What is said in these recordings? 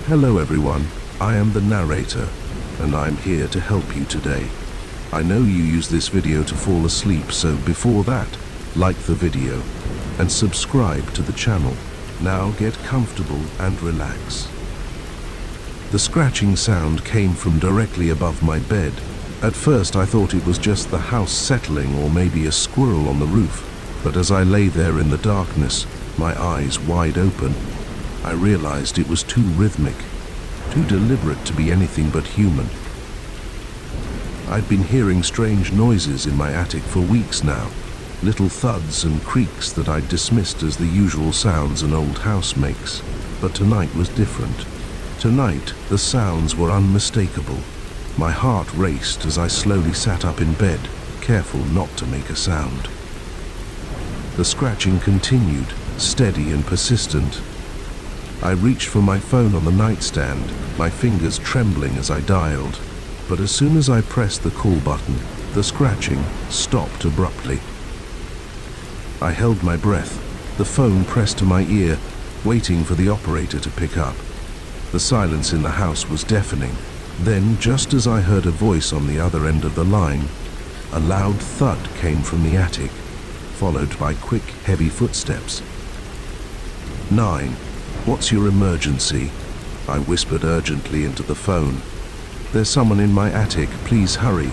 Hello everyone, I am the narrator, and I'm here to help you today. I know you use this video to fall asleep, so before that, like the video and subscribe to the channel. Now get comfortable and relax. The scratching sound came from directly above my bed. At first I thought it was just the house settling or maybe a squirrel on the roof, but as I lay there in the darkness, my eyes wide open, I realized it was too rhythmic, too deliberate to be anything but human. I'd been hearing strange noises in my attic for weeks now, little thuds and creaks that I'd dismissed as the usual sounds an old house makes. But tonight was different. Tonight, the sounds were unmistakable. My heart raced as I slowly sat up in bed, careful not to make a sound. The scratching continued, steady and persistent. I reached for my phone on the nightstand, my fingers trembling as I dialed. But as soon as I pressed the call button, the scratching stopped abruptly. I held my breath, the phone pressed to my ear, waiting for the operator to pick up. The silence in the house was deafening. Then, just as I heard a voice on the other end of the line, a loud thud came from the attic, followed by quick, heavy footsteps. 9. What's your emergency? I whispered urgently into the phone. There's someone in my attic, please hurry.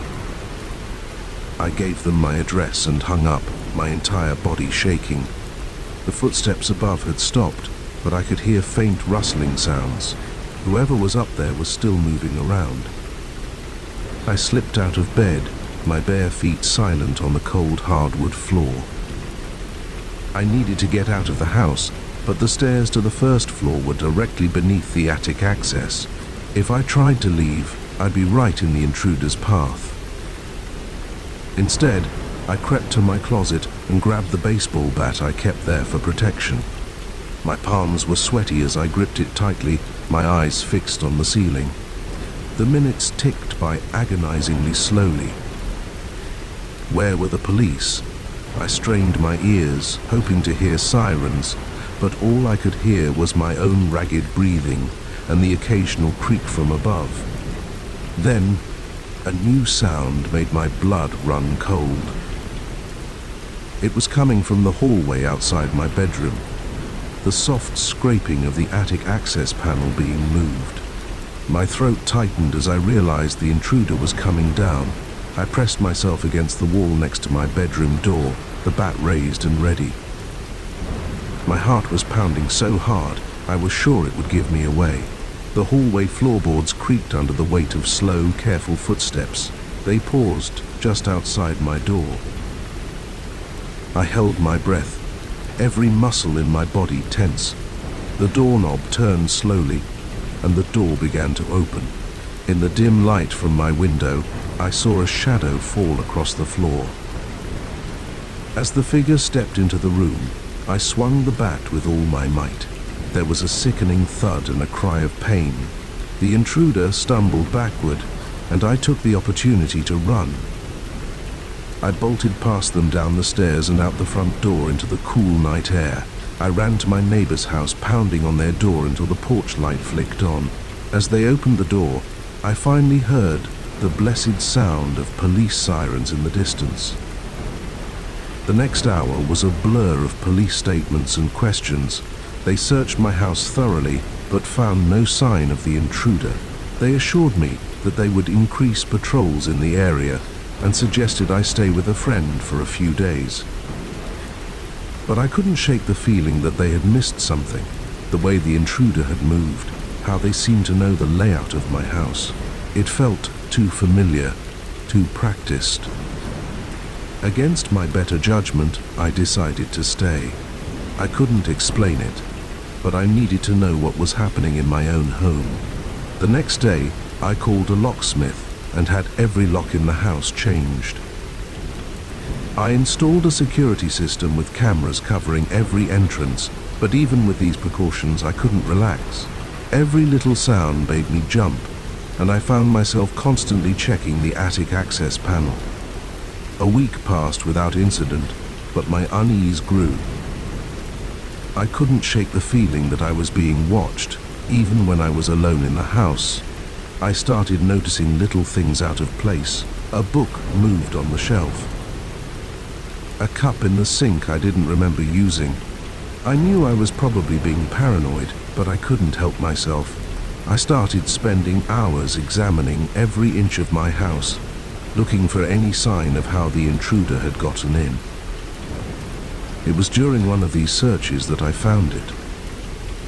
I gave them my address and hung up, my entire body shaking. The footsteps above had stopped, but I could hear faint rustling sounds. Whoever was up there was still moving around. I slipped out of bed, my bare feet silent on the cold hardwood floor. I needed to get out of the house, but the stairs to the first floor were directly beneath the attic access. If I tried to leave, I'd be right in the intruder's path. Instead, I crept to my closet and grabbed the baseball bat I kept there for protection. My palms were sweaty as I gripped it tightly, my eyes fixed on the ceiling. The minutes ticked by agonizingly slowly. Where were the police? I strained my ears, hoping to hear sirens, but all I could hear was my own ragged breathing and the occasional creak from above. Then, a new sound made my blood run cold. It was coming from the hallway outside my bedroom, the soft scraping of the attic access panel being moved. My throat tightened as I realized the intruder was coming down. I pressed myself against the wall next to my bedroom door, the bat raised and ready. My heart was pounding so hard, I was sure it would give me away. The hallway floorboards creaked under the weight of slow, careful footsteps. They paused just outside my door. I held my breath, every muscle in my body tense. The doorknob turned slowly, and the door began to open. In the dim light from my window, I saw a shadow fall across the floor. As the figure stepped into the room, I swung the bat with all my might. There was a sickening thud and a cry of pain. The intruder stumbled backward, and I took the opportunity to run. I bolted past them down the stairs and out the front door into the cool night air. I ran to my neighbor's house, pounding on their door until the porch light flicked on. As they opened the door, I finally heard the blessed sound of police sirens in the distance. The next hour was a blur of police statements and questions. They searched my house thoroughly, but found no sign of the intruder. They assured me that they would increase patrols in the area and suggested I stay with a friend for a few days. But I couldn't shake the feeling that they had missed something, the way the intruder had moved, how they seemed to know the layout of my house. It felt too familiar, too practiced. Against my better judgment, I decided to stay. I couldn't explain it, but I needed to know what was happening in my own home. The next day, I called a locksmith and had every lock in the house changed. I installed a security system with cameras covering every entrance, but even with these precautions I couldn't relax. Every little sound made me jump, and I found myself constantly checking the attic access panel. A week passed without incident, but my unease grew. I couldn't shake the feeling that I was being watched, Even when I was alone in the house, I started noticing little things out of place. A book moved on the shelf. A cup in the sink I didn't remember using. I knew I was probably being paranoid, but I couldn't help myself. I started spending hours examining every inch of my house, looking for any sign of how the intruder had gotten in. It was during one of these searches that I found it.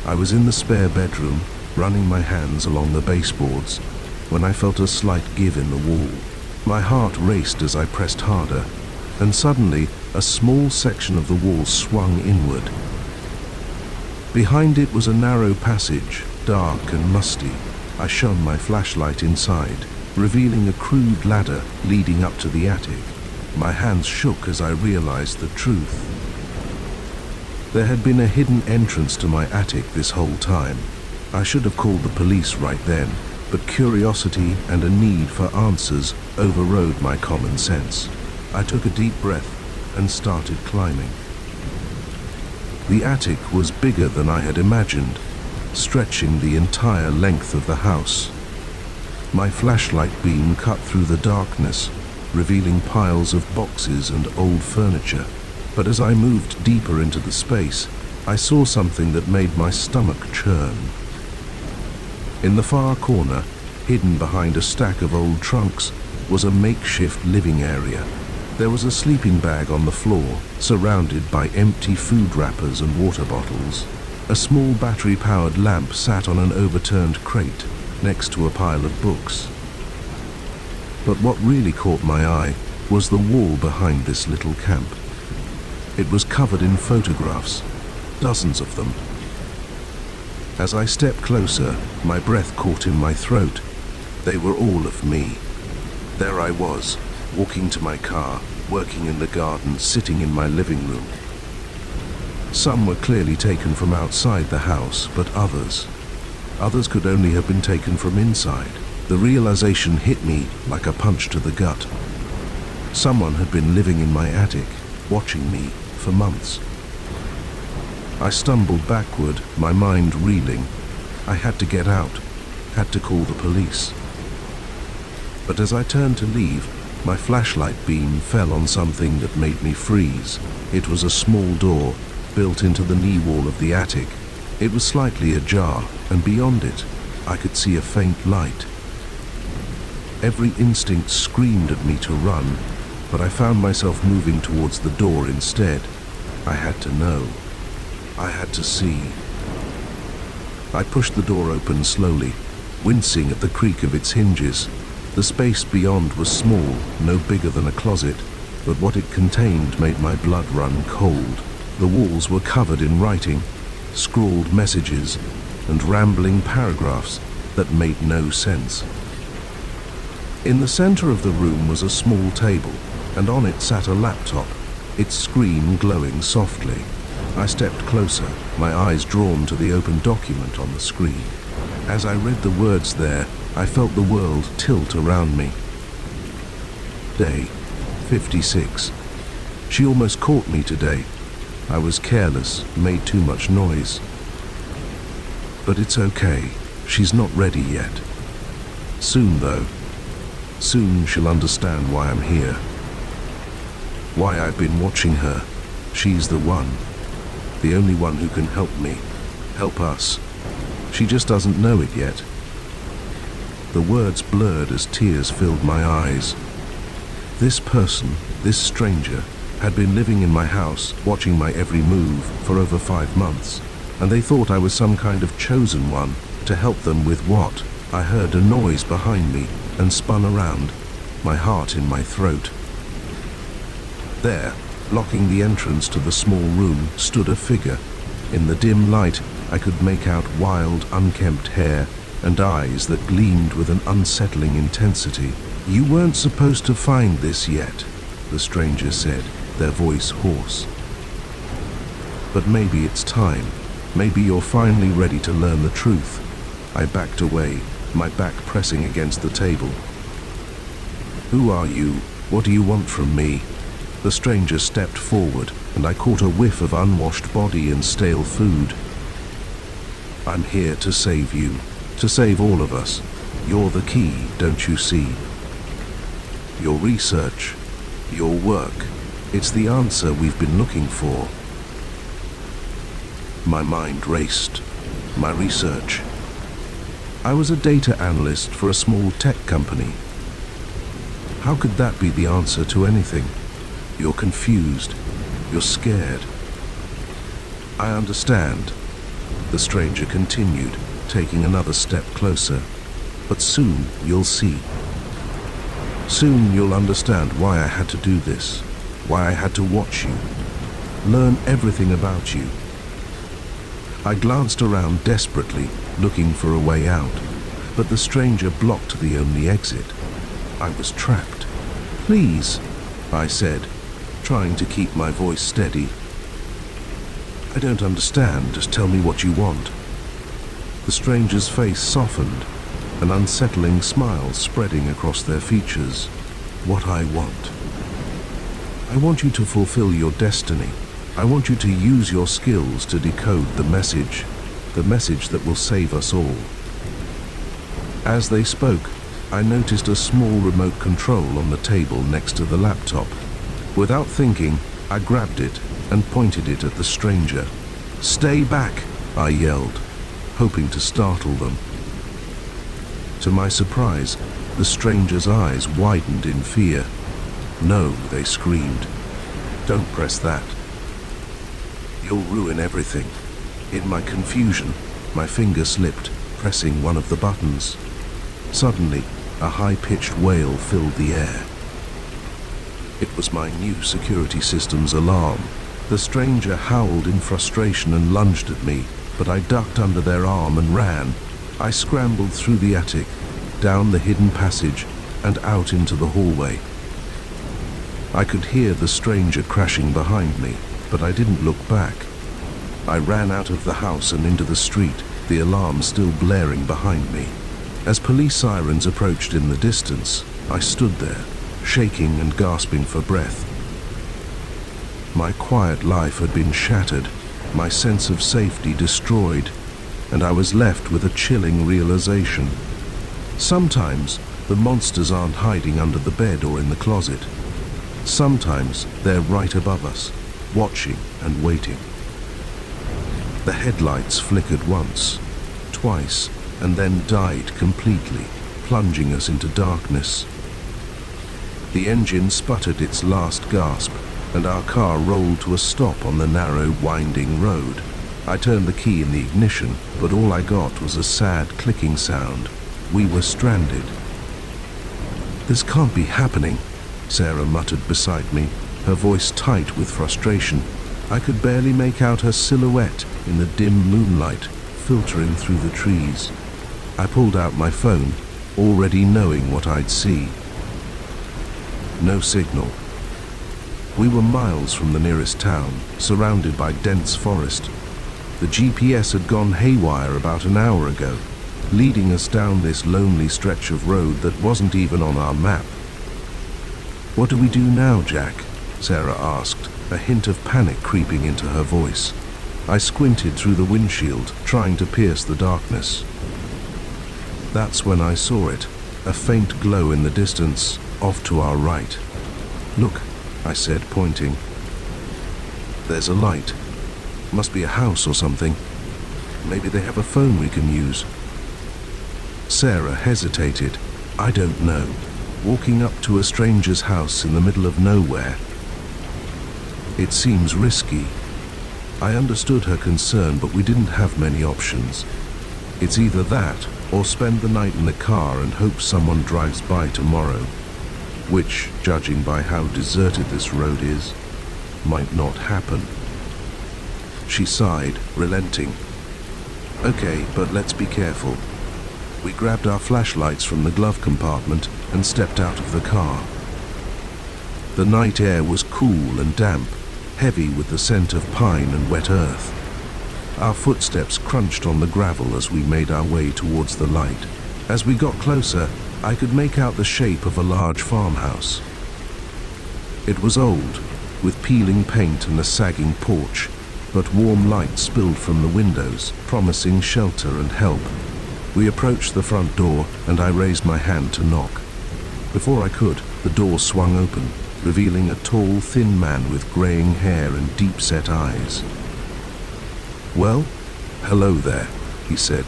I was in the spare bedroom, running my hands along the baseboards, when I felt a slight give in the wall. My heart raced as I pressed harder, and suddenly a small section of the wall swung inward. Behind it was a narrow passage, dark and musty. I shone my flashlight inside, revealing a crude ladder leading up to the attic. My hands shook as I realized the truth. There had been a hidden entrance to my attic this whole time. I should have called the police right then, but curiosity and a need for answers overrode my common sense. I took a deep breath and started climbing. The attic was bigger than I had imagined, stretching the entire length of the house. My flashlight beam cut through the darkness, revealing piles of boxes and old furniture. But as I moved deeper into the space, I saw something that made my stomach churn. In the far corner, hidden behind a stack of old trunks, was a makeshift living area. There was a sleeping bag on the floor, surrounded by empty food wrappers and water bottles. A small battery-powered lamp sat on an overturned crate, next to a pile of books. But what really caught my eye was the wall behind this little camp. It was covered in photographs, dozens of them. As I stepped closer, my breath caught in my throat. They were all of me. There I was, walking to my car, working in the garden, sitting in my living room. Some were clearly taken from outside the house, but others could only have been taken from inside. The realization hit me like a punch to the gut. Someone had been living in my attic, watching me for months. I stumbled backward, my mind reeling. I had to get out, had to call the police. But as I turned to leave, my flashlight beam fell on something that made me freeze. It was a small door built into the knee wall of the attic. It was slightly ajar, and beyond it, I could see a faint light. Every instinct screamed at me to run, but I found myself moving towards the door instead. I had to know. I had to see. I pushed the door open slowly, wincing at the creak of its hinges. The space beyond was small, no bigger than a closet, but what it contained made my blood run cold. The walls were covered in writing, scrawled messages, and rambling paragraphs that made no sense. In the center of the room was a small table, and on it sat a laptop, its screen glowing softly. I stepped closer, my eyes drawn to the open document on the screen. As I read the words there, I felt the world tilt around me. Day 56. She almost caught me today. I was careless, made too much noise. But it's okay. She's not ready yet. Soon, though. Soon she'll understand why I'm here. Why I've been watching her. She's the one. The only one who can help me. Help us. She just doesn't know it yet. The words blurred as tears filled my eyes. This person, this stranger, had been living in my house, watching my every move for over 5 months, and they thought I was some kind of chosen one to help them with what? I heard a noise behind me and spun around, my heart in my throat. There, blocking the entrance to the small room, stood a figure. In the dim light, I could make out wild, unkempt hair and eyes that gleamed with an unsettling intensity. "You weren't supposed to find this yet," the stranger said, their voice hoarse. "But maybe it's time. Maybe you're finally ready to learn the truth." I backed away, my back pressing against the table. "Who are you? What do you want from me?" The stranger stepped forward, and I caught a whiff of unwashed body and stale food. I'm here to save you, to save all of us. You're the key, don't you see? Your research, your work, it's the answer we've been looking for. My mind raced. My research. I was a data analyst for a small tech company. How could that be the answer to anything? You're confused. You're scared. I understand. The stranger continued, taking another step closer. But soon you'll see. Soon you'll understand why I had to do this, why I had to watch you, learn everything about you. I glanced around desperately, looking for a way out, but the stranger blocked the only exit. I was trapped. Please, I said, trying to keep my voice steady. I don't understand, just tell me what you want. The stranger's face softened, an unsettling smile spreading across their features. What I want. I want you to fulfill your destiny. I want you to use your skills to decode the message that will save us all. As they spoke, I noticed a small remote control on the table next to the laptop. Without thinking, I grabbed it and pointed it at the stranger. "Stay back," I yelled, hoping to startle them. To my surprise, the stranger's eyes widened in fear. "No," they screamed. "Don't press that. You'll ruin everything." In my confusion, my finger slipped, pressing one of the buttons. Suddenly, a high-pitched wail filled the air. It was my new security system's alarm. The stranger howled in frustration and lunged at me, but I ducked under their arm and ran. I scrambled through the attic, down the hidden passage, and out into the hallway. I could hear the stranger crashing behind me, but I didn't look back. I ran out of the house and into the street, the alarm still blaring behind me. As police sirens approached in the distance, I stood there, shaking and gasping for breath. My quiet life had been shattered, my sense of safety destroyed, and I was left with a chilling realization. Sometimes the monsters aren't hiding under the bed or in the closet. Sometimes they're right above us, watching and waiting. The headlights flickered once, twice, and then died completely, plunging us into darkness. The engine sputtered its last gasp, and our car rolled to a stop on the narrow, winding road. I turned the key in the ignition, but all I got was a sad clicking sound. We were stranded. "This can't be happening," Sarah muttered beside me, her voice tight with frustration. I could barely make out her silhouette in the dim moonlight filtering through the trees. I pulled out my phone, already knowing what I'd see. No signal. We were miles from the nearest town, surrounded by dense forest. The GPS had gone haywire about an hour ago, leading us down this lonely stretch of road that wasn't even on our map. "What do we do now, Jack?" Sarah asked, a hint of panic creeping into her voice. I squinted through the windshield, trying to pierce the darkness. That's when I saw it, a faint glow in the distance, off to our right. "Look," I said, pointing. "There's a light. Must be a house or something. Maybe they have a phone we can use." Sarah hesitated. "I don't know. Walking up to a stranger's house in the middle of nowhere. It seems risky." I understood her concern, but we didn't have many options. It's either that, or spend the night in the car and hope someone drives by tomorrow. Which, judging by how deserted this road is, might not happen. She sighed, relenting. "Okay, but let's be careful." We grabbed our flashlights from the glove compartment and stepped out of the car. The night air was cool and damp, heavy with the scent of pine and wet earth. Our footsteps crunched on the gravel as we made our way towards the light. As we got closer, I could make out the shape of a large farmhouse. It was old, with peeling paint and a sagging porch, but warm light spilled from the windows, promising shelter and help. We approached the front door, and I raised my hand to knock. Before I could, the door swung open, revealing a tall, thin man with graying hair and deep-set eyes. "Well, hello there," he said,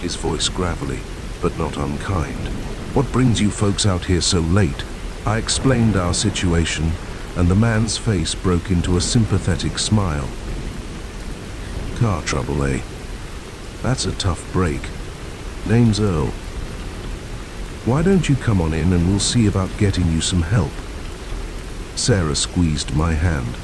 his voice gravelly, but not unkind. "What brings you folks out here so late?" I explained our situation, and the man's face broke into a sympathetic smile. "Car trouble, eh? That's a tough break. Name's Earl. Why don't you come on in and we'll see about getting you some help?" Sarah squeezed my hand,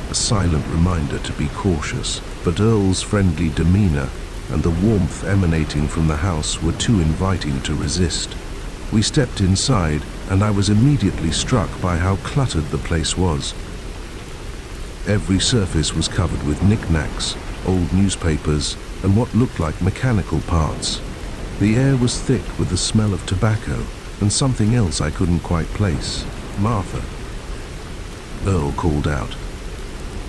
a silent reminder to be cautious, but Earl's friendly demeanor and the warmth emanating from the house were too inviting to resist. We stepped inside, and I was immediately struck by how cluttered the place was. Every surface was covered with knickknacks, old newspapers, and what looked like mechanical parts. The air was thick with the smell of tobacco and something else I couldn't quite place. "Martha," Earl called out.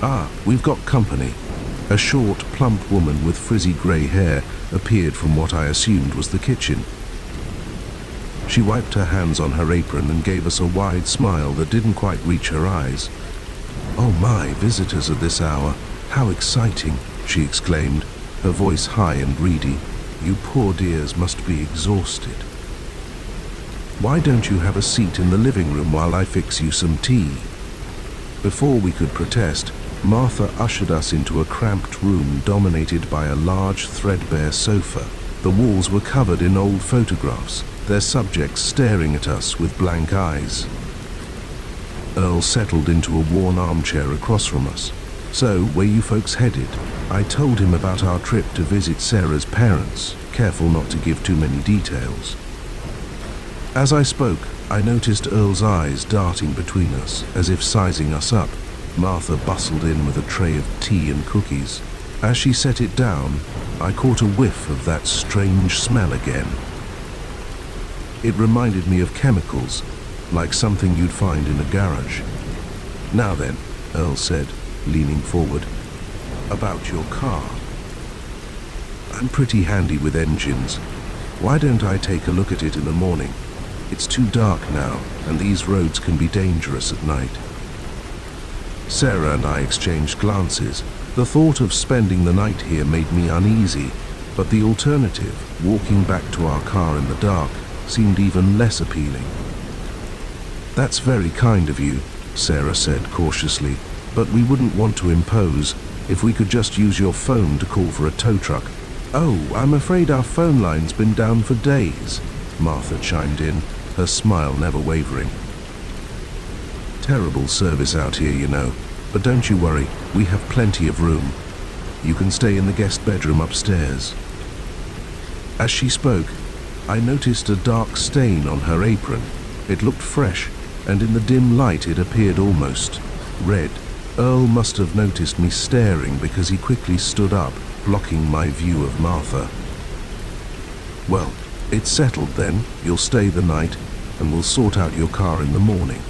"Ah, we've got company." A short, plump woman with frizzy grey hair appeared from what I assumed was the kitchen. She wiped her hands on her apron and gave us a wide smile that didn't quite reach her eyes. "Oh my, visitors at this hour. How exciting," she exclaimed, her voice high and reedy. "You poor dears must be exhausted. Why don't you have a seat in the living room while I fix you some tea?" Before we could protest, Martha ushered us into a cramped room dominated by a large, threadbare sofa. The walls were covered in old photographs, their subjects staring at us with blank eyes. Earl settled into a worn armchair across from us. "So, where you folks headed?" I told him about our trip to visit Sarah's parents, careful not to give too many details. As I spoke, I noticed Earl's eyes darting between us, as if sizing us up. Martha bustled in with a tray of tea and cookies. As she set it down, I caught a whiff of that strange smell again. It reminded me of chemicals, like something you'd find in a garage. "Now then," Earl said, leaning forward, "about your car. I'm pretty handy with engines. Why don't I take a look at it in the morning? It's too dark now, and these roads can be dangerous at night." Sarah and I exchanged glances. The thought of spending the night here made me uneasy, but the alternative, walking back to our car in the dark, seemed even less appealing. "That's very kind of you," Sarah said cautiously, "but we wouldn't want to impose. If we could just use your phone to call for a tow truck." "Oh, I'm afraid our phone line's been down for days," Martha chimed in, her smile never wavering. "Terrible service out here, you know, but don't you worry, we have plenty of room. You can stay in the guest bedroom upstairs." As she spoke, I noticed a dark stain on her apron. It looked fresh, and in the dim light it appeared almost red. Earl must have noticed me staring because he quickly stood up, blocking my view of Martha. "Well, it's settled then. You'll stay the night, and we'll sort out your car in the morning.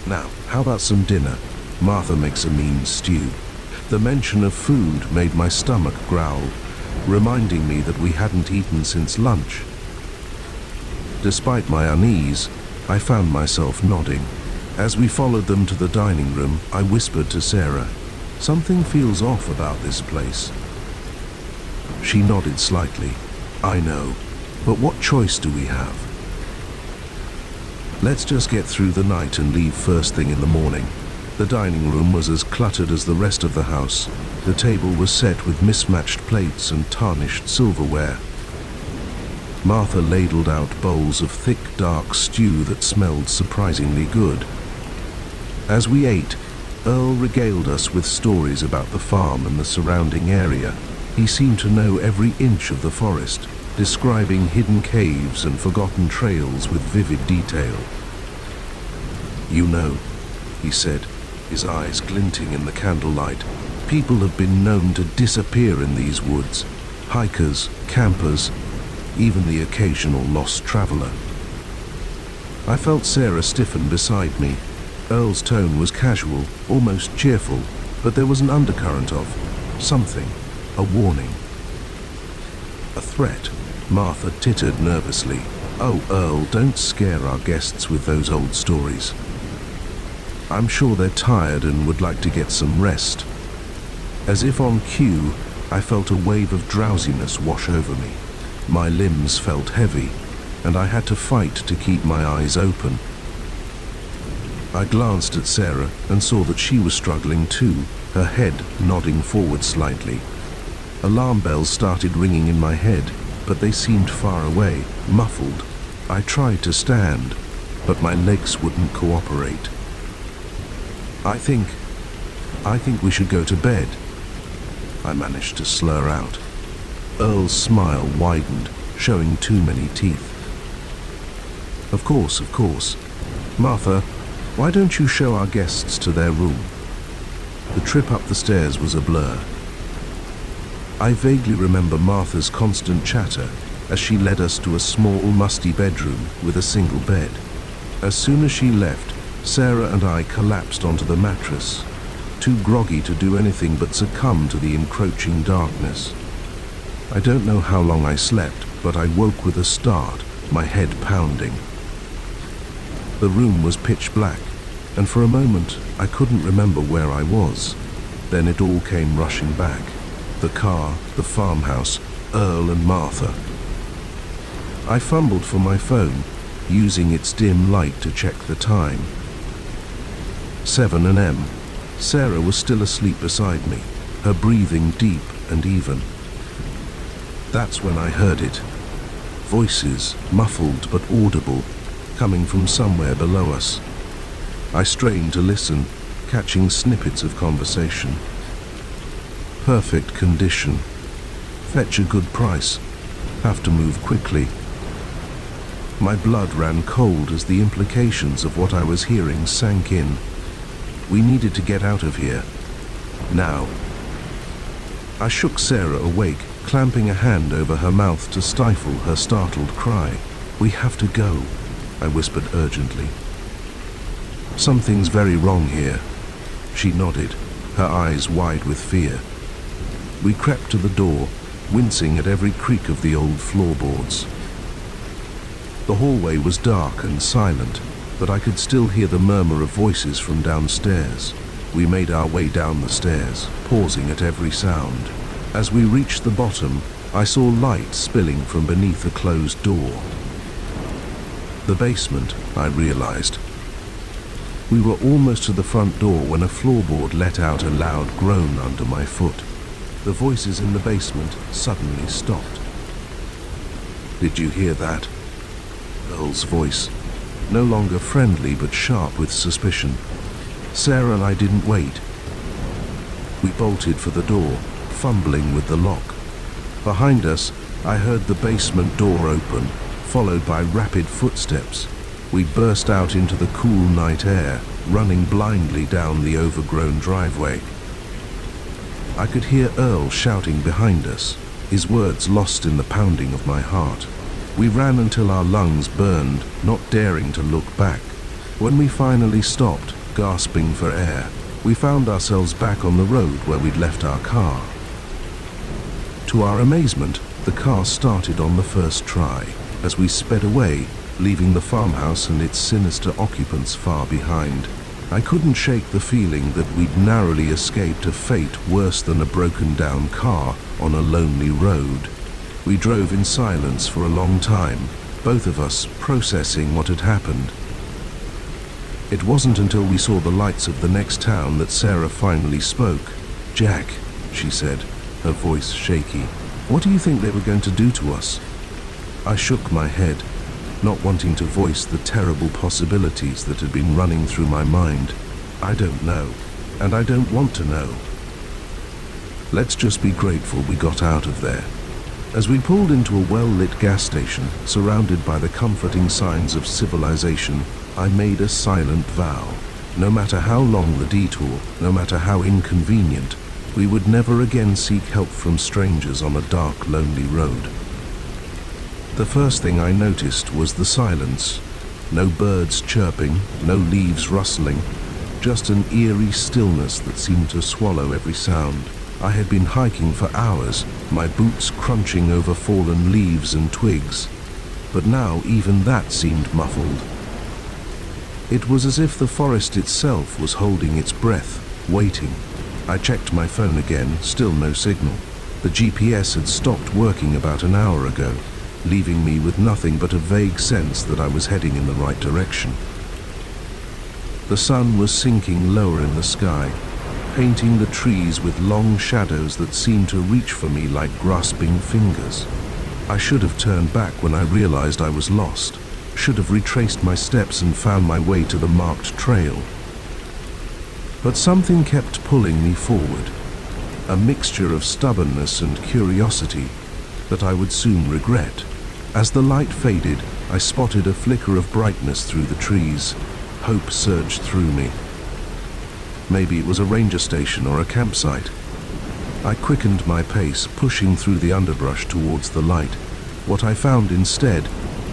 Now, how about some dinner? Martha makes a mean stew." The mention of food made my stomach growl, reminding me that we hadn't eaten since lunch. Despite my unease, I found myself nodding. As we followed them to the dining room, I whispered to Sarah, "Something feels off about this place." She nodded slightly. "I know, but what choice do we have? Let's just get through the night and leave first thing in the morning." The dining room was as cluttered as the rest of the house. The table was set with mismatched plates and tarnished silverware. Martha ladled out bowls of thick, dark stew that smelled surprisingly good. As we ate, Earl regaled us with stories about the farm and the surrounding area. He seemed to know every inch of the forest, describing hidden caves and forgotten trails with vivid detail. "You know," he said, his eyes glinting in the candlelight, "people have been known to disappear in these woods. Hikers, campers, even the occasional lost traveler." I felt Sarah stiffen beside me. Earl's tone was casual, almost cheerful, but there was an undercurrent of, Something. A warning. A threat. Martha tittered nervously. "Oh, Earl, don't scare our guests with those old stories. I'm sure they're tired and would like to get some rest." As if on cue, I felt a wave of drowsiness wash over me. My limbs felt heavy, and I had to fight to keep my eyes open. I glanced at Sarah and saw that she was struggling too, her head nodding forward slightly. Alarm bells started ringing in my head, but they seemed far away, muffled. I tried to stand, but my legs wouldn't cooperate. I think we should go to bed," I managed to slur out. Earl's smile widened, showing too many teeth. Of course. Martha, why don't you show our guests to their room?" The trip up the stairs was a blur. I vaguely remember Martha's constant chatter as she led us to a small, musty bedroom with a single bed. As soon as she left, Sarah and I collapsed onto the mattress, too groggy to do anything but succumb to the encroaching darkness. I don't know how long I slept, but I woke with a start, my head pounding. The room was pitch black, and for a moment I couldn't remember where I was. Then it all came rushing back. The car, the farmhouse, Earl and Martha. I fumbled for my phone, using its dim light to check the time. 7 a.m. Sarah was still asleep beside me, her breathing deep and even. That's when I heard it. Voices, muffled but audible, coming from somewhere below us. I strained to listen, catching snippets of conversation. Perfect condition. Fetch a good price. Have to move quickly. My blood ran cold as the implications of what I was hearing sank in. We needed to get out of here. Now. I shook Sarah awake, clamping a hand over her mouth to stifle her startled cry. "We have to go," I whispered urgently. "Something's very wrong here." She nodded, her eyes wide with fear. We crept to the door, wincing at every creak of the old floorboards. The hallway was dark and silent, but I could still hear the murmur of voices from downstairs. We made our way down the stairs, pausing at every sound. As we reached the bottom, I saw light spilling from beneath a closed door. The basement, I realized. We were almost to the front door when a floorboard let out a loud groan under my foot. The voices in the basement suddenly stopped. "Did you hear that?" Earl's voice, no longer friendly but sharp with suspicion. Sarah and I didn't wait. We bolted for the door, fumbling with the lock. Behind us, I heard the basement door open, followed by rapid footsteps. We burst out into the cool night air, running blindly down the overgrown driveway. I could hear Earl shouting behind us, his words lost in the pounding of my heart. We ran until our lungs burned, not daring to look back. When we finally stopped, gasping for air, we found ourselves back on the road where we'd left our car. To our amazement, the car started on the first try, as we sped away, leaving the farmhouse and its sinister occupants far behind. I couldn't shake the feeling that we'd narrowly escaped a fate worse than a broken-down car on a lonely road. We drove in silence for a long time, both of us processing what had happened. It wasn't until we saw the lights of the next town that Sarah finally spoke. "Jack," she said, her voice shaky, "what do you think they were going to do to us?" I shook my head, not wanting to voice the terrible possibilities that had been running through my mind. "I don't know, and I don't want to know. Let's just be grateful we got out of there." As we pulled into a well-lit gas station, surrounded by the comforting signs of civilization, I made a silent vow. No matter how long the detour, no matter how inconvenient, we would never again seek help from strangers on a dark, lonely road. The first thing I noticed was the silence. No birds chirping, no leaves rustling, just an eerie stillness that seemed to swallow every sound. I had been hiking for hours, my boots crunching over fallen leaves and twigs, but now even that seemed muffled. It was as if the forest itself was holding its breath, waiting. I checked my phone again, still no signal. The GPS had stopped working about an hour ago, leaving me with nothing but a vague sense that I was heading in the right direction. The sun was sinking lower in the sky, painting the trees with long shadows that seemed to reach for me like grasping fingers. I should have turned back when I realized I was lost, should have retraced my steps and found my way to the marked trail. But something kept pulling me forward, a mixture of stubbornness and curiosity that I would soon regret. As the light faded, I spotted a flicker of brightness through the trees. Hope surged through me. Maybe it was a ranger station or a campsite. I quickened my pace, pushing through the underbrush towards the light. What I found instead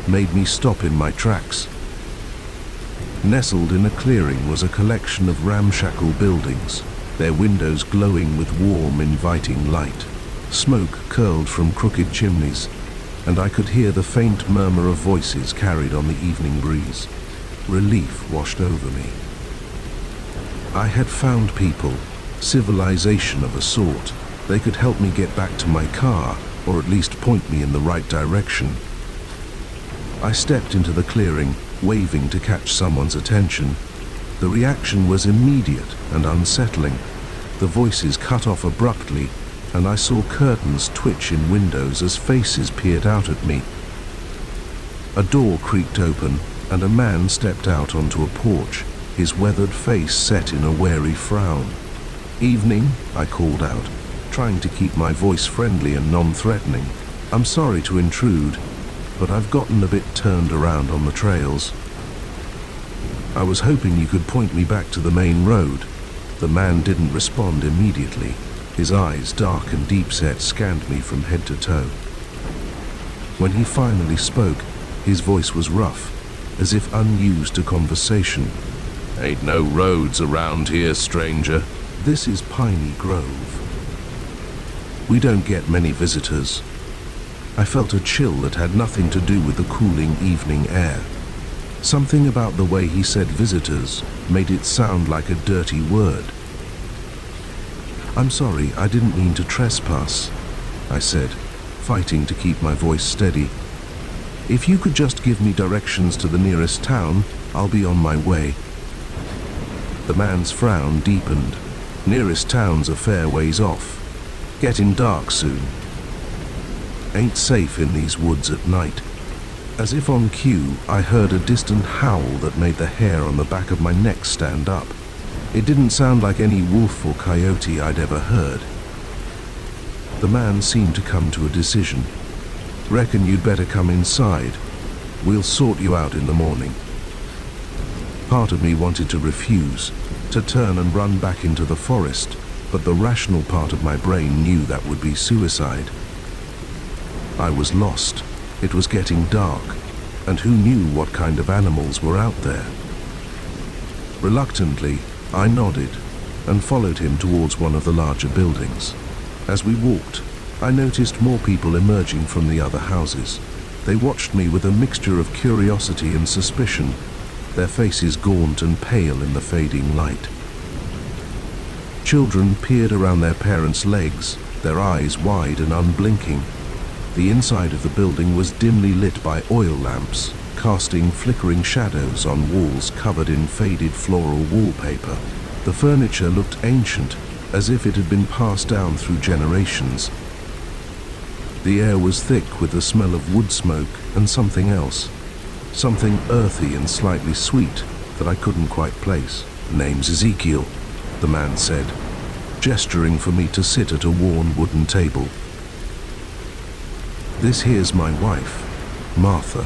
made me stop in my tracks. Nestled in a clearing was a collection of ramshackle buildings, their windows glowing with warm, inviting light. Smoke curled from crooked chimneys, and I could hear the faint murmur of voices carried on the evening breeze. Relief washed over me. I had found people, civilization of a sort. They could help me get back to my car, or at least point me in the right direction. I stepped into the clearing, waving to catch someone's attention. The reaction was immediate and unsettling. The voices cut off abruptly, and I saw curtains twitch in windows as faces peered out at me. A door creaked open, and a man stepped out onto a porch, his weathered face set in a wary frown. "Evening," I called out, trying to keep my voice friendly and non-threatening. "I'm sorry to intrude, but I've gotten a bit turned around on the trails. I was hoping you could point me back to the main road." The man didn't respond immediately. His eyes, dark and deep-set, scanned me from head to toe. When he finally spoke, his voice was rough, as if unused to conversation. "Ain't no roads around here, stranger. This is Piney Grove. We don't get many visitors." I felt a chill that had nothing to do with the cooling evening air. Something about the way he said visitors made it sound like a dirty word. "I'm sorry, I didn't mean to trespass," I said, fighting to keep my voice steady. "If you could just give me directions to the nearest town, I'll be on my way." The man's frown deepened. "Nearest town's a fair ways off. Getting dark soon. Ain't safe in these woods at night." As if on cue, I heard a distant howl that made the hair on the back of my neck stand up. It didn't sound like any wolf or coyote I'd ever heard. The man seemed to come to a decision. "Reckon you'd better come inside. We'll sort you out in the morning." Part of me wanted to refuse, to turn and run back into the forest, but the rational part of my brain knew that would be suicide. I was lost. It was getting dark, and who knew what kind of animals were out there? Reluctantly, I nodded and followed him towards one of the larger buildings. As we walked, I noticed more people emerging from the other houses. They watched me with a mixture of curiosity and suspicion, their faces gaunt and pale in the fading light. Children peered around their parents' legs, their eyes wide and unblinking. The inside of the building was dimly lit by oil lamps, casting flickering shadows on walls covered in faded floral wallpaper. The furniture looked ancient, as if it had been passed down through generations. The air was thick with the smell of wood smoke and something else, something earthy and slightly sweet that I couldn't quite place. "Name's Ezekiel," the man said, gesturing for me to sit at a worn wooden table. "This here's my wife, Martha."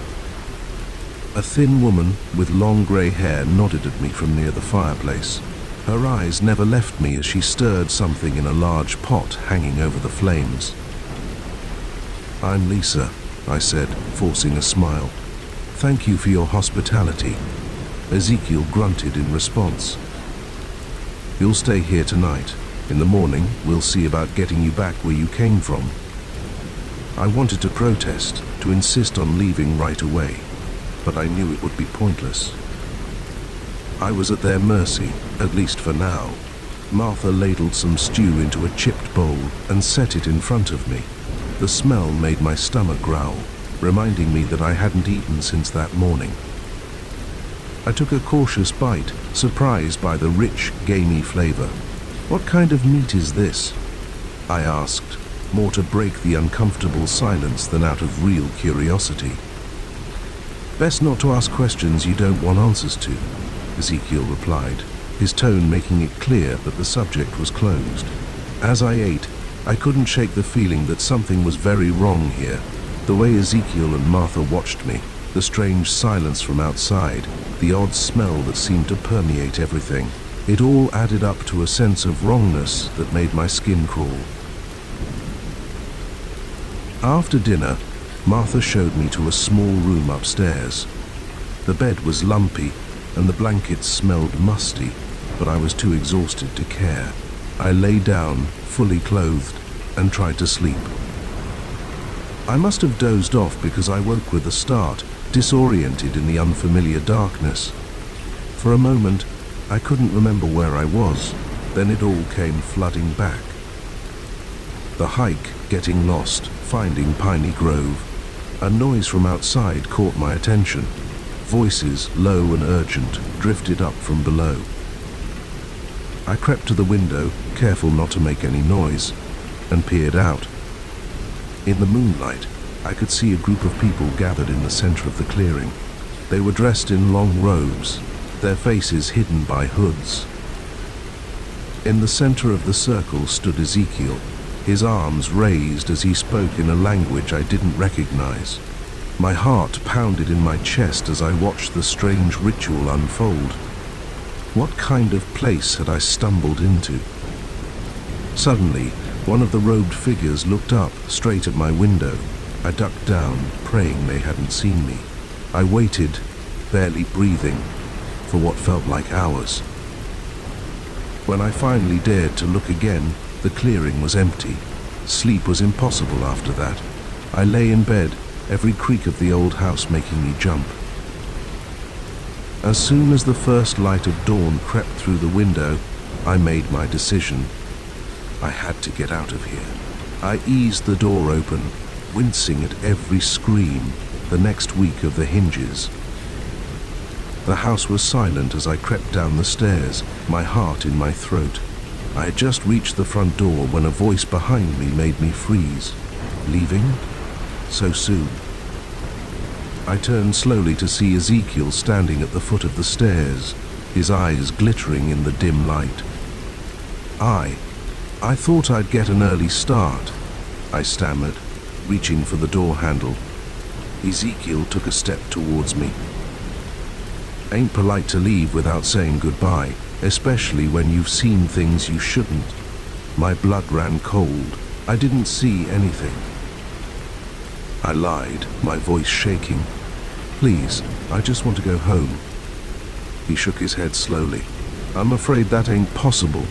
A thin woman with long grey hair nodded at me from near the fireplace. Her eyes never left me as she stirred something in a large pot hanging over the flames. "I'm Lisa," I said, forcing a smile. "Thank you for your hospitality." Ezekiel grunted in response. "You'll stay here tonight?" In the morning, we'll see about getting you back where you came from." I wanted to protest, to insist on leaving right away, but I knew it would be pointless. I was at their mercy, at least for now. Martha ladled some stew into a chipped bowl and set it in front of me. The smell made my stomach growl, reminding me that I hadn't eaten since that morning. I took a cautious bite, surprised by the rich, gamey flavor. "What kind of meat is this?" I asked, more to break the uncomfortable silence than out of real curiosity. "Best not to ask questions you don't want answers to," Ezekiel replied, his tone making it clear that the subject was closed. As I ate, I couldn't shake the feeling that something was very wrong here. The way Ezekiel and Martha watched me, the strange silence from outside, the odd smell that seemed to permeate everything, it all added up to a sense of wrongness that made my skin crawl. After dinner, Martha showed me to a small room upstairs. The bed was lumpy and the blankets smelled musty, but I was too exhausted to care. I lay down, fully clothed, and tried to sleep. I must have dozed off because I woke with a start, disoriented in the unfamiliar darkness. For a moment, I couldn't remember where I was, then it all came flooding back. The hike, getting lost, finding Piney Grove. A noise from outside caught my attention. Voices, low and urgent, drifted up from below. I crept to the window, careful not to make any noise, and peered out. In the moonlight, I could see a group of people gathered in the center of the clearing. They were dressed in long robes, their faces hidden by hoods. In the center of the circle stood Ezekiel, his arms raised as he spoke in a language I didn't recognize. My heart pounded in my chest as I watched the strange ritual unfold. What kind of place had I stumbled into? Suddenly, one of the robed figures looked up, straight at my window. I ducked down, praying they hadn't seen me. I waited, barely breathing, for what felt like hours. When I finally dared to look again, the clearing was empty. Sleep was impossible after that. I lay in bed, every creak of the old house making me jump. As soon as the first light of dawn crept through the window, I made my decision. I had to get out of here. I eased the door open, wincing at every scream, the next week of the hinges. The house was silent as I crept down the stairs, my heart in my throat. I had just reached the front door when a voice behind me made me freeze. Leaving? So soon. I turned slowly to see Ezekiel standing at the foot of the stairs, his eyes glittering in the dim light. I thought I'd get an early start, I stammered, reaching for the door handle. Ezekiel took a step towards me. Ain't polite to leave without saying goodbye, especially when you've seen things you shouldn't. My blood ran cold. I didn't see anything. I lied, my voice shaking. Please, I just want to go home. He shook his head slowly. I'm afraid that ain't possible.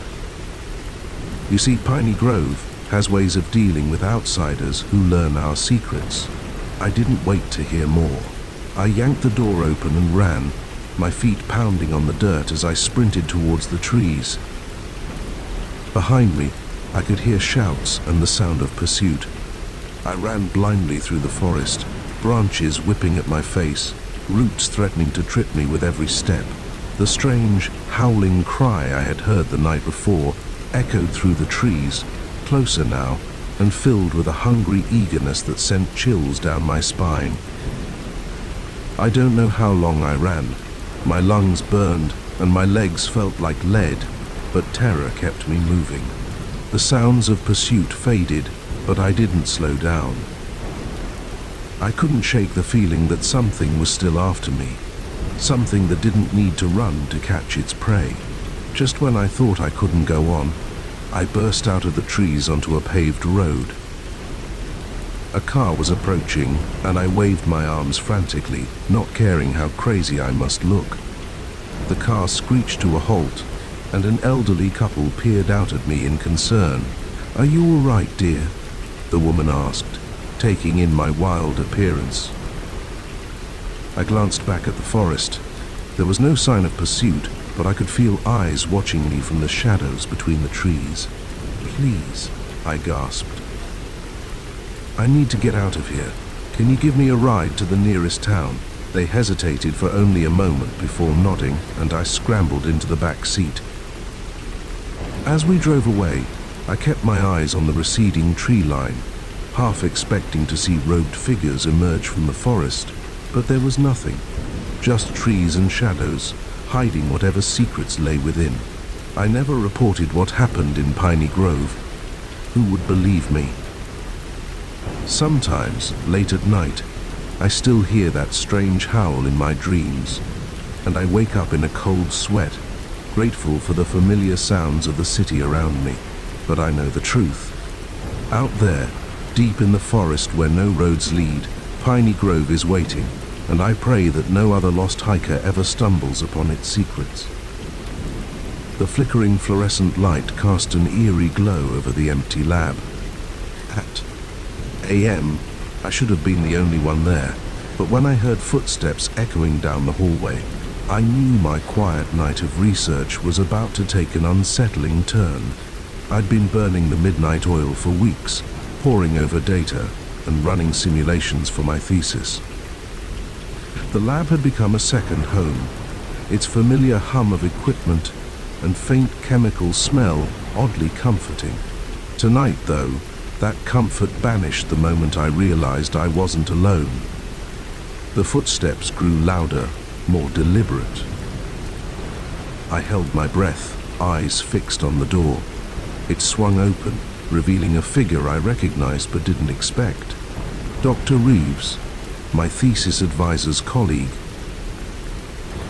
You see, Piney Grove has ways of dealing with outsiders who learn our secrets. I didn't wait to hear more. I yanked the door open and ran, my feet pounding on the dirt as I sprinted towards the trees. Behind me, I could hear shouts and the sound of pursuit. I ran blindly through the forest, branches whipping at my face, roots threatening to trip me with every step. The strange, howling cry I had heard the night before echoed through the trees, closer now, and filled with a hungry eagerness that sent chills down my spine. I don't know how long I ran. My lungs burned, and my legs felt like lead, but terror kept me moving. The sounds of pursuit faded, but I didn't slow down. I couldn't shake the feeling that something was still after me, something that didn't need to run to catch its prey. Just when I thought I couldn't go on, I burst out of the trees onto a paved road. A car was approaching, and I waved my arms frantically, not caring how crazy I must look. The car screeched to a halt, and an elderly couple peered out at me in concern. "Are you all right, dear?" the woman asked, taking in my wild appearance. I glanced back at the forest. There was no sign of pursuit, but I could feel eyes watching me from the shadows between the trees. "Please," I gasped. "I need to get out of here. Can you give me a ride to the nearest town?" They hesitated for only a moment before nodding, and I scrambled into the back seat. As we drove away, I kept my eyes on the receding tree line, half expecting to see robed figures emerge from the forest, but there was nothing. Just trees and shadows, hiding whatever secrets lay within. I never reported what happened in Piney Grove. Who would believe me? Sometimes, late at night, I still hear that strange howl in my dreams, and I wake up in a cold sweat, grateful for the familiar sounds of the city around me. But I know the truth. Out there, deep in the forest where no roads lead, Piney Grove is waiting, and I pray that no other lost hiker ever stumbles upon its secrets. The flickering fluorescent light cast an eerie glow over the empty lab. At a.m., I should have been the only one there, but when I heard footsteps echoing down the hallway, I knew my quiet night of research was about to take an unsettling turn. I'd been burning the midnight oil for weeks, poring over data and running simulations for my thesis. The lab had become a second home, its familiar hum of equipment and faint chemical smell oddly comforting. Tonight, though, that comfort vanished the moment I realized I wasn't alone. The footsteps grew louder, more deliberate. I held my breath, eyes fixed on the door. It swung open, revealing a figure I recognized but didn't expect. Dr. Reeves, my thesis advisor's colleague.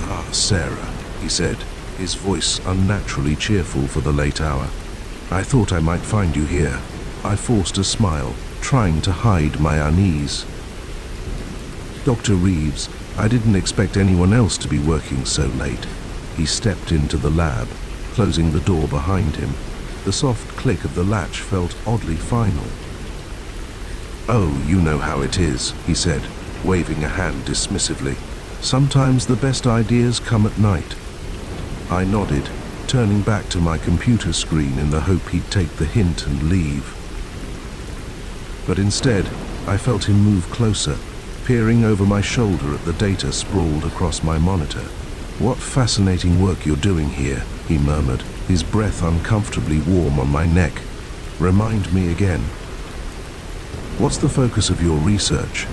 "Ah, Sarah," he said, his voice unnaturally cheerful for the late hour. "I thought I might find you here." I forced a smile, trying to hide my unease. "Dr. Reeves, I didn't expect anyone else to be working so late." He stepped into the lab, closing the door behind him. The soft click of the latch felt oddly final. "Oh, you know how it is," he said, waving a hand dismissively. "Sometimes the best ideas come at night." I nodded, turning back to my computer screen in the hope he'd take the hint and leave. But instead, I felt him move closer, peering over my shoulder at the data sprawled across my monitor. "What fascinating work you're doing here," he murmured, his breath uncomfortably warm on my neck. "Remind me again." "What's the focus of your research?"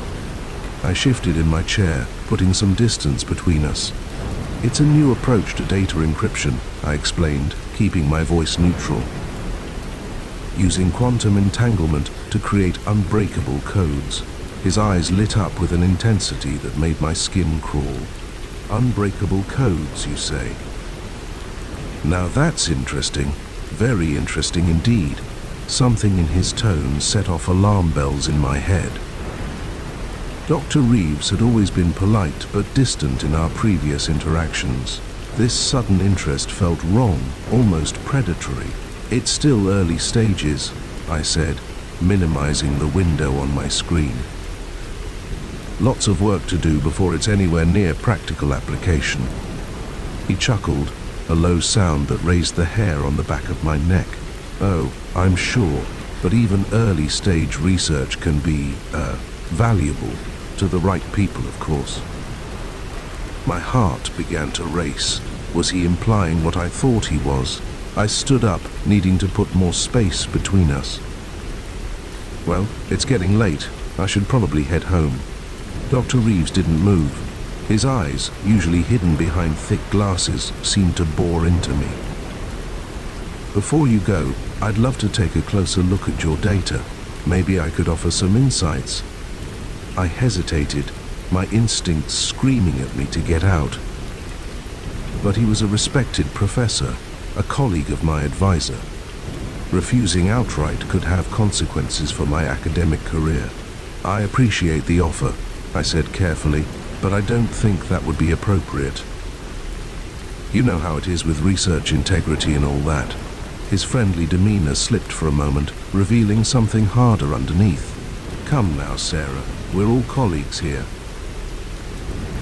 I shifted in my chair, putting some distance between us. "It's a new approach to data encryption," I explained, keeping my voice neutral. "Using quantum entanglement to create unbreakable codes." His eyes lit up with an intensity that made my skin crawl. "Unbreakable codes, you say?" Now that's interesting. Very interesting indeed. Something in his tone set off alarm bells in my head. Dr. Reeves had always been polite but distant in our previous interactions. This sudden interest felt wrong, almost predatory. "It's still early stages," I said, minimizing the window on my screen. "Lots of work to do before it's anywhere near practical application." He chuckled, a low sound that raised the hair on the back of my neck. "Oh, I'm sure, but even early-stage research can be, valuable, to the right people, of course." My heart began to race. Was he implying what I thought he was? I stood up, needing to put more space between us. "Well, it's getting late. I should probably head home." Dr. Reeves didn't move. His eyes, usually hidden behind thick glasses, seemed to bore into me. "Before you go, I'd love to take a closer look at your data. Maybe I could offer some insights." I hesitated, my instincts screaming at me to get out. But he was a respected professor, a colleague of my advisor. Refusing outright could have consequences for my academic career. "I appreciate the offer," I said carefully, "but I don't think that would be appropriate." You know how it is with research integrity and all that. His friendly demeanor slipped for a moment, revealing something harder underneath. Come now, Sarah, we're all colleagues here.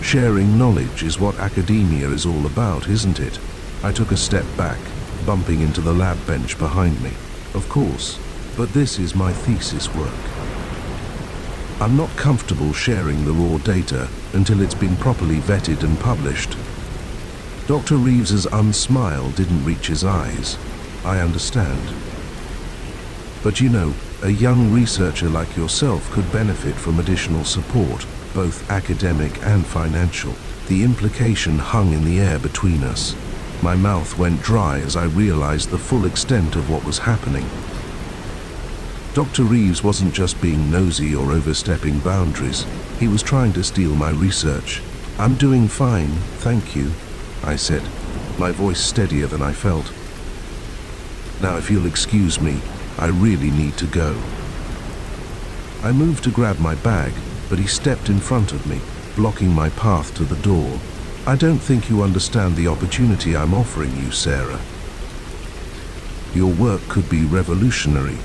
Sharing knowledge is what academia is all about, isn't it? I took a step back, bumping into the lab bench behind me. Of course, but this is my thesis work. I'm not comfortable sharing the raw data until it's been properly vetted and published. Dr. Reeves's unsmile didn't reach his eyes. I understand. But you know, a young researcher like yourself could benefit from additional support, both academic and financial. The implication hung in the air between us. My mouth went dry as I realized the full extent of what was happening. Dr. Reeves wasn't just being nosy or overstepping boundaries. He was trying to steal my research. I'm doing fine, thank you, I said, my voice steadier than I felt. Now, if you'll excuse me, I really need to go. I moved to grab my bag, but he stepped in front of me, blocking my path to the door. I don't think you understand the opportunity I'm offering you, Sarah. Your work could be revolutionary,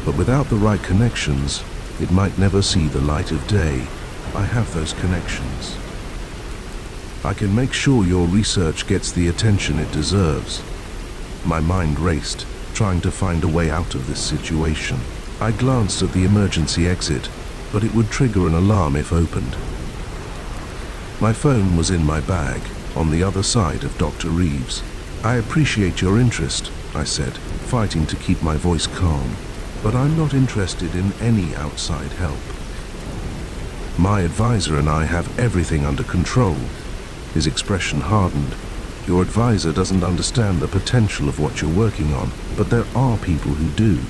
but without the right connections, it might never see the light of day. I have those connections. I can make sure your research gets the attention it deserves. My mind raced, trying to find a way out of this situation. I glanced at the emergency exit, but it would trigger an alarm if opened. My phone was in my bag, on the other side of Dr. Reeves. I appreciate your interest, I said, fighting to keep my voice calm, but I'm not interested in any outside help. My advisor and I have everything under control. His expression hardened. Your advisor doesn't understand the potential of what you're working on, but there are people who do.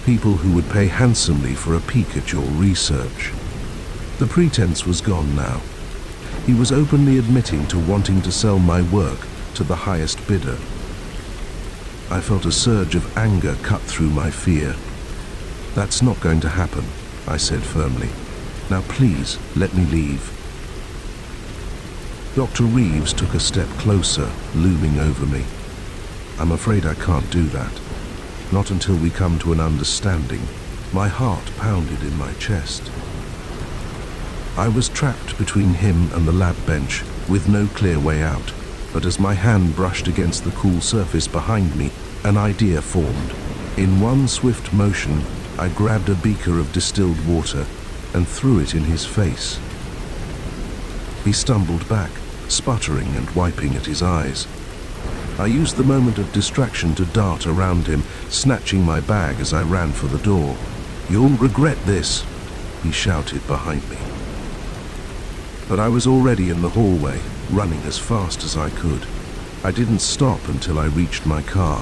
People who would pay handsomely for a peek at your research. The pretense was gone now. He was openly admitting to wanting to sell my work to the highest bidder. I felt a surge of anger cut through my fear. That's not going to happen, I said firmly. Now please, let me leave. Dr. Reeves took a step closer, looming over me. I'm afraid I can't do that. Not until we come to an understanding. My heart pounded in my chest. I was trapped between him and the lab bench, with no clear way out. But as my hand brushed against the cool surface behind me, an idea formed. In one swift motion, I grabbed a beaker of distilled water and threw it in his face. He stumbled back, sputtering and wiping at his eyes. I used the moment of distraction to dart around him, snatching my bag as I ran for the door. "You'll regret this," he shouted behind me. But I was already in the hallway, running as fast as I could. I didn't stop until I reached my car,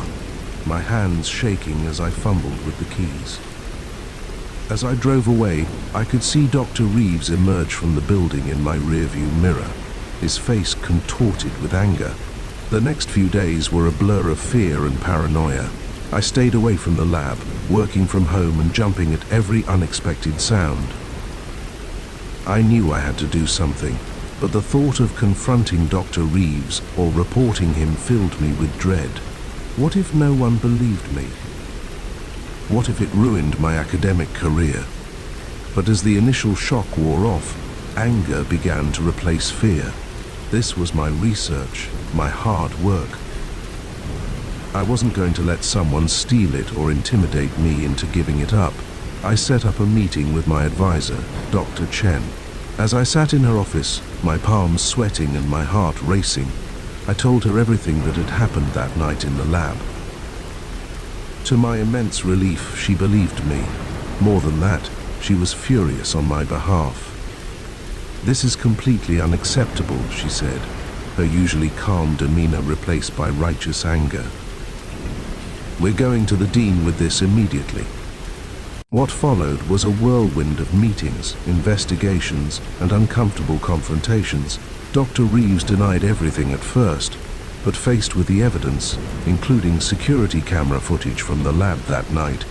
my hands shaking as I fumbled with the keys. As I drove away, I could see Dr. Reeves emerge from the building in my rearview mirror, his face contorted with anger. The next few days were a blur of fear and paranoia. I stayed away from the lab, working from home and jumping at every unexpected sound. I knew I had to do something, but the thought of confronting Dr. Reeves or reporting him filled me with dread. What if no one believed me? What if it ruined my academic career? But as the initial shock wore off, anger began to replace fear. This was my research, my hard work. I wasn't going to let someone steal it or intimidate me into giving it up. I set up a meeting with my advisor, Dr. Chen. As I sat in her office, my palms sweating and my heart racing, I told her everything that had happened that night in the lab. To my immense relief, she believed me. More than that, she was furious on my behalf. "This is completely unacceptable," she said, her usually calm demeanor replaced by righteous anger. "We're going to the dean with this immediately." What followed was a whirlwind of meetings, investigations, and uncomfortable confrontations. Dr. Reeves denied everything at first, but faced with the evidence, including security camera footage from the lab that night,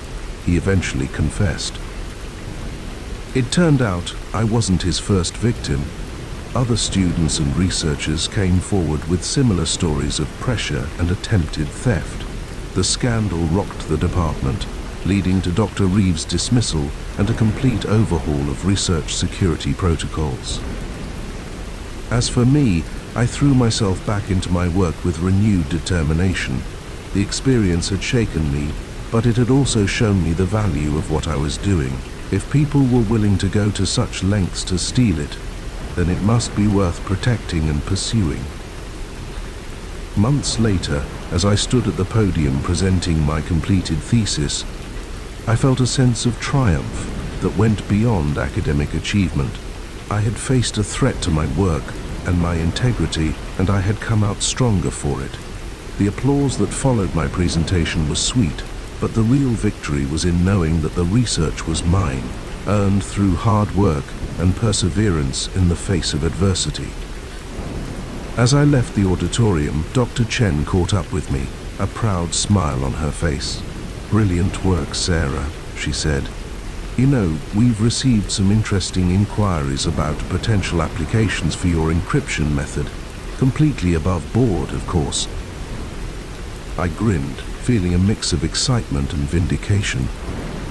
he eventually confessed. It turned out I wasn't his first victim. Other students and researchers came forward with similar stories of pressure and attempted theft. The scandal rocked the department, leading to Dr. Reeves' dismissal and a complete overhaul of research security protocols. As for me, I threw myself back into my work with renewed determination. The experience had shaken me, but it had also shown me the value of what I was doing. If people were willing to go to such lengths to steal it, then it must be worth protecting and pursuing. Months later, as I stood at the podium presenting my completed thesis, I felt a sense of triumph that went beyond academic achievement. I had faced a threat to my work and my integrity, and I had come out stronger for it. The applause that followed my presentation was sweet, but the real victory was in knowing that the research was mine, earned through hard work and perseverance in the face of adversity. As I left the auditorium, Dr. Chen caught up with me, a proud smile on her face. "Brilliant work, Sarah," she said. "You know, we've received some interesting inquiries about potential applications for your encryption method. Completely above board, of course." I grinned, feeling a mix of excitement and vindication.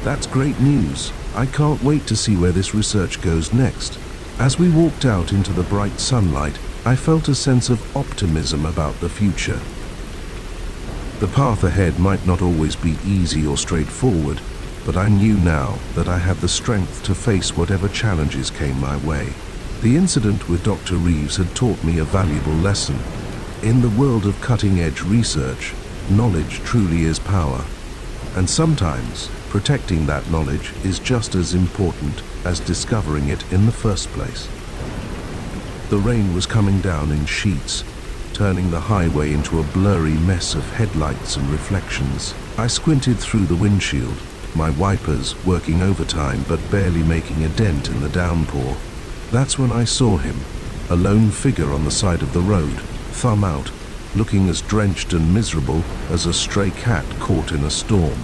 "That's great news. I can't wait to see where this research goes next." As we walked out into the bright sunlight, I felt a sense of optimism about the future. The path ahead might not always be easy or straightforward, but I knew now that I had the strength to face whatever challenges came my way. The incident with Dr. Reeves had taught me a valuable lesson. In the world of cutting-edge research, knowledge truly is power, and sometimes protecting that knowledge is just as important as discovering it in the first place. The rain was coming down in sheets, turning the highway into a blurry mess of headlights and reflections. I squinted through the windshield, my wipers working overtime but barely making a dent in the downpour. That's when I saw him, a lone figure on the side of the road, thumb out, looking as drenched and miserable as a stray cat caught in a storm.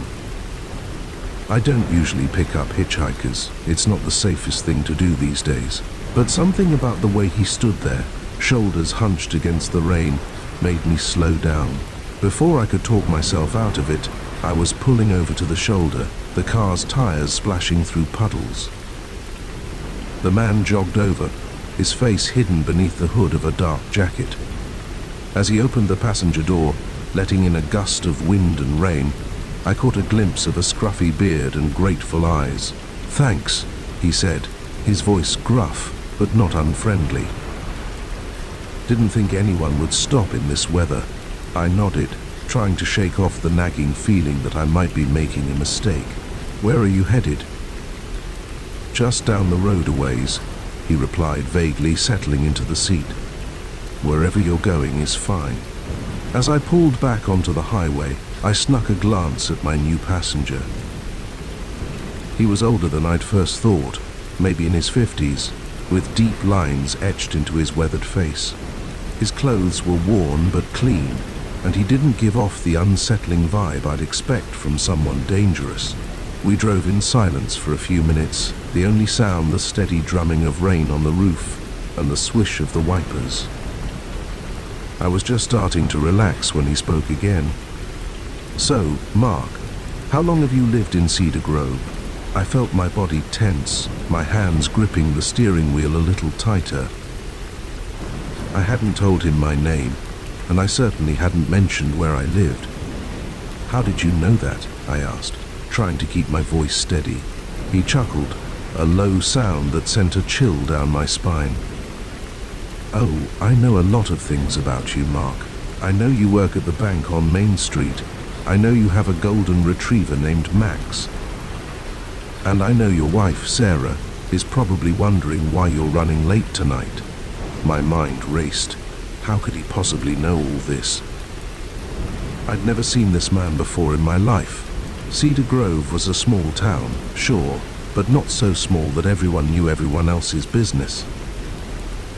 I don't usually pick up hitchhikers. It's not the safest thing to do these days. But something about the way he stood there, shoulders hunched against the rain, made me slow down. Before I could talk myself out of it, I was pulling over to the shoulder, the car's tires splashing through puddles. The man jogged over, his face hidden beneath the hood of a dark jacket. As he opened the passenger door, letting in a gust of wind and rain, I caught a glimpse of a scruffy beard and grateful eyes. "Thanks," he said, his voice gruff but not unfriendly. "Didn't think anyone would stop in this weather." I nodded, trying to shake off the nagging feeling that I might be making a mistake. "Where are you headed?" "Just down the road a ways," he replied vaguely, settling into the seat. "Wherever you're going is fine." As I pulled back onto the highway, I snuck a glance at my new passenger. He was older than I'd first thought, maybe in his 50s, with deep lines etched into his weathered face. His clothes were worn but clean, and he didn't give off the unsettling vibe I'd expect from someone dangerous. We drove in silence for a few minutes, the only sound the steady drumming of rain on the roof and the swish of the wipers. I was just starting to relax when he spoke again. "So, Mark, how long have you lived in Cedar Grove?" I felt my body tense, my hands gripping the steering wheel a little tighter. I hadn't told him my name, and I certainly hadn't mentioned where I lived. "How did you know that?" I asked, trying to keep my voice steady. He chuckled, a low sound that sent a chill down my spine. "Oh, I know a lot of things about you, Mark. I know you work at the bank on Main Street. I know you have a golden retriever named Max. And I know your wife, Sarah, is probably wondering why you're running late tonight." My mind raced. How could he possibly know all this? I'd never seen this man before in my life. Cedar Grove was a small town, sure, but not so small that everyone knew everyone else's business.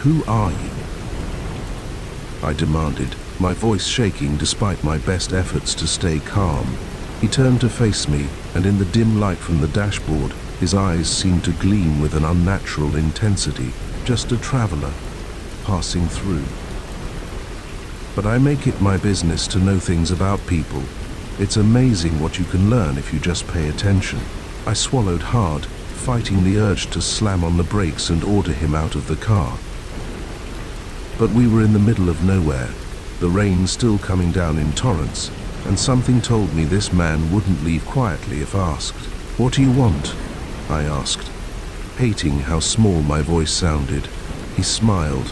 "Who are you?" I demanded, my voice shaking despite my best efforts to stay calm. He turned to face me, and in the dim light from the dashboard, his eyes seemed to gleam with an unnatural intensity. "Just a traveler. passing through. But I make it my business to know things about people. It's amazing what you can learn if you just pay attention. I swallowed hard, fighting the urge to slam on the brakes and order him out of the car. But we were in the middle of nowhere, the rain still coming down in torrents, and something told me this man wouldn't leave quietly if asked. "What do you want?" I asked, hating how small my voice sounded. He smiled,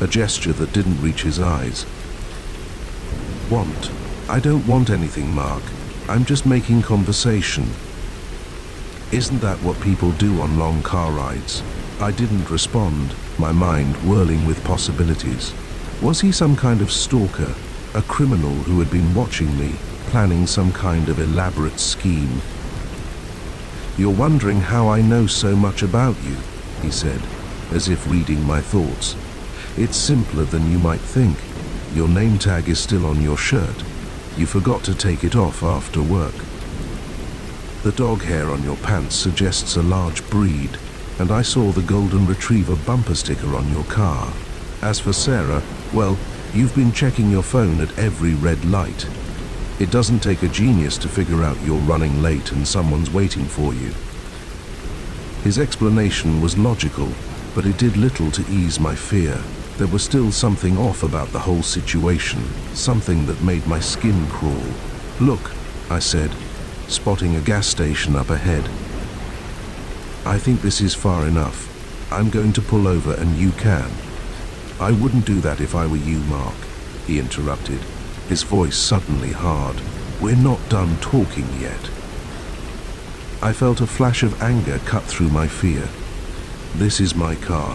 a gesture that didn't reach his eyes. "Want? I don't want anything, Mark. I'm just making conversation." Isn't that what people do on long car rides? I didn't respond, my mind whirling with possibilities. Was he some kind of stalker, a criminal who had been watching me, planning some kind of elaborate scheme? "You're wondering how I know so much about you," he said, as if reading my thoughts. "It's simpler than you might think. Your name tag is still on your shirt. You forgot to take it off after work. The dog hair on your pants suggests a large breed, and I saw the golden retriever bumper sticker on your car. As for Sarah, well, you've been checking your phone at every red light. It doesn't take a genius to figure out you're running late and someone's waiting for you." His explanation was logical, but it did little to ease my fear. There was still something off about the whole situation, something that made my skin crawl. "Look," I said, spotting a gas station up ahead. "I think this is far enough. I'm going to pull over and you can." "I wouldn't do that if I were you, Mark," he interrupted, his voice suddenly hard. "We're not done talking yet." I felt a flash of anger cut through my fear. "This is my car.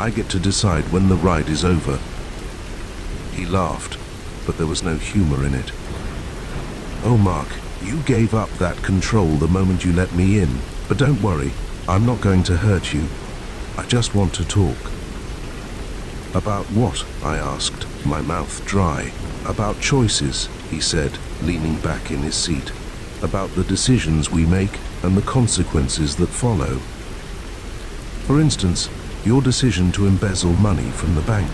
I get to decide when the ride is over." He laughed, but there was no humor in it. "Oh, Mark, you gave up that control the moment you let me in. But don't worry, I'm not going to hurt you. I just want to talk." "About what?" I asked, my mouth dry. "About choices," he said, leaning back in his seat. "About the decisions we make and the consequences that follow. For instance, your decision to embezzle money from the bank.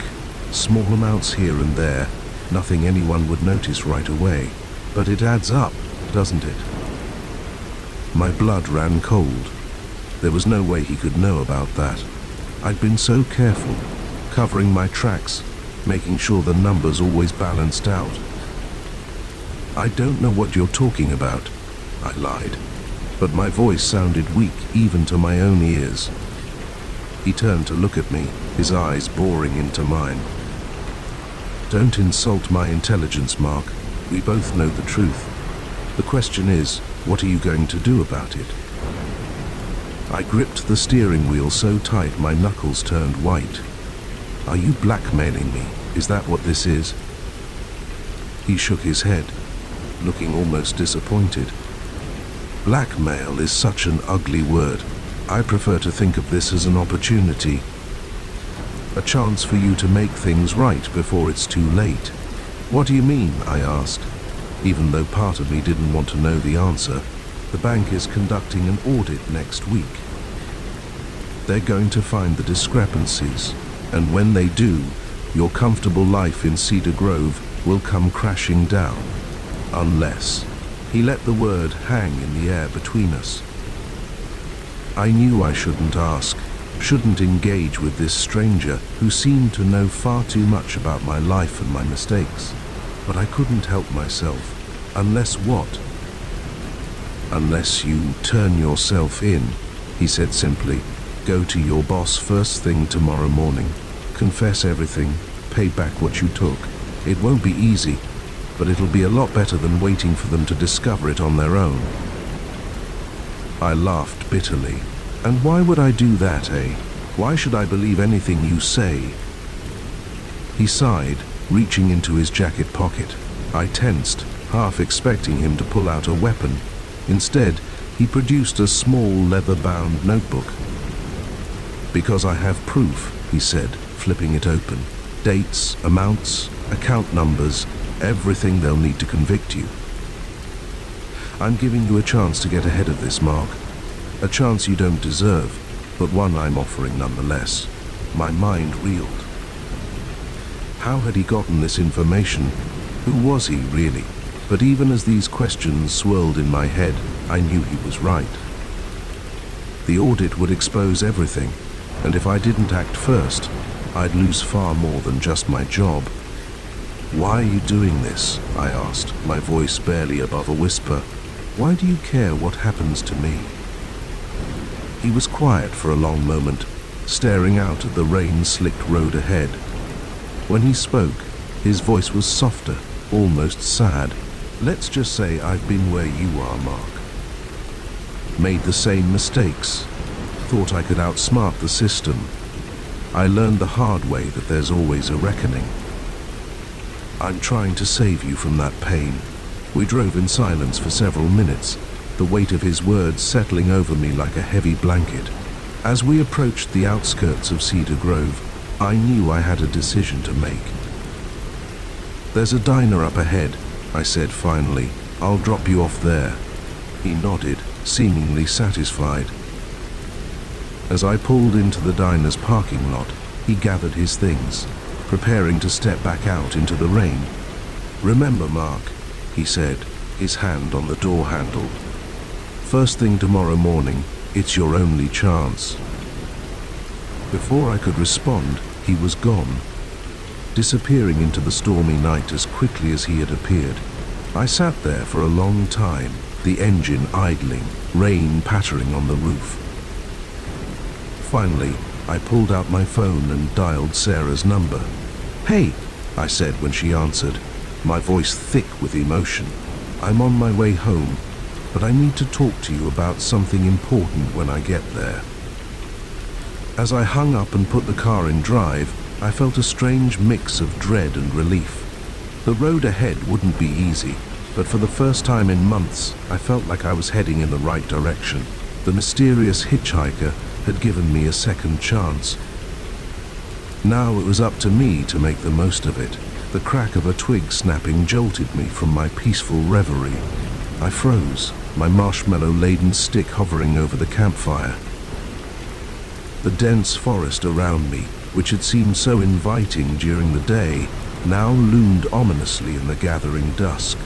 Small amounts here and there, nothing anyone would notice right away. But it adds up, doesn't it?" My blood ran cold. There was no way he could know about that. I'd been so careful, covering my tracks, making sure the numbers always balanced out. "I don't know what you're talking about," I lied, but my voice sounded weak even to my own ears. He turned to look at me, his eyes boring into mine. "Don't insult my intelligence, Mark. We both know the truth. The question is, what are you going to do about it?" I gripped the steering wheel so tight my knuckles turned white. "Are you blackmailing me? Is that what this is?" He shook his head, looking almost disappointed. "Blackmail is such an ugly word. I prefer to think of this as an opportunity. A chance for you to make things right before it's too late." "What do you mean?" I asked, even though part of me didn't want to know the answer. "The bank is conducting an audit next week. They're going to find the discrepancies, and when they do, your comfortable life in Cedar Grove will come crashing down. Unless..." He let the word hang in the air between us. I knew I shouldn't ask, shouldn't engage with this stranger who seemed to know far too much about my life and my mistakes. But I couldn't help myself. "Unless what?" "Unless you turn yourself in," he said simply. "Go to your boss first thing tomorrow morning. Confess everything, pay back what you took. It won't be easy, but it'll be a lot better than waiting for them to discover it on their own." I laughed bitterly. "And why would I do that, eh? Why should I believe anything you say?" He sighed, reaching into his jacket pocket. I tensed, half expecting him to pull out a weapon. Instead, he produced a small leather-bound notebook. "Because I have proof," he said, flipping it open. "Dates, amounts, account numbers, everything they'll need to convict you. I'm giving you a chance to get ahead of this, Mark. A chance you don't deserve, but one I'm offering nonetheless." My mind reeled. How had he gotten this information? Who was he, really? But even as these questions swirled in my head, I knew he was right. The audit would expose everything, and if I didn't act first, I'd lose far more than just my job. "Why are you doing this?" I asked, my voice barely above a whisper. "Why do you care what happens to me?" He was quiet for a long moment, staring out at the rain-slicked road ahead. When he spoke, his voice was softer, almost sad. "Let's just say I've been where you are, Mark. Made the same mistakes. Thought I could outsmart the system. I learned the hard way that there's always a reckoning. I'm trying to save you from that pain." We drove in silence for several minutes, the weight of his words settling over me like a heavy blanket. As we approached the outskirts of Cedar Grove, I knew I had a decision to make. "There's a diner up ahead," I said finally. "I'll drop you off there." He nodded, seemingly satisfied. As I pulled into the diner's parking lot, he gathered his things, preparing to step back out into the rain. "Remember, Mark," he said, his hand on the door handle. "First thing tomorrow morning, it's your only chance." Before I could respond, he was gone, disappearing into the stormy night as quickly as he had appeared. I sat there for a long time, the engine idling, rain pattering on the roof. Finally, I pulled out my phone and dialed Sarah's number. "Hey," I said when she answered, my voice thick with emotion. "I'm on my way home, but I need to talk to you about something important when I get there." As I hung up and put the car in drive, I felt a strange mix of dread and relief. The road ahead wouldn't be easy, but for the first time in months, I felt like I was heading in the right direction. The mysterious hitchhiker had given me a second chance. Now it was up to me to make the most of it. The crack of a twig snapping jolted me from my peaceful reverie. I froze, my marshmallow-laden stick hovering over the campfire. The dense forest around me, which had seemed so inviting during the day, now loomed ominously in the gathering dusk.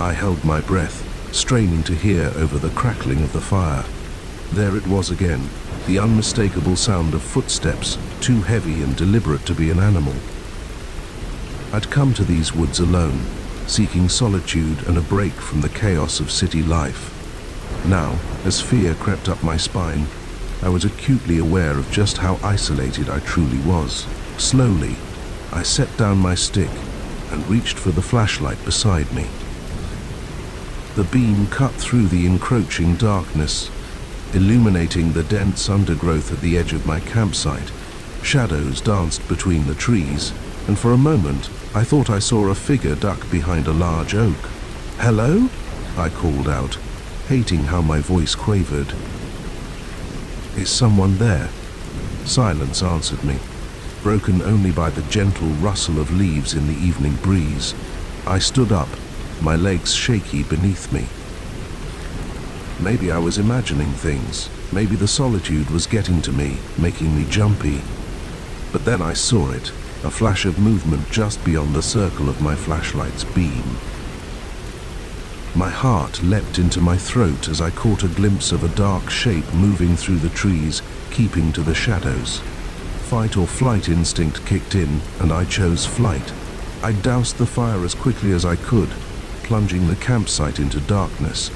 I held my breath, straining to hear over the crackling of the fire. There it was again, the unmistakable sound of footsteps, too heavy and deliberate to be an animal. I'd come to these woods alone, seeking solitude and a break from the chaos of city life. Now, as fear crept up my spine, I was acutely aware of just how isolated I truly was. Slowly, I set down my stick and reached for the flashlight beside me. The beam cut through the encroaching darkness, illuminating the dense undergrowth at the edge of my campsite. Shadows danced between the trees, and for a moment, I thought I saw a figure duck behind a large oak. "Hello?" I called out, hating how my voice quavered. "Is someone there?" Silence answered me, broken only by the gentle rustle of leaves in the evening breeze. I stood up, my legs shaky beneath me. Maybe I was imagining things. Maybe the solitude was getting to me, making me jumpy. But then I saw it, a flash of movement just beyond the circle of my flashlight's beam. My heart leapt into my throat as I caught a glimpse of a dark shape moving through the trees, keeping to the shadows. Fight or flight instinct kicked in, and I chose flight. I doused the fire as quickly as I could, plunging the campsite into darkness.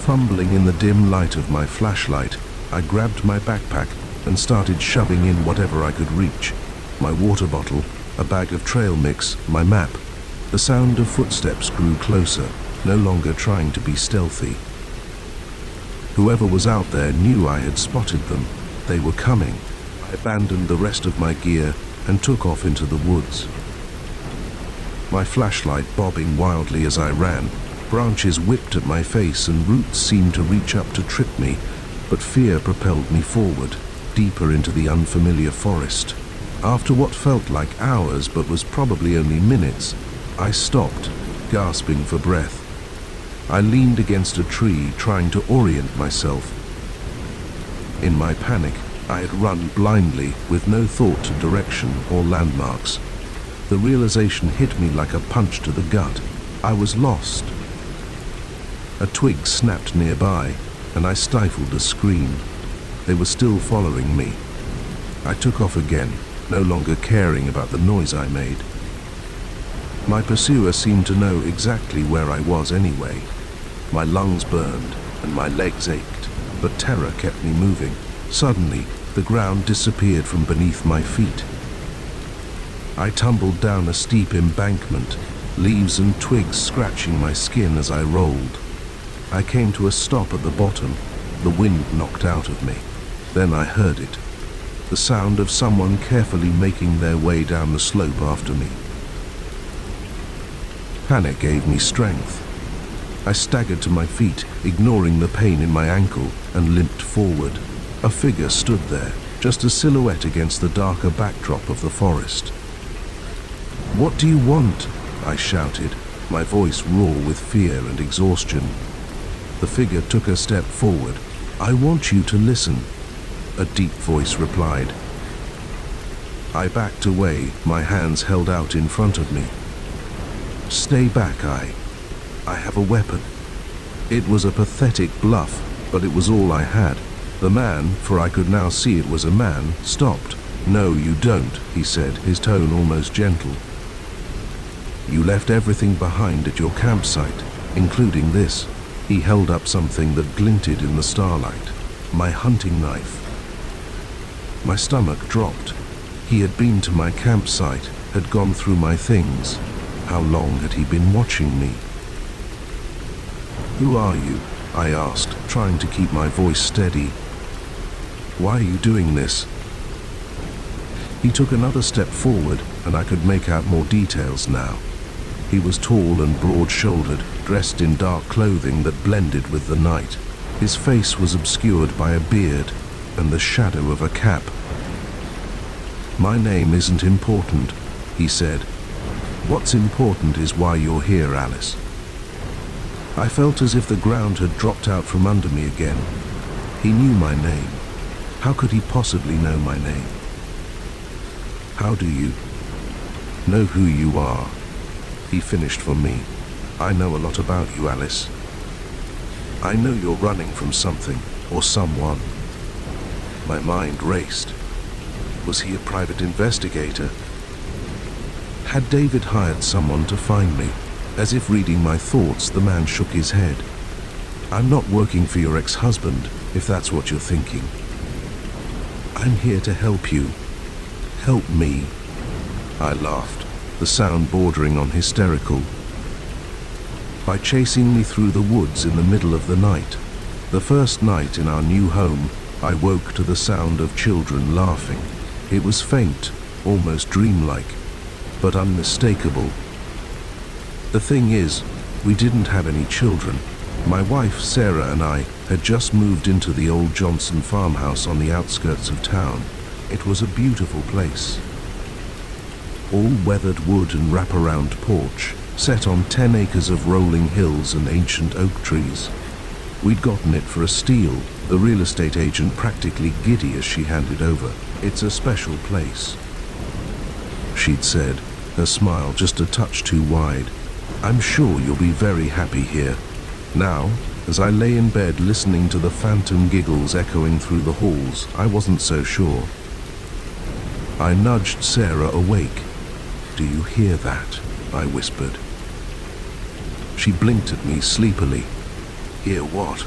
Fumbling in the dim light of my flashlight, I grabbed my backpack and started shoving in whatever I could reach. My water bottle, a bag of trail mix, my map. The sound of footsteps grew closer, no longer trying to be stealthy. Whoever was out there knew I had spotted them. They were coming. I abandoned the rest of my gear and took off into the woods. My flashlight bobbing wildly as I ran. Branches whipped at my face and roots seemed to reach up to trip me, but fear propelled me forward, deeper into the unfamiliar forest. After what felt like hours but was probably only minutes, I stopped, gasping for breath. I leaned against a tree, trying to orient myself. In my panic, I had run blindly, with no thought to direction or landmarks. The realization hit me like a punch to the gut. I was lost. A twig snapped nearby, and I stifled a scream. They were still following me. I took off again, no longer caring about the noise I made. My pursuer seemed to know exactly where I was anyway. My lungs burned, and my legs ached, but terror kept me moving. Suddenly, the ground disappeared from beneath my feet. I tumbled down a steep embankment, leaves and twigs scratching my skin as I rolled. I came to a stop at the bottom, the wind knocked out of me. Then I heard it, the sound of someone carefully making their way down the slope after me. Panic gave me strength. I staggered to my feet, ignoring the pain in my ankle, and limped forward. A figure stood there, just a silhouette against the darker backdrop of the forest. "What do you want?" I shouted, my voice raw with fear and exhaustion. The figure took a step forward. "I want you to listen," a deep voice replied. I backed away, my hands held out in front of me. "Stay back, I have a weapon." It was a pathetic bluff, but it was all I had. The man, for I could now see it was a man, stopped. "No, you don't," he said, his tone almost gentle. "You left everything behind at your campsite, including this." He held up something that glinted in the starlight. My hunting knife. My stomach dropped. He had been to my campsite, had gone through my things. How long had he been watching me? "Who are you?" I asked, trying to keep my voice steady. "Why are you doing this?" He took another step forward, and I could make out more details now. He was tall and broad-shouldered, dressed in dark clothing that blended with the night. His face was obscured by a beard and the shadow of a cap. "My name isn't important," he said. "What's important is why you're here, Alice." I felt as if the ground had dropped out from under me again. He knew my name. How could he possibly know my name? "How do you know who you are?" He finished for me. "I know a lot about you, Alice. I know you're running from something or someone." My mind raced. Was he a private investigator? Had David hired someone to find me? As if reading my thoughts, the man shook his head. "I'm not working for your ex-husband, if that's what you're thinking. I'm here to help you. Help me." I laughed, the sound bordering on hysterical. "By chasing me through the woods in the middle of the night. The first night in our new home, I woke to the sound of children laughing. It was faint, almost dreamlike, but unmistakable. The thing is, we didn't have any children. My wife, Sarah, and I had just moved into the old Johnson farmhouse on the outskirts of town. It was a beautiful place. All weathered wood and wraparound porch, set on 10 acres of rolling hills and ancient oak trees. We'd gotten it for a steal, the real estate agent practically giddy as she handed over. "It's a special place," she'd said, her smile just a touch too wide. "I'm sure you'll be very happy here." Now, as I lay in bed listening to the phantom giggles echoing through the halls, I wasn't so sure. I nudged Sarah awake. "Do you hear that?" I whispered. She blinked at me sleepily. "Hear what?"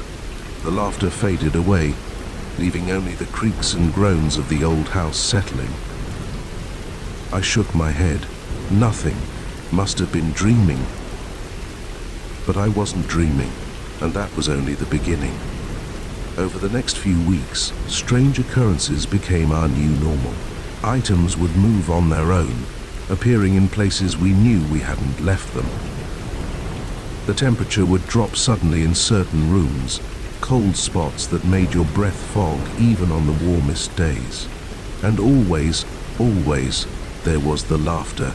The laughter faded away, leaving only the creaks and groans of the old house settling. I shook my head. Nothing. Must have been dreaming. But I wasn't dreaming, and that was only the beginning. Over the next few weeks, strange occurrences became our new normal. Items would move on their own, appearing in places we knew we hadn't left them. The temperature would drop suddenly in certain rooms, cold spots that made your breath fog even on the warmest days. And always, there was the laughter.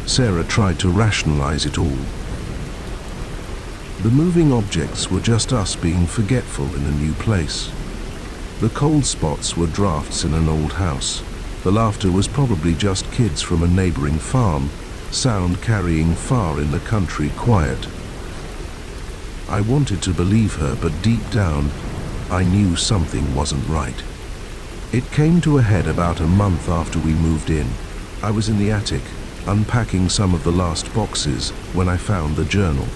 Sarah tried to rationalize it all. The moving objects were just us being forgetful in a new place. The cold spots were drafts in an old house. The laughter was probably just kids from a neighboring farm, sound carrying far in the country quiet. I wanted to believe her, but deep down, I knew something wasn't right. It came to a head about a month after we moved in. I was in the attic, unpacking some of the last boxes, when I found the journal.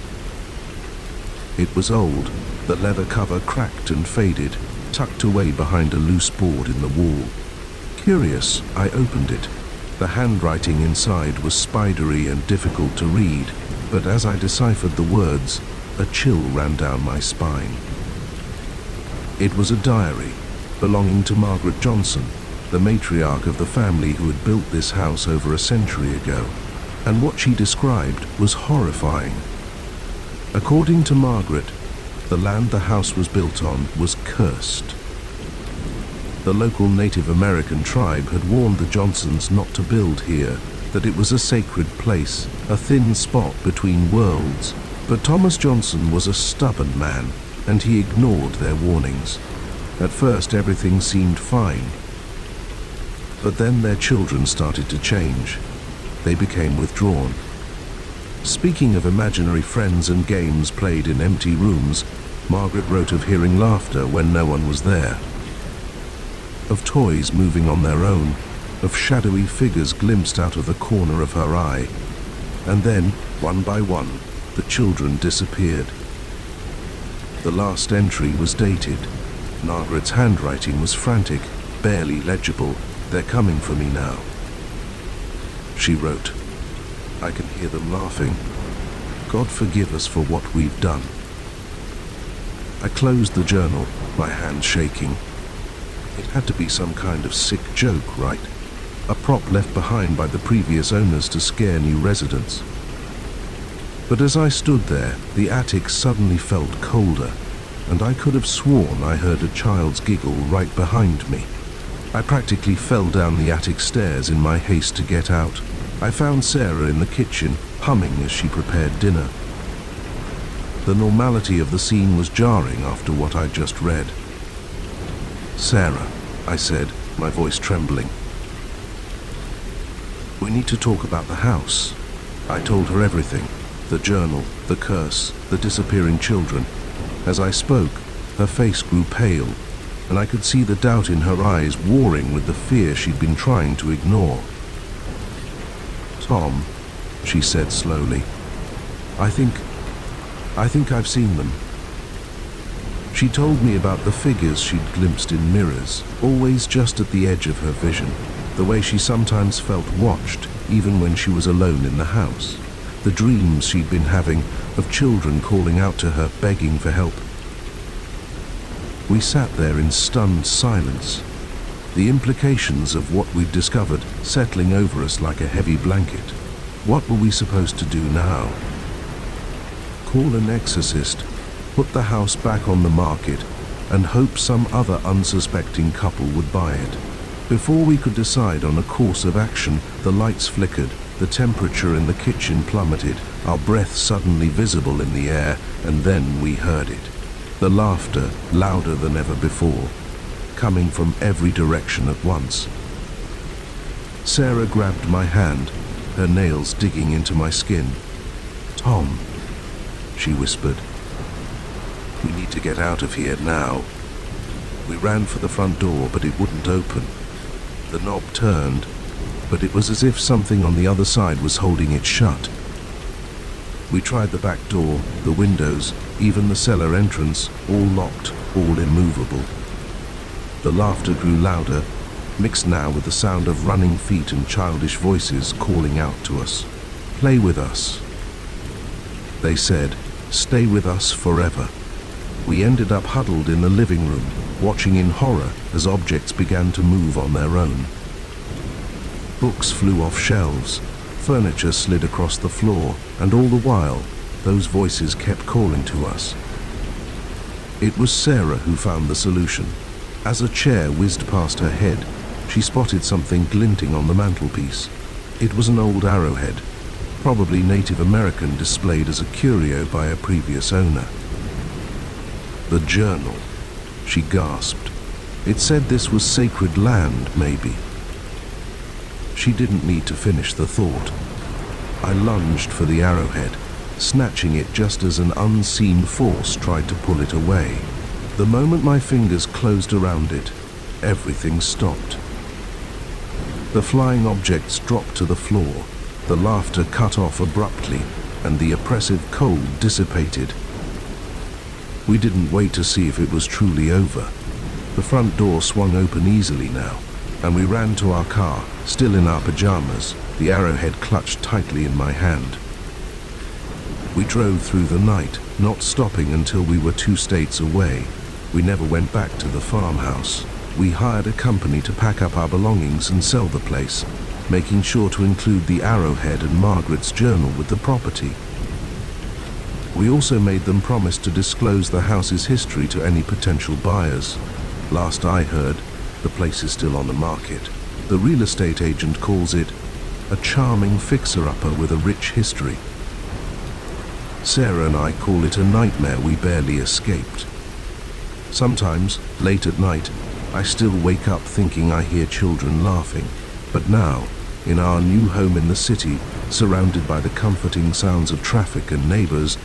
It was old, the leather cover cracked and faded, tucked away behind a loose board in the wall. Curious, I opened it. The handwriting inside was spidery and difficult to read, but as I deciphered the words, a chill ran down my spine. It was a diary belonging to Margaret Johnson, the matriarch of the family who had built this house over a century ago, and what she described was horrifying. According to Margaret, the land the house was built on was cursed. The local Native American tribe had warned the Johnsons not to build here, that it was a sacred place, a thin spot between worlds. But Thomas Johnson was a stubborn man, and he ignored their warnings. At first, everything seemed fine. But then their children started to change. They became withdrawn. Speaking of imaginary friends and games played in empty rooms, Margaret wrote of hearing laughter when no one was there, of toys moving on their own, of shadowy figures glimpsed out of the corner of her eye. And then, one by one, the children disappeared. The last entry was dated. Margaret's handwriting was frantic, barely legible. "They're coming for me now," she wrote. "I can hear them laughing. God forgive us for what we've done." I closed the journal, my hands shaking. It had to be some kind of sick joke, right? A prop left behind by the previous owners to scare new residents. But as I stood there, the attic suddenly felt colder, and I could have sworn I heard a child's giggle right behind me. I practically fell down the attic stairs in my haste to get out. I found Sarah in the kitchen, humming as she prepared dinner. The normality of the scene was jarring after what I'd just read. "Sarah," I said, my voice trembling. "We need to talk about the house." I told her everything. The journal, the curse, the disappearing children. As I spoke, her face grew pale, and I could see the doubt in her eyes warring with the fear she'd been trying to ignore. "Tom," she said slowly, I think I've seen them." She told me about the figures she'd glimpsed in mirrors, always just at the edge of her vision, the way she sometimes felt watched, even when she was alone in the house. The dreams she'd been having of children calling out to her, begging for help. We sat there in stunned silence, the implications of what we'd discovered settling over us like a heavy blanket. What were we supposed to do now? Call an exorcist, put the house back on the market, and hope some other unsuspecting couple would buy it? Before we could decide on a course of action, the lights flickered, the temperature in the kitchen plummeted, our breath suddenly visible in the air, and then we heard it. The laughter, louder than ever before, coming from every direction at once. Sarah grabbed my hand, her nails digging into my skin. "Tom," she whispered, "we need to get out of here now." We ran for the front door, but it wouldn't open. The knob turned, but it was as if something on the other side was holding it shut. We tried the back door, the windows, even the cellar entrance, all locked, all immovable. The laughter grew louder, mixed now with the sound of running feet and childish voices calling out to us. "Play with us," they said. "Stay with us forever." We ended up huddled in the living room, watching in horror as objects began to move on their own. Books flew off shelves, furniture slid across the floor, and all the while, those voices kept calling to us. It was Sarah who found the solution. As a chair whizzed past her head, she spotted something glinting on the mantelpiece. It was an old arrowhead, probably Native American, displayed as a curio by a previous owner. "The journal," she gasped. It said this was sacred land, maybe. She didn't need to finish the thought. I lunged for the arrowhead, snatching it just as an unseen force tried to pull it away. The moment my fingers closed around it, everything stopped. The flying objects dropped to the floor, the laughter cut off abruptly, and the oppressive cold dissipated. We didn't wait to see if it was truly over. The front door swung open easily now, and we ran to our car, still in our pajamas, the arrowhead clutched tightly in my hand. We drove through the night, not stopping until we were 2 states away. We never went back to the farmhouse. We hired a company to pack up our belongings and sell the place, making sure to include the arrowhead and Margaret's journal with the property. We also made them promise to disclose the house's history to any potential buyers. Last I heard, the place is still on the market. The real estate agent calls it a charming fixer-upper with a rich history. Sarah and I call it a nightmare we barely escaped. Sometimes, late at night, I still wake up thinking I hear children laughing. But now, in our new home in the city, surrounded by the comforting sounds of traffic and neighbors,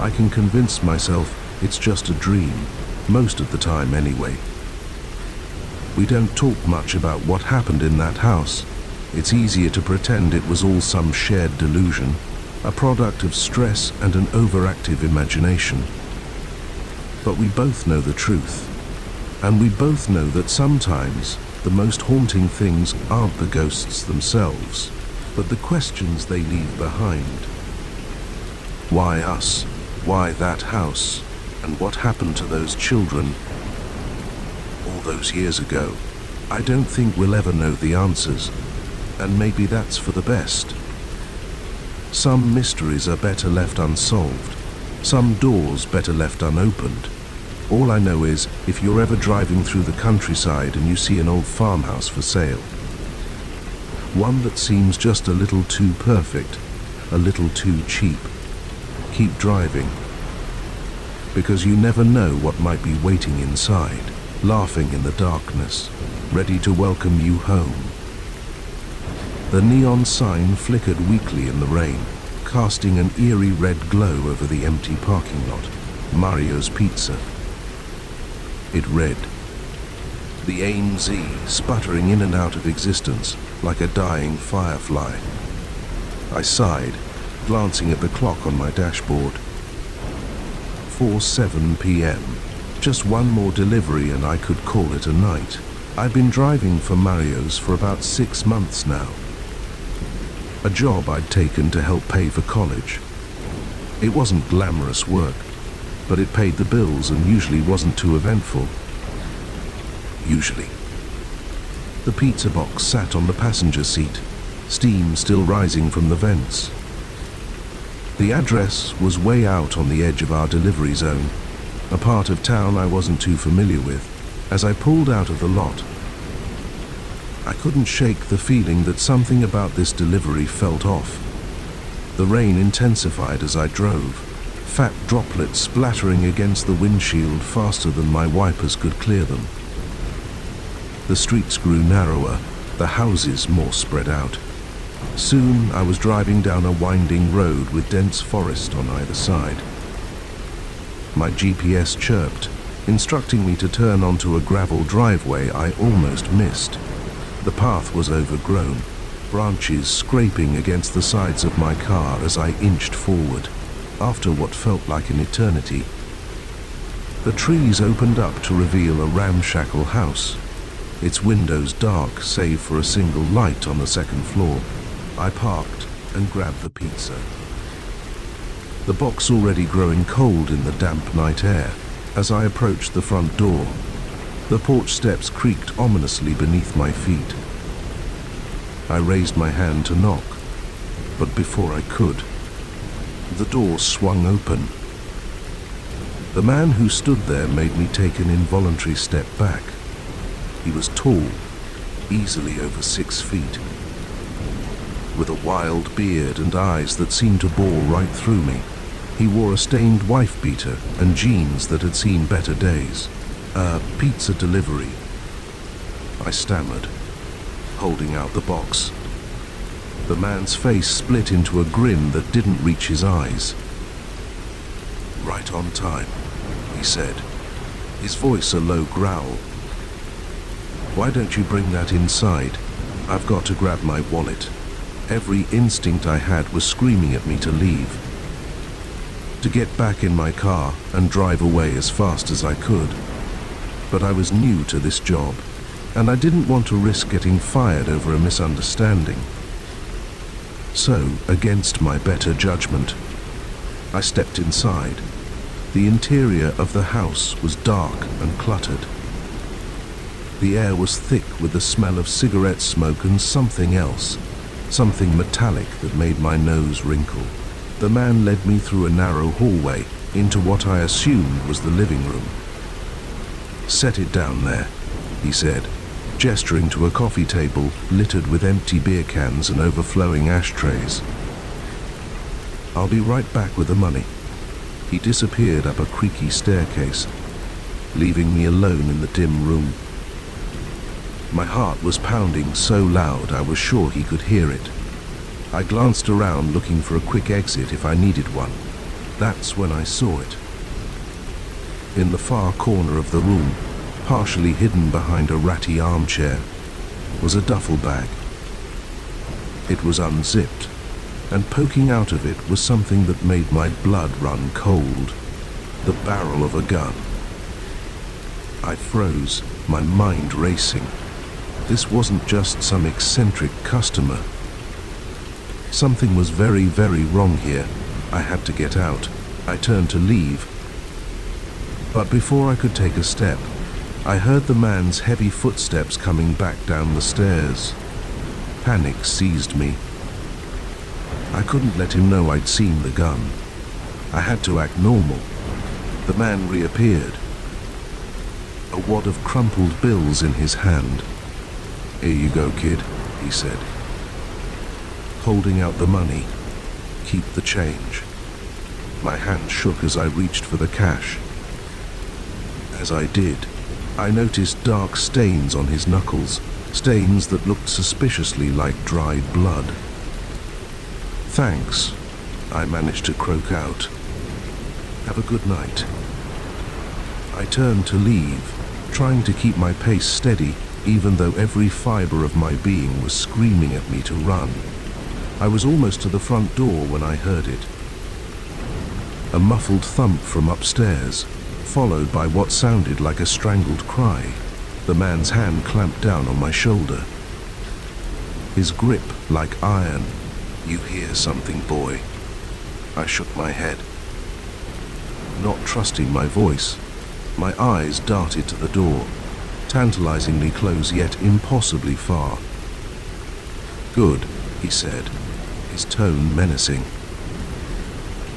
I can convince myself it's just a dream, most of the time anyway. We don't talk much about what happened in that house. It's easier to pretend it was all some shared delusion, a product of stress and an overactive imagination. But we both know the truth. And we both know that sometimes the most haunting things aren't the ghosts themselves, but the questions they leave behind. Why us? Why that house? And what happened to those children all those years ago? I don't think we'll ever know the answers, and maybe that's for the best. Some mysteries are better left unsolved, some doors better left unopened. All I know is, if you're ever driving through the countryside and you see an old farmhouse for sale, one that seems just a little too perfect, a little too cheap, keep driving. Because you never know what might be waiting inside, laughing in the darkness, ready to welcome you home. The neon sign flickered weakly in the rain, casting an eerie red glow over the empty parking lot. Mario's Pizza. It read, the AMZ sputtering in and out of existence like a dying firefly. I sighed, glancing at the clock on my dashboard. 4:07 p.m. Just one more delivery and I could call it a night. I've been driving for Mario's for about 6 months now. A job I'd taken to help pay for college. It wasn't glamorous work, but it paid the bills and usually wasn't too eventful. Usually. The pizza box sat on the passenger seat, steam still rising from the vents. The address was way out on the edge of our delivery zone, a part of town I wasn't too familiar with. As I pulled out of the lot, I couldn't shake the feeling that something about this delivery felt off. The rain intensified as I drove, fat droplets splattering against the windshield faster than my wipers could clear them. The streets grew narrower, the houses more spread out. Soon I was driving down a winding road with dense forest on either side. My GPS chirped, instructing me to turn onto a gravel driveway I almost missed. The path was overgrown, branches scraping against the sides of my car as I inched forward, after what felt like an eternity. The trees opened up to reveal a ramshackle house, its windows dark save for a single light on the second floor. I parked and grabbed the pizza. The box already growing cold in the damp night air. As I approached the front door, the porch steps creaked ominously beneath my feet. I raised my hand to knock, but before I could, the door swung open. The man who stood there made me take an involuntary step back. He was tall, easily over 6 feet, with a wild beard and eyes that seemed to bore right through me. He wore a stained wife-beater and jeans that had seen better days. Pizza delivery, I stammered, holding out the box. The man's face split into a grin that didn't reach his eyes. "Right on time," he said, his voice a low growl. "Why don't you bring that inside? I've got to grab my wallet." Every instinct I had was screaming at me to leave, to get back in my car and drive away as fast as I could. But I was new to this job, and I didn't want to risk getting fired over a misunderstanding. So, against my better judgment, I stepped inside. The interior of the house was dark and cluttered. The air was thick with the smell of cigarette smoke and something else, something metallic that made my nose wrinkle. The man led me through a narrow hallway into what I assumed was the living room. "Set it down there," he said, gesturing to a coffee table littered with empty beer cans and overflowing ashtrays. "I'll be right back with the money." He disappeared up a creaky staircase, leaving me alone in the dim room. My heart was pounding so loud I was sure he could hear it. I glanced around looking for a quick exit if I needed one. That's when I saw it. In the far corner of the room, partially hidden behind a ratty armchair, was a duffel bag. It was unzipped, and poking out of it was something that made my blood run cold. The barrel of a gun. I froze, my mind racing. This wasn't just some eccentric customer. Something was very, very wrong here. I had to get out. I turned to leave. But before I could take a step, I heard the man's heavy footsteps coming back down the stairs. Panic seized me. I couldn't let him know I'd seen the gun. I had to act normal. The man reappeared, a wad of crumpled bills in his hand. "Here you go, kid," he said, holding out the money. "Keep the change." My hand shook as I reached for the cash. As I did, I noticed dark stains on his knuckles, stains that looked suspiciously like dried blood. "Thanks," I managed to croak out. "Have a good night." I turned to leave, trying to keep my pace steady, even though every fiber of my being was screaming at me to run. I was almost to the front door when I heard it. A muffled thump from upstairs, followed by what sounded like a strangled cry. The man's hand clamped down on my shoulder, his grip like iron. "You hear something, boy?" I shook my head, not trusting my voice. My eyes darted to the door, tantalizingly close yet impossibly far. "Good," he said, his tone menacing.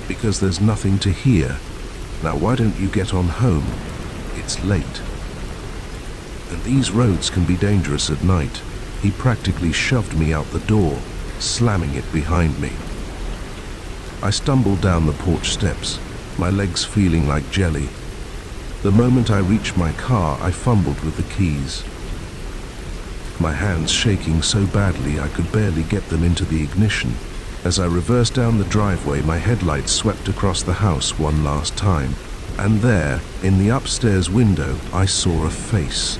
"Because there's nothing to hear. Now why don't you get on home? It's late. And these roads can be dangerous at night." He practically shoved me out the door, slamming it behind me. I stumbled down the porch steps, my legs feeling like jelly. The moment I reached my car, I fumbled with the keys, my hands shaking so badly I could barely get them into the ignition. As I reversed down the driveway, my headlights swept across the house one last time, and there, in the upstairs window, I saw a face.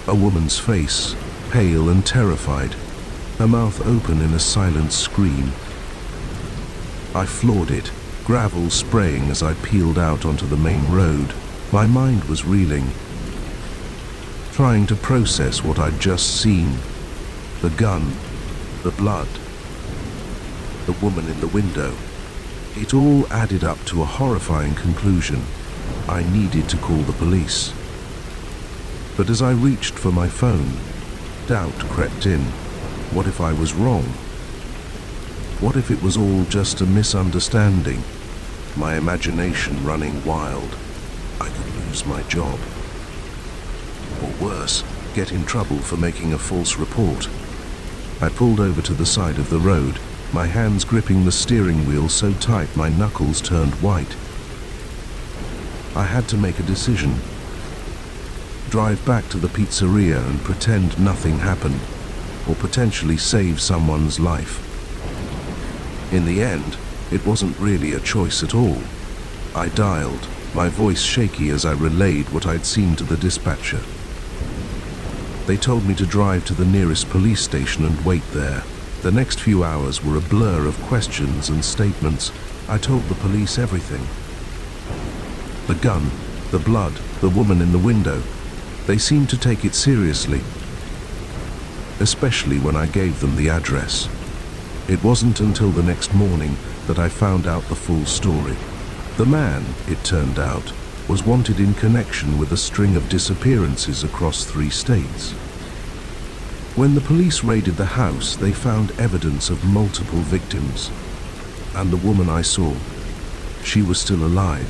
A woman's face, pale and terrified, her mouth open in a silent scream. I floored it, gravel spraying as I peeled out onto the main road. My mind was reeling, trying to process what I'd just seen. The gun, the blood, the woman in the window. It all added up to a horrifying conclusion. I needed to call the police. But as I reached for my phone, doubt crept in. What if I was wrong? What if it was all just a misunderstanding? My imagination running wild. I could lose my job. Or worse, get in trouble for making a false report. I pulled over to the side of the road, my hands gripping the steering wheel so tight my knuckles turned white. I had to make a decision. drive back to the pizzeria and pretend nothing happened, or potentially save someone's life. In the end, it wasn't really a choice at all. I dialed, my voice shaky as I relayed what I'd seen to the dispatcher. They told me to drive to the nearest police station and wait there. The next few hours were a blur of questions and statements. I told the police everything. The gun, the blood, the woman in the window. They seemed to take it seriously, especially when I gave them the address. It wasn't until the next morning that I found out the full story. The man, it turned out, was wanted in connection with a string of disappearances across 3 states. When the police raided the house, they found evidence of multiple victims. And the woman I saw, she was still alive,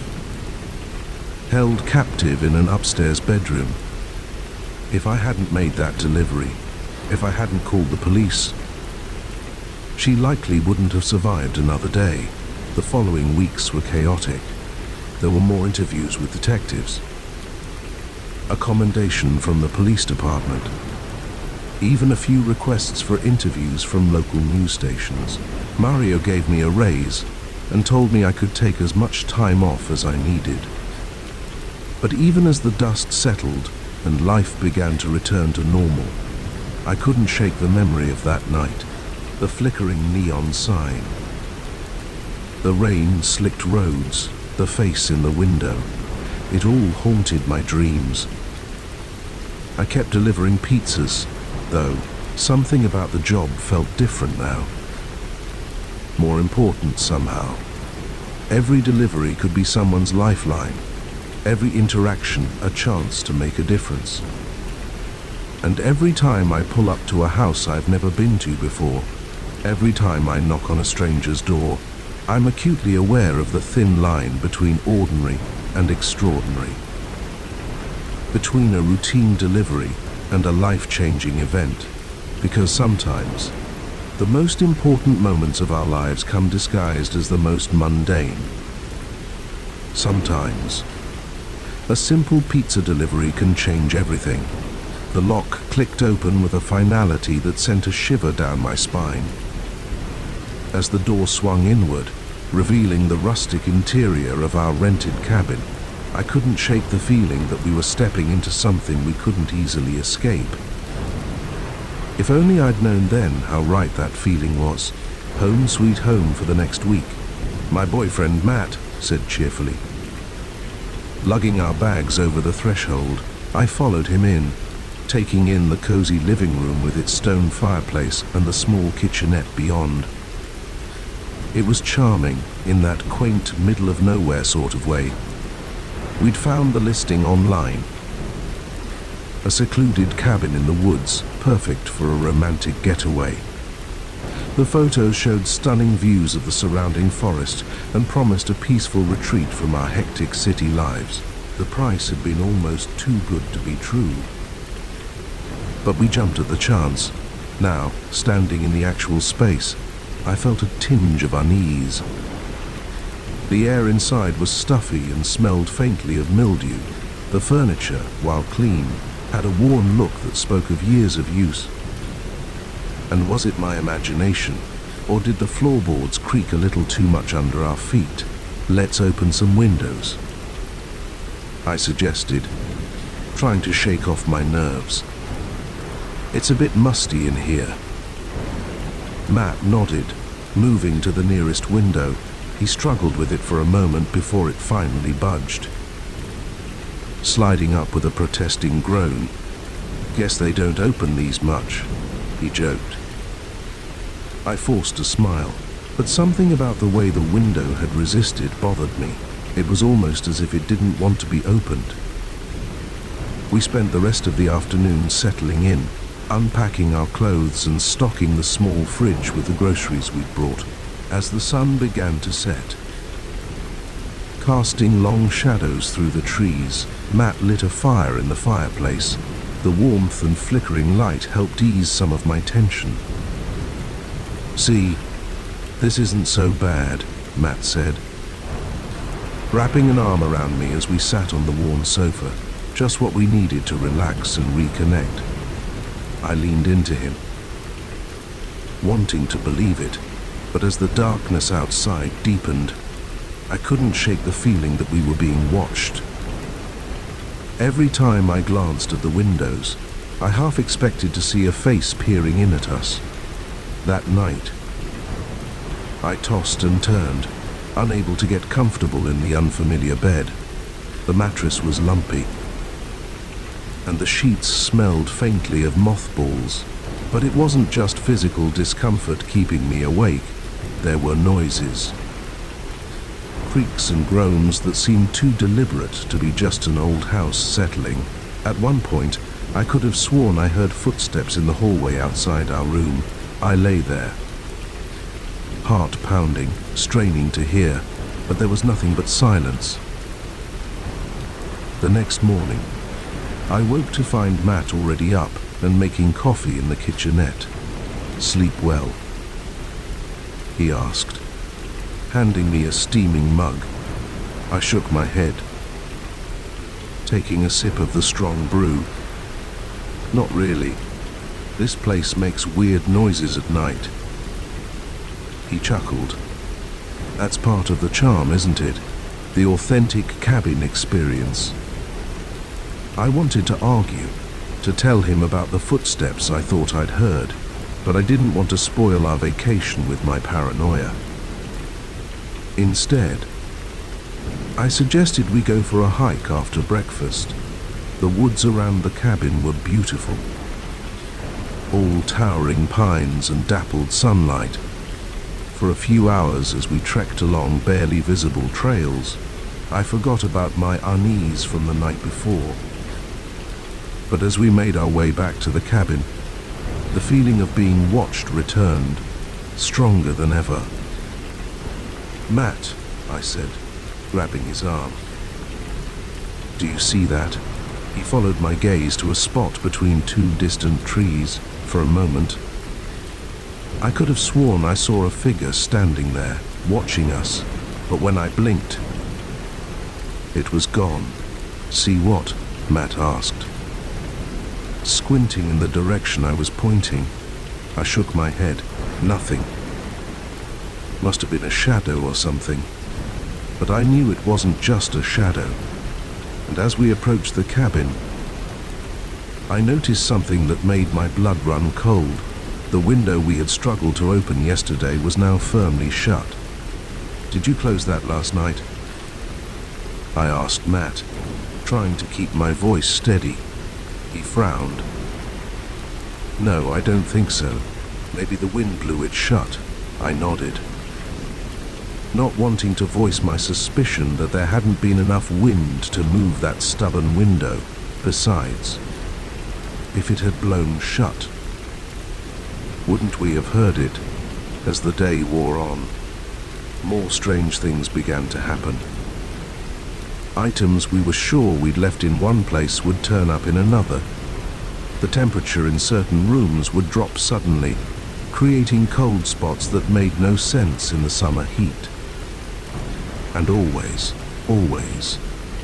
held captive in an upstairs bedroom. If I hadn't made that delivery, if I hadn't called the police, she likely wouldn't have survived another day. The following weeks were chaotic. There were more interviews with detectives, a commendation from the police department, even a few requests for interviews from local news stations. Mario gave me a raise and told me I could take as much time off as I needed. But even as the dust settled and life began to return to normal, I couldn't shake the memory of that night, the flickering neon sign, the rain-slicked roads, the face in the window. It all haunted my dreams. I kept delivering pizzas, though something about the job felt different now. More important somehow. Every delivery could be someone's lifeline, every interaction a chance to make a difference. And every time I pull up to a house I've never been to before, every time I knock on a stranger's door, I'm acutely aware of the thin line between ordinary and extraordinary, between a routine delivery and a life-changing event, because sometimes the most important moments of our lives come disguised as the most mundane. Sometimes a simple pizza delivery can change everything. The lock clicked open with a finality that sent a shiver down my spine. As the door swung inward, revealing the rustic interior of our rented cabin, I couldn't shake the feeling that we were stepping into something we couldn't easily escape. If only I'd known then how right that feeling was. Home sweet home for the next week. My boyfriend Matt said cheerfully. Lugging our bags over the threshold, I followed him in, taking in the cozy living room with its stone fireplace and the small kitchenette beyond. It was charming in that quaint, middle-of-nowhere sort of way. We'd found the listing online. A secluded cabin in the woods, perfect for a romantic getaway. The photos showed stunning views of the surrounding forest and promised a peaceful retreat from our hectic city lives. The price had been almost too good to be true. But we jumped at the chance. Now, standing in the actual space, I felt a tinge of unease. The air inside was stuffy and smelled faintly of mildew. The furniture, while clean, had a worn look that spoke of years of use. And was it my imagination, or did the floorboards creak a little too much under our feet? Let's open some windows, I suggested, trying to shake off my nerves. It's a bit musty in here. Matt nodded, moving to the nearest window. He struggled with it for a moment before it finally budged, sliding up with a protesting groan. Guess they don't open these much, he joked. I forced a smile, but something about the way the window had resisted bothered me. It was almost as if it didn't want to be opened. We spent the rest of the afternoon settling in, unpacking our clothes and stocking the small fridge with the groceries we'd brought. As the sun began to set, casting long shadows through the trees, Matt lit a fire in the fireplace. The warmth and flickering light helped ease some of my tension. "See, this isn't so bad," Matt said, wrapping an arm around me as we sat on the worn sofa. just what we needed to relax and reconnect. I leaned into him, wanting to believe it, but as the darkness outside deepened, I couldn't shake the feeling that we were being watched. Every time I glanced at the windows, I half expected to see a face peering in at us. That night, I tossed and turned, unable to get comfortable in the unfamiliar bed. The mattress was lumpy, and the sheets smelled faintly of mothballs. But it wasn't just physical discomfort keeping me awake. There were noises, creaks and groans that seemed too deliberate to be just an old house settling. At one point, I could have sworn I heard footsteps in the hallway outside our room. I lay there, heart pounding, straining to hear, but there was nothing but silence. The next morning, I woke to find Matt already up and making coffee in the kitchenette. "Sleep well?" he asked, handing me a steaming mug. I shook my head, taking a sip of the strong brew. "Not really. This place makes weird noises at night." He chuckled. "That's part of the charm, isn't it? The authentic cabin experience." I wanted to argue, to tell him about the footsteps I thought I'd heard, but I didn't want to spoil our vacation with my paranoia. Instead, I suggested we go for a hike after breakfast. The woods around the cabin were beautiful, all towering pines and dappled sunlight. For a few hours as we trekked along barely visible trails, I forgot about my unease from the night before. But as we made our way back to the cabin, the feeling of being watched returned, stronger than ever. "Matt," I said, grabbing his arm. "Do you see that?" He followed my gaze to a spot between two distant trees. For a moment, I could have sworn I saw a figure standing there, watching us, but when I blinked, it was gone. "See what?" Matt asked, squinting in the direction I was pointing. I shook my head. "Nothing. Must have been a shadow or something." But I knew it wasn't just a shadow, and as we approached the cabin, I noticed something that made my blood run cold. The window we had struggled to open yesterday was now firmly shut. "Did you close that last night?" I asked Matt, trying to keep my voice steady. He frowned. "No, I don't think so. Maybe the wind blew it shut." I nodded, not wanting to voice my suspicion that there hadn't been enough wind to move that stubborn window. Besides, if it had blown shut, wouldn't we have heard it? As the day wore on, more strange things began to happen. Items we were sure we'd left in one place would turn up in another. The temperature in certain rooms would drop suddenly, creating cold spots that made no sense in the summer heat. And always,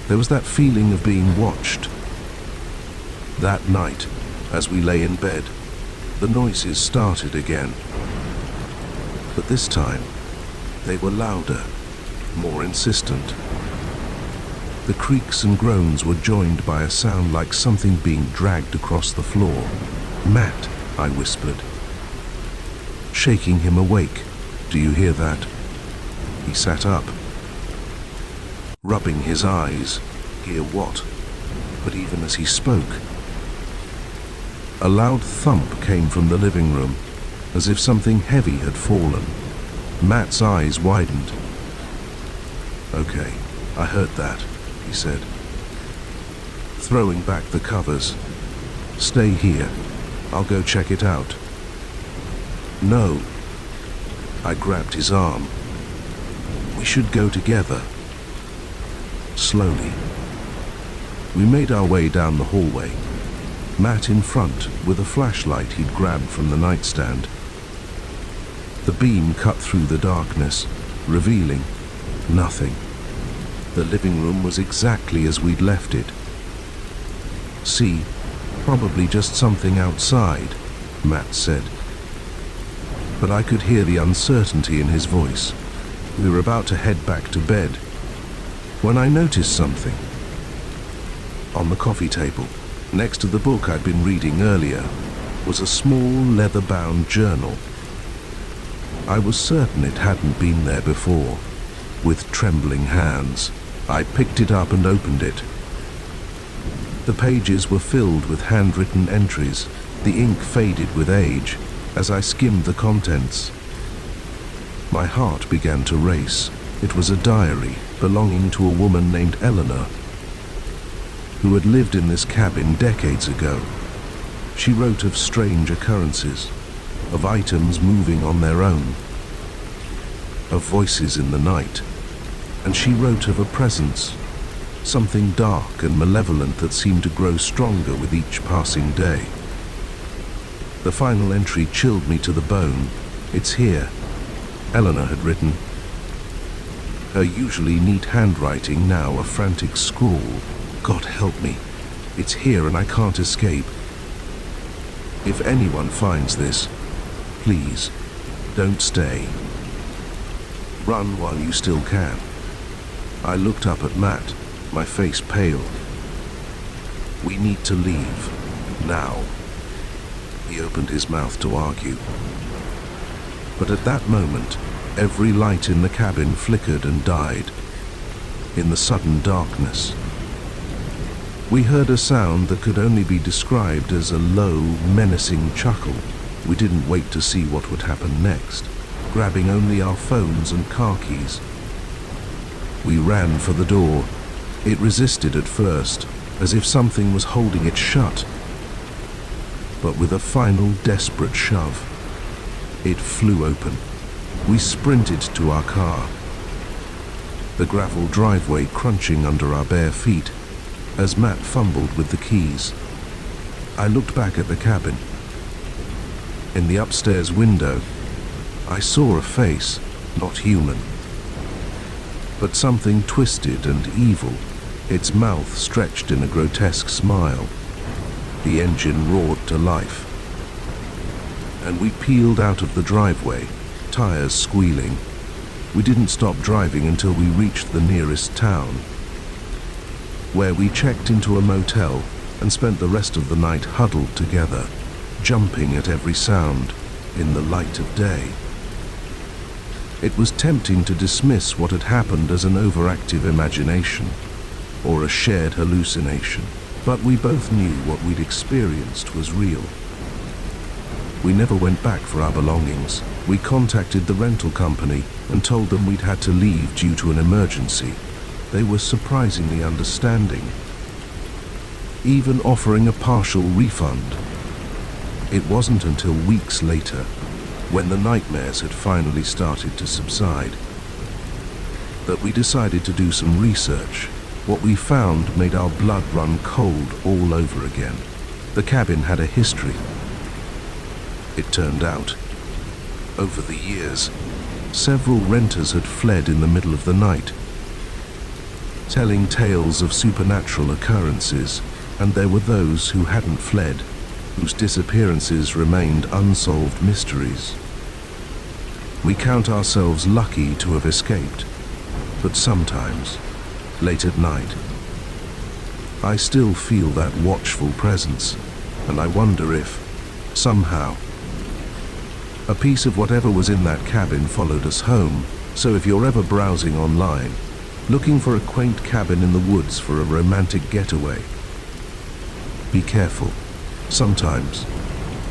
there was that feeling of being watched. That night, as we lay in bed, the noises started again. But this time, they were louder, more insistent. The creaks and groans were joined by a sound like something being dragged across the floor. "Matt," I whispered, shaking him awake. "Do you hear that?" He sat up, rubbing his eyes. "Hear what?" But even as he spoke, a loud thump came from the living room, as if something heavy had fallen. Matt's eyes widened. "Okay, I heard that," he said, throwing back the covers. "Stay here. I'll go check it out." "No." I grabbed his arm. "We should go together." Slowly, we made our way down the hallway, Matt in front with a flashlight he'd grabbed from the nightstand. The beam cut through the darkness, revealing nothing. The living room was exactly as we'd left it. "See, probably just something outside," Matt said. But I could hear the uncertainty in his voice. We were about to head back to bed when I noticed something. On the coffee table, next to the book I'd been reading earlier, was a small leather-bound journal. I was certain it hadn't been there before. With trembling hands, I picked it up and opened it. The pages were filled with handwritten entries. The ink faded with age as I skimmed the contents. My heart began to race. It was a diary belonging to a woman named Eleanor, who had lived in this cabin decades ago. She wrote of strange occurrences, of items moving on their own, of voices in the night, and she wrote of a presence, something dark and malevolent that seemed to grow stronger with each passing day. The final entry chilled me to the bone. "It's here," Eleanor had written. Her usually neat handwriting now a frantic scrawl. "God help me. It's here and I can't escape. If anyone finds this, please, don't stay. Run while you still can." I looked up at Matt, my face pale. "We need to leave. Now." He opened his mouth to argue. But at that moment, every light in the cabin flickered and died. In the sudden darkness, we heard a sound that could only be described as a low, menacing chuckle. We didn't wait to see what would happen next, grabbing only our phones and car keys. We ran for the door. It resisted at first, as if something was holding it shut. But with a final desperate shove, it flew open. We sprinted to our car, the gravel driveway crunching under our bare feet as Matt fumbled with the keys. I looked back at the cabin. In the upstairs window, I saw a face, not human, but something twisted and evil, its mouth stretched in a grotesque smile. The engine roared to life, and we peeled out of the driveway, tires squealing. We didn't stop driving until we reached the nearest town, where we checked into a motel and spent the rest of the night huddled together, jumping at every sound in the light of day. It was tempting to dismiss what had happened as an overactive imagination or a shared hallucination, but we both knew what we'd experienced was real. We never went back for our belongings. We contacted the rental company and told them we'd had to leave due to an emergency. They were surprisingly understanding, even offering a partial refund. It wasn't until weeks later, when the nightmares had finally started to subside, that we decided to do some research. What we found made our blood run cold all over again. The cabin had a history. It turned out, over the years, several renters had fled in the middle of the night, telling tales of supernatural occurrences, and there were those who hadn't fled, whose disappearances remained unsolved mysteries. We count ourselves lucky to have escaped, but sometimes, late at night, I still feel that watchful presence, and I wonder if, somehow, a piece of whatever was in that cabin followed us home. So if you're ever browsing online, looking for a quaint cabin in the woods for a romantic getaway, be careful. Sometimes,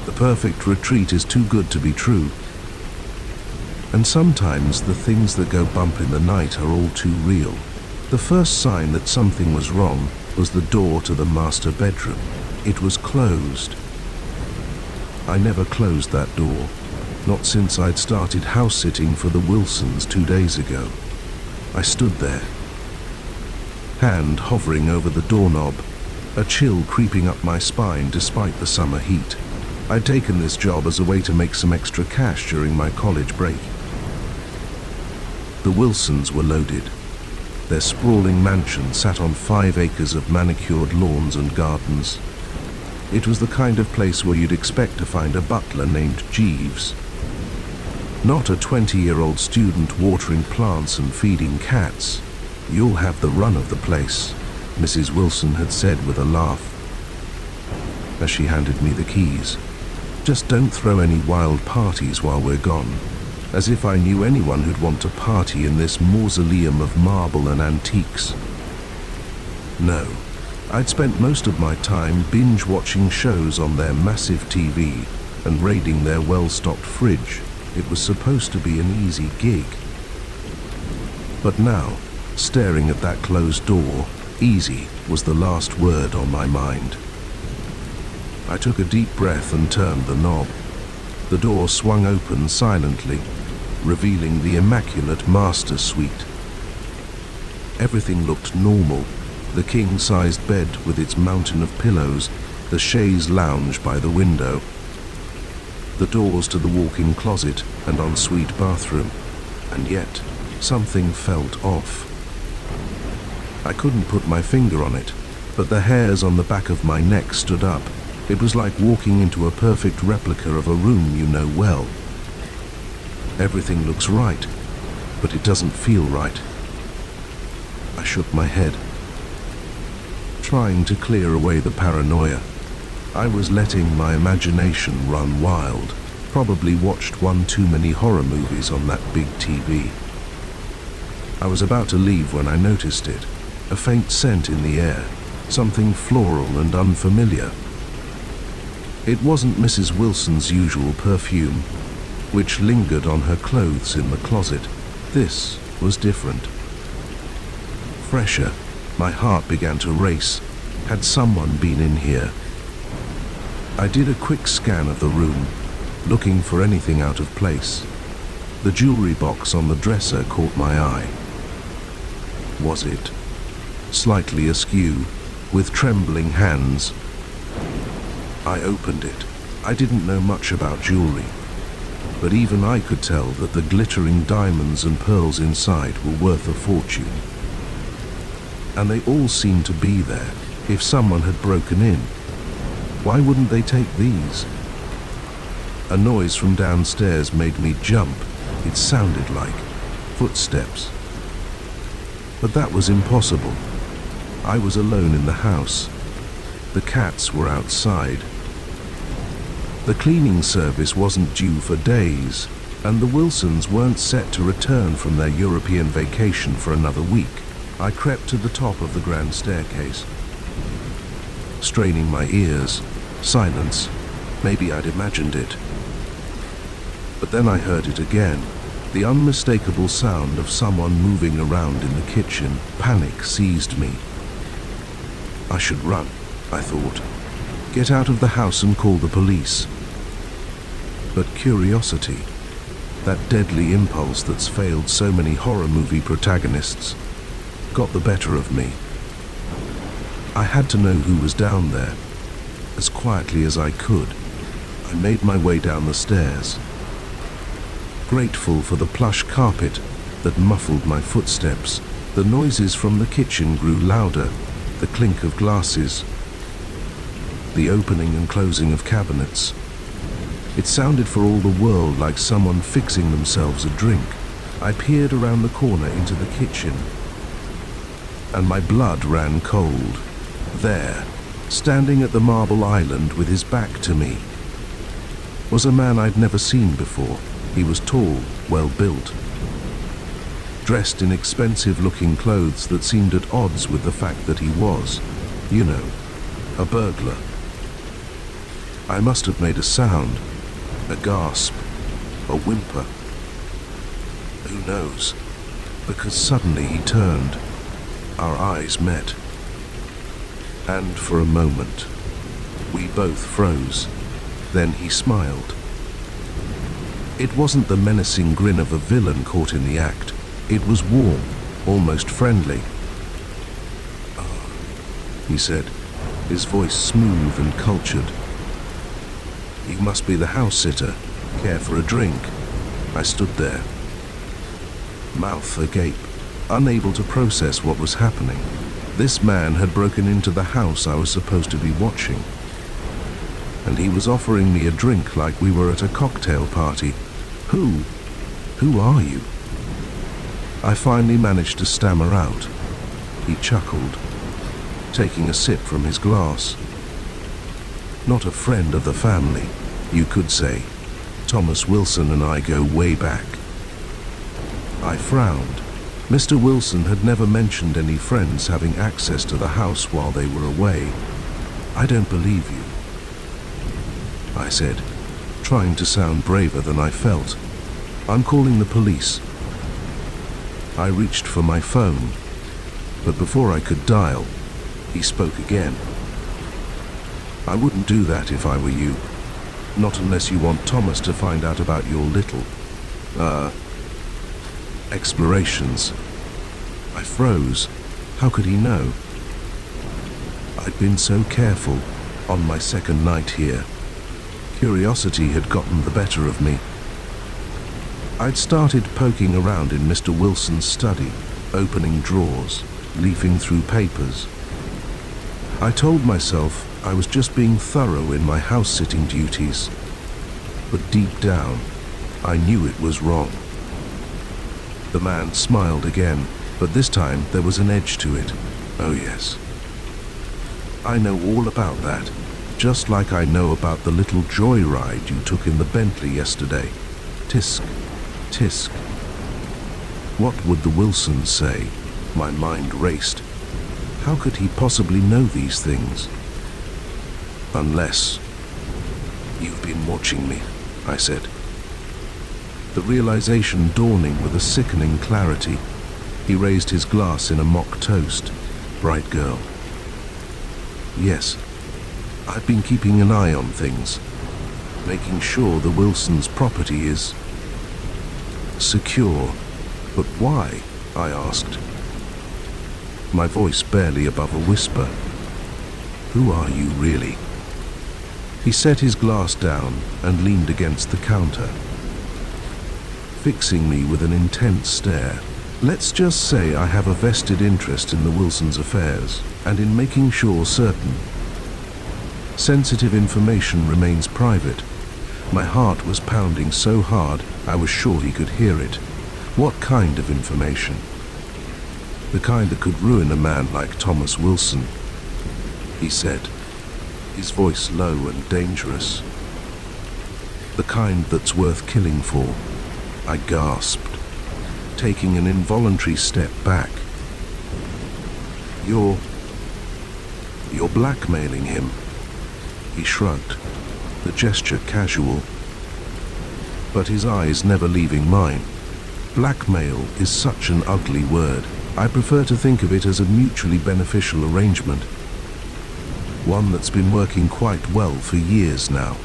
the perfect retreat is too good to be true. And sometimes the things that go bump in the night are all too real. The first sign that something was wrong was the door to the master bedroom. It was closed. I never closed that door, not since I'd started house-sitting for the Wilsons 2 days ago. I stood there, hand hovering over the doorknob, a chill creeping up my spine despite the summer heat. I'd taken this job as a way to make some extra cash during my college break. The Wilsons were loaded. Their sprawling mansion sat on 5 acres of manicured lawns and gardens. It was the kind of place where you'd expect to find a butler named Jeeves. Not a 20-year-old student watering plants and feeding cats. "You'll have the run of the place," Mrs. Wilson had said with a laugh, as she handed me the keys. "Just don't throw any wild parties while we're gone." As if I knew anyone who'd want to party in this mausoleum of marble and antiques. No, I'd spent most of my time binge-watching shows on their massive TV and raiding their well-stocked fridge. It was supposed to be an easy gig. But now, staring at that closed door, easy was the last word on my mind. I took a deep breath and turned the knob. The door swung open silently, revealing the immaculate master suite. Everything looked normal. The king-sized bed with its mountain of pillows, the chaise lounge by the window, the doors to the walk-in closet and ensuite bathroom. And yet, something felt off. I couldn't put my finger on it, but the hairs on the back of my neck stood up. It was like walking into a perfect replica of a room you know well. Everything looks right, but it doesn't feel right. I shook my head, trying to clear away the paranoia. I was letting my imagination run wild. Probably watched one too many horror movies on that big TV. I was about to leave when I noticed it. A faint scent in the air, something floral and unfamiliar. It wasn't Mrs. Wilson's usual perfume, which lingered on her clothes in the closet. This was different. Fresher. My heart began to race. Had someone been in here? I did a quick scan of the room, looking for anything out of place. The jewelry box on the dresser caught my eye. Was it? Slightly askew, with trembling hands. I opened it. I didn't know much about jewelry, but even I could tell that the glittering diamonds and pearls inside were worth a fortune. And they all seemed to be there. If someone had broken in, why wouldn't they take these? A noise from downstairs made me jump. It sounded like footsteps. But that was impossible. I was alone in the house. The cats were outside. The cleaning service wasn't due for days, and the Wilsons weren't set to return from their European vacation for another week. I crept to the top of the grand staircase, straining my ears. Silence. Maybe I'd imagined it. But then I heard it again. The unmistakable sound of someone moving around in the kitchen. Panic seized me. I should run, I thought. Get out of the house and call the police. But curiosity, that deadly impulse that's failed so many horror movie protagonists, got the better of me. I had to know who was down there. As quietly as I could, I made my way down the stairs, grateful for the plush carpet that muffled my footsteps. The noises from the kitchen grew louder, the clink of glasses, the opening and closing of cabinets. It sounded for all the world like someone fixing themselves a drink. I peered around the corner into the kitchen, and my blood ran cold. There, standing at the marble island with his back to me, was a man I'd never seen before. He was tall, well-built, dressed in expensive-looking clothes that seemed at odds with the fact that he was, you know, a burglar. I must have made a sound, a gasp, a whimper. Who knows? Because suddenly he turned. Our eyes met. And for a moment, we both froze. Then he smiled. It wasn't the menacing grin of a villain caught in the act. It was warm, almost friendly. "Ah," he said, his voice smooth and cultured. "You must be the house sitter. Care for a drink?" I stood there, mouth agape, unable to process what was happening. This man had broken into the house I was supposed to be watching, and he was offering me a drink like we were at a cocktail party. Who are you? I finally managed to stammer out. He chuckled, taking a sip from his glass. Not a friend of the family, you could say. Thomas Wilson and I go way back. I frowned. Mr. Wilson had never mentioned any friends having access to the house while they were away. I don't believe you, I said, trying to sound braver than I felt. I'm calling the police. I reached for my phone, but before I could dial, he spoke again. I wouldn't do that if I were you. Not unless you want Thomas to find out about your little, explorations. I froze. How could he know? I'd been so careful on my second night here. Curiosity had gotten the better of me. I'd started poking around in Mr. Wilson's study, opening drawers, leafing through papers. I told myself I was just being thorough in my house-sitting duties, but deep down, I knew it was wrong. The man smiled again, but this time there was an edge to it. Oh yes. I know all about that, just like I know about the little joyride you took in the Bentley yesterday. Tisk, tisk. What would the Wilsons say? My mind raced. How could he possibly know these things? Unless you've been watching me, I said. The realization dawning with a sickening clarity. He raised his glass in a mock toast. Bright girl. Yes, I've been keeping an eye on things, making sure the Wilsons' property is secure. But why? I asked, my voice barely above a whisper. Who are you, really? He set his glass down and leaned against the counter, fixing me with an intense stare. Let's just say I have a vested interest in the Wilsons' affairs and in making sure certain sensitive information remains private. My heart was pounding so hard I was sure he could hear it. What kind of information? The kind that could ruin a man like Thomas Wilson, he said, his voice low and dangerous. The kind that's worth killing for, I gasped, taking an involuntary step back. You're blackmailing him. He shrugged, the gesture casual, but his eyes never leaving mine. Blackmail is such an ugly word. I prefer to think of it as a mutually beneficial arrangement, one that's been working quite well for years now.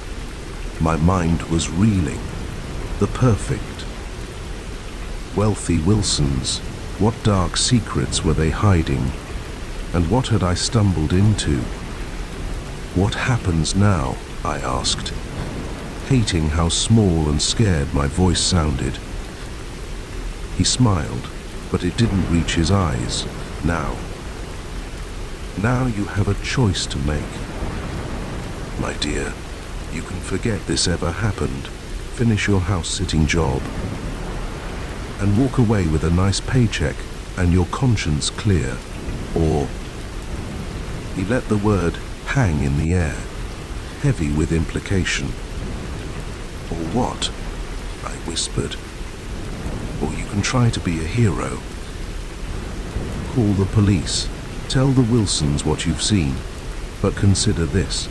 My mind was reeling. The perfect, wealthy Wilsons. What dark secrets were they hiding? And what had I stumbled into? What happens now? I asked, hating how small and scared my voice sounded. He smiled, but it didn't reach his eyes. Now you have a choice to make. My dear, you can forget this ever happened, finish your house-sitting job, and walk away with a nice paycheck and your conscience clear. Or, he let the word hang in the air, heavy with implication. Or what? I whispered. Or you can try to be a hero. Call the police. Tell the Wilsons what you've seen. But consider this.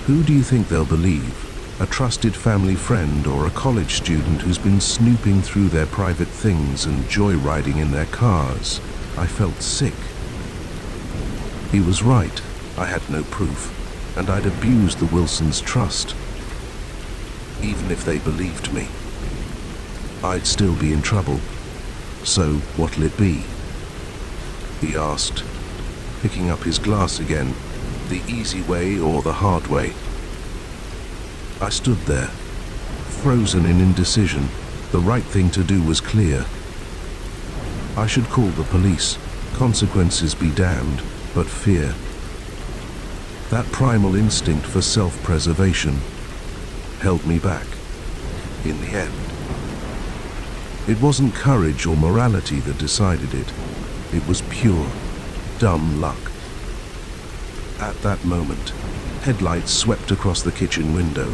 Who do you think they'll believe? A trusted family friend or a college student who's been snooping through their private things and joyriding in their cars? I felt sick. He was right. I had no proof, and I'd abused the Wilsons' trust. Even if they believed me, I'd still be in trouble. So what'll it be? He asked, picking up his glass again. The easy way or the hard way? I stood there, frozen in indecision. The right thing to do was clear. I should call the police, consequences be damned, but fear. That primal instinct for self-preservation held me back, in the end. It wasn't courage or morality that decided it. It was pure, dumb luck. At that moment, headlights swept across the kitchen window.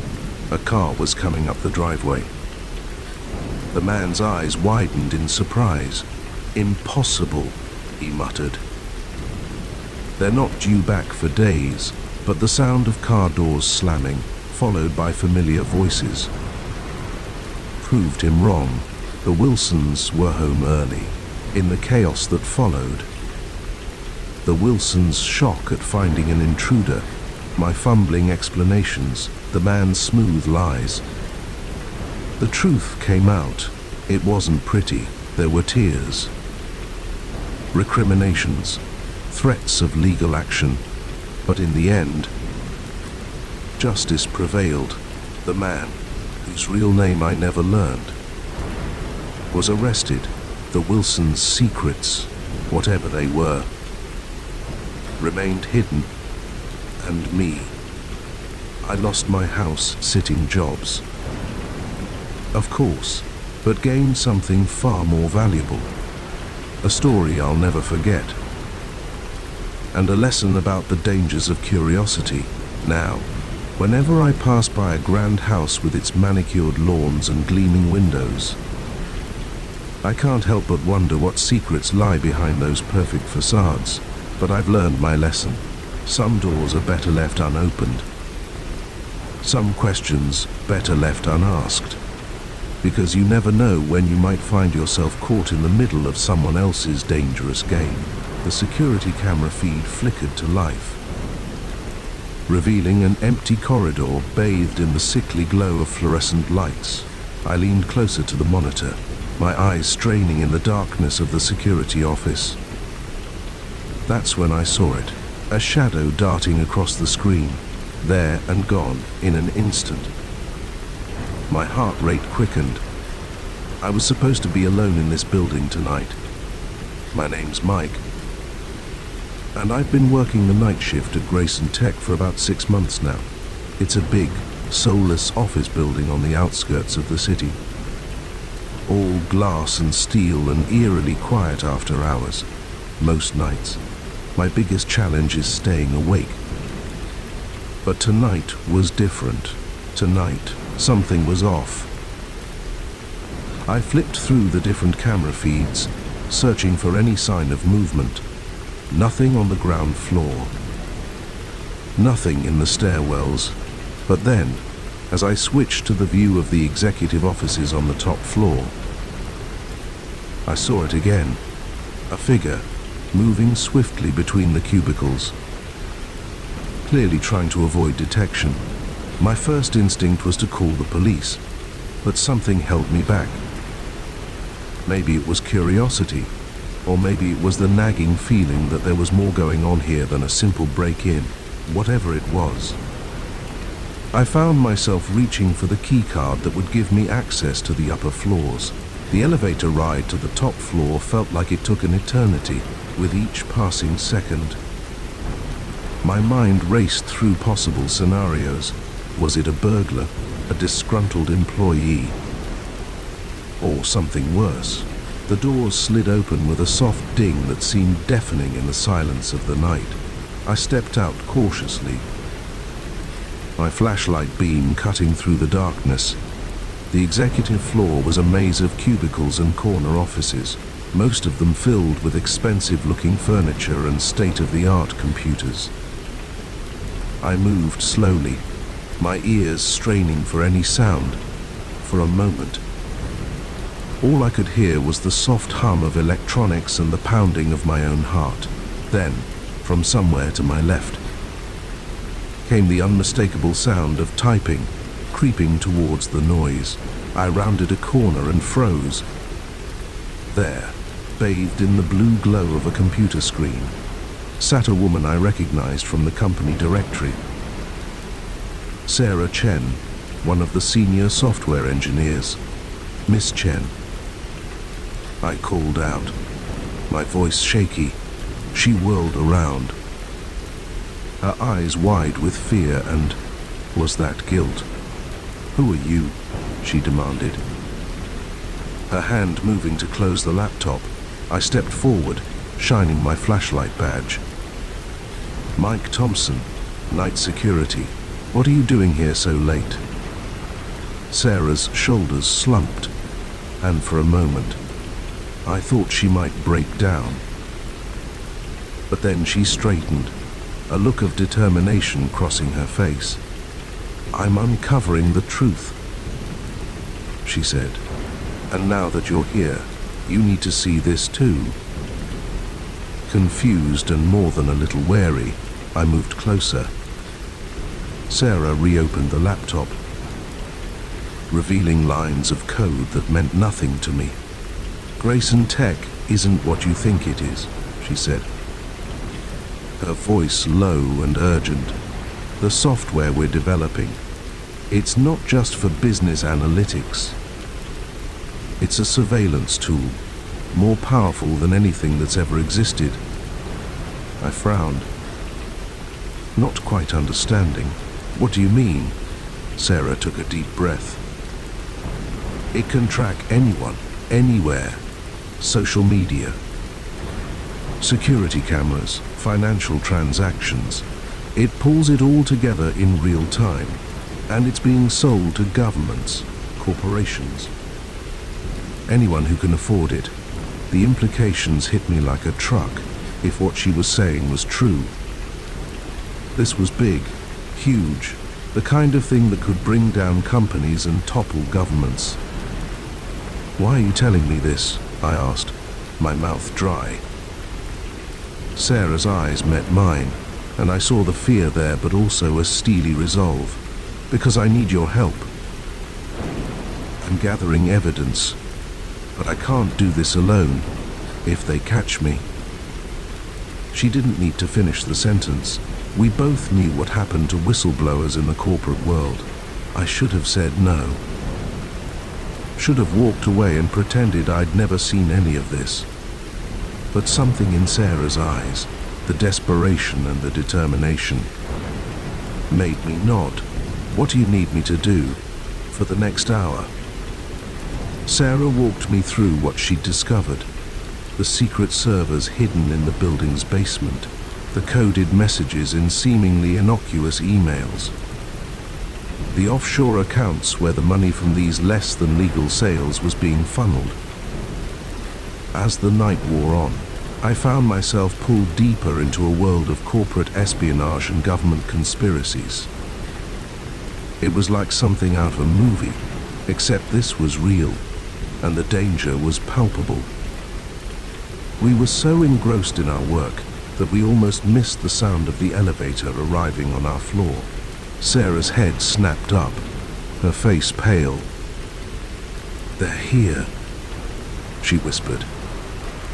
A car was coming up the driveway. The man's eyes widened in surprise. "Impossible," he muttered. "They're not due back for days," but the sound of car doors slamming, followed by familiar voices, proved him wrong. The Wilsons were home early. In the chaos that followed, the Wilsons' shock at finding an intruder, my fumbling explanations, the man's smooth lies. The truth came out. It wasn't pretty. There were tears, recriminations, threats of legal action. But in the end, justice prevailed. The man, whose real name I never learned, was arrested. The Wilsons' secrets, whatever they were, remained hidden. And me, I lost my house-sitting jobs, of course, but gained something far more valuable. A story I'll never forget, and a lesson about the dangers of curiosity. Now, whenever I pass by a grand house with its manicured lawns and gleaming windows, I can't help but wonder what secrets lie behind those perfect facades. But I've learned my lesson. Some doors are better left unopened. Some questions better left unasked. Because you never know when you might find yourself caught in the middle of someone else's dangerous game. The security camera feed flickered to life, revealing an empty corridor bathed in the sickly glow of fluorescent lights. I leaned closer to the monitor, my eyes straining in the darkness of the security office. That's when I saw it, a shadow darting across the screen, there and gone in an instant. My heart rate quickened. I was supposed to be alone in this building tonight. My name's Mike, and I've been working the night shift at Grayson Tech for about 6 months now. It's a big, soulless office building on the outskirts of the city. All glass and steel and eerily quiet after hours, most nights. My biggest challenge is staying awake. But tonight was different. Tonight, something was off. I flipped through the different camera feeds, searching for any sign of movement. Nothing on the ground floor. Nothing in the stairwells. But then, as I switched to the view of the executive offices on the top floor, I saw it again. A figure, moving swiftly between the cubicles, clearly trying to avoid detection. My first instinct was to call the police, but something held me back. Maybe it was curiosity, or maybe it was the nagging feeling that there was more going on here than a simple break-in. Whatever it was, I found myself reaching for the key card that would give me access to the upper floors. The elevator ride to the top floor felt like it took an eternity with each passing second. My mind raced through possible scenarios. Was it a burglar, a disgruntled employee, or something worse? The doors slid open with a soft ding that seemed deafening in the silence of the night. I stepped out cautiously, my flashlight beam cutting through the darkness. The executive floor was a maze of cubicles and corner offices, most of them filled with expensive-looking furniture and state-of-the-art computers. I moved slowly, my ears straining for any sound. For a moment, all I could hear was the soft hum of electronics and the pounding of my own heart. Then, from somewhere to my left, came the unmistakable sound of typing, creeping towards the noise. I rounded a corner and froze. There, bathed in the blue glow of a computer screen, sat a woman I recognized from the company directory. Sarah Chen, one of the senior software engineers. Miss Chen. I called out. My voice shaky. She whirled around, her eyes wide with fear and, was that guilt? "Who are you?" she demanded. Her hand moving to close the laptop, I stepped forward, shining my flashlight badge. "Mike Thompson, Night Security. What are you doing here so late?" Sarah's shoulders slumped, and for a moment, I thought she might break down. But then she straightened, a look of determination crossing her face. "I'm uncovering the truth," she said. "And now that you're here, you need to see this too." Confused and more than a little wary, I moved closer. Sarah reopened the laptop, revealing lines of code that meant nothing to me. "Grayson Tech isn't what you think it is," she said, her voice low and urgent. "The software we're developing, it's not just for business analytics. It's a surveillance tool, more powerful than anything that's ever existed." I frowned, not quite understanding. "What do you mean?" Sarah took a deep breath. "It can track anyone, anywhere. Social media, security cameras, financial transactions. It pulls it all together in real time, and it's being sold to governments, corporations, anyone who can afford it." The implications hit me like a truck, if what she was saying was true. This was big, huge, the kind of thing that could bring down companies and topple governments. "Why are you telling me this?" I asked, my mouth dry. Sarah's eyes met mine, and I saw the fear there, but also a steely resolve. "Because I need your help. I'm gathering evidence, but I can't do this alone. If they catch me..." She didn't need to finish the sentence. We both knew what happened to whistleblowers in the corporate world. I should have said no. Should have walked away and pretended I'd never seen any of this. But something in Sarah's eyes, the desperation and the determination, made me nod. "What do you need me to do for the next hour?" Sarah walked me through what she'd discovered. The secret servers hidden in the building's basement, the coded messages in seemingly innocuous emails, the offshore accounts where the money from these less than legal sales was being funneled. As the night wore on, I found myself pulled deeper into a world of corporate espionage and government conspiracies. It was like something out of a movie, except this was real, and the danger was palpable. We were so engrossed in our work that we almost missed the sound of the elevator arriving on our floor. Sarah's head snapped up, her face pale. "They're here," she whispered.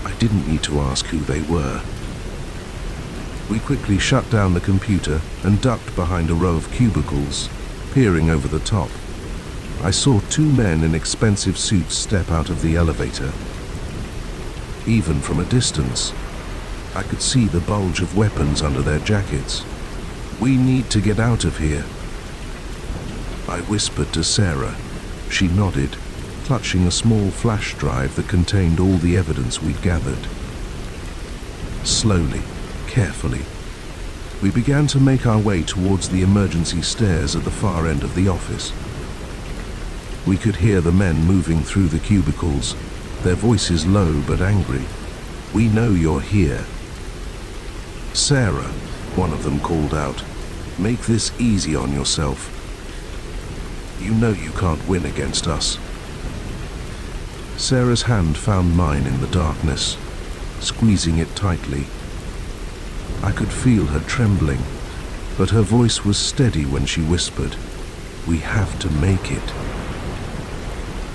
I didn't need to ask who they were. We quickly shut down the computer and ducked behind a row of cubicles, peering over the top. I saw two men in expensive suits step out of the elevator. Even from a distance, I could see the bulge of weapons under their jackets. "We need to get out of here," I whispered to Sarah. She nodded, clutching a small flash drive that contained all the evidence we'd gathered. Slowly, carefully, we began to make our way towards the emergency stairs at the far end of the office. We could hear the men moving through the cubicles, their voices low but angry. "We know you're here." "Sarah," one of them called out, "make this easy on yourself. You know you can't win against us." Sarah's hand found mine in the darkness, squeezing it tightly. I could feel her trembling, but her voice was steady when she whispered, "We have to make it.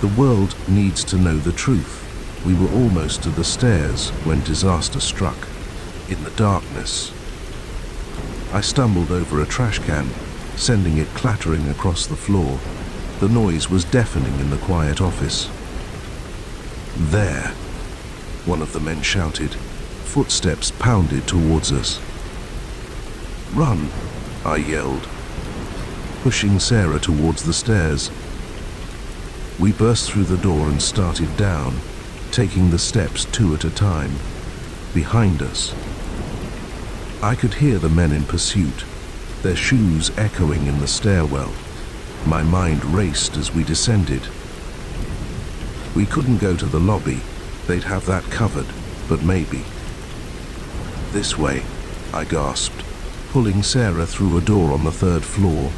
The world needs to know the truth." We were almost to the stairs when disaster struck. In the darkness, I stumbled over a trash can, sending it clattering across the floor. The noise was deafening in the quiet office. There, one of the men shouted. Footsteps pounded towards us. "Run!" I yelled, pushing Sarah towards the stairs. We burst through the door and started down, taking the steps two at a time. Behind us, I could hear the men in pursuit, their shoes echoing in the stairwell. My mind raced as we descended. We couldn't go to the lobby, they'd have that covered, but maybe. "This way," I gasped, pulling Sarah through a door on the third floor.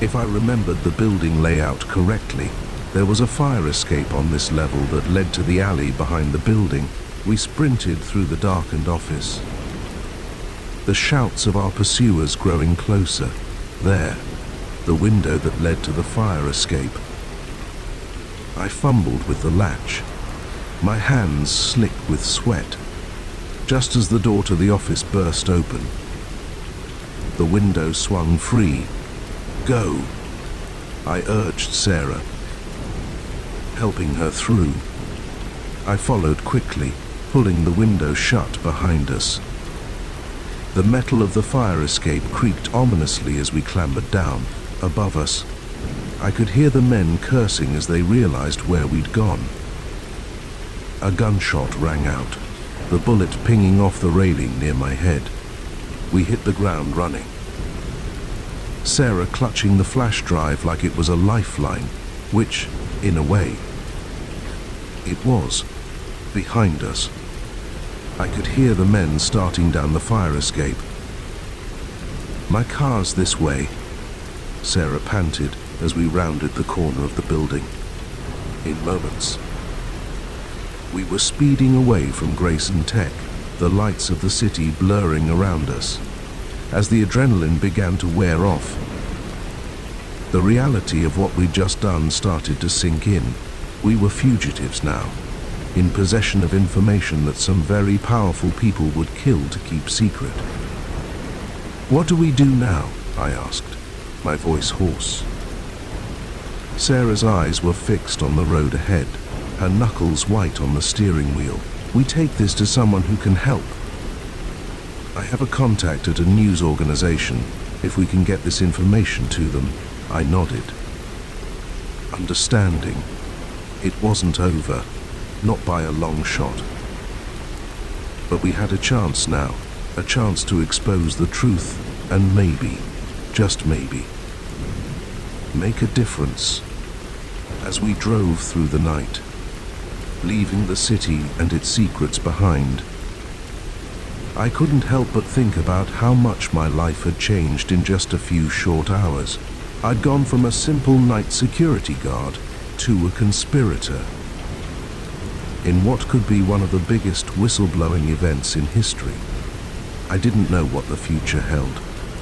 If I remembered the building layout correctly, there was a fire escape on this level that led to the alley behind the building. We sprinted through the darkened office, the shouts of our pursuers growing closer. There, the window that led to the fire escape. I fumbled with the latch, my hands slick with sweat, just as the door to the office burst open. The window swung free. "Go!" I urged Sarah, helping her through. I followed quickly, pulling the window shut behind us. The metal of the fire escape creaked ominously as we clambered down. Above us, I could hear the men cursing as they realized where we'd gone. A gunshot rang out, the bullet pinging off the railing near my head. We hit the ground running, Sarah clutching the flash drive like it was a lifeline, which, in a way, it was. Behind us, I could hear the men starting down the fire escape. "My car's this way," Sarah panted as we rounded the corner of the building. In moments, we were speeding away from Grayson Tech, the lights of the city blurring around us. As the adrenaline began to wear off, the reality of what we'd just done started to sink in. We were fugitives now, in possession of information that some very powerful people would kill to keep secret. "What do we do now?" I asked, my voice hoarse. Sarah's eyes were fixed on the road ahead, her knuckles white on the steering wheel. "We take this to someone who can help. I have a contact at a news organization. If we can get this information to them." I nodded, understanding. It wasn't over, not by a long shot. But we had a chance now, a chance to expose the truth and maybe, just maybe, make a difference. As we drove through the night, leaving the city and its secrets behind, I couldn't help but think about how much my life had changed in just a few short hours. I'd gone from a simple night security guard to a conspirator in what could be one of the biggest whistleblowing events in history. I didn't know what the future held.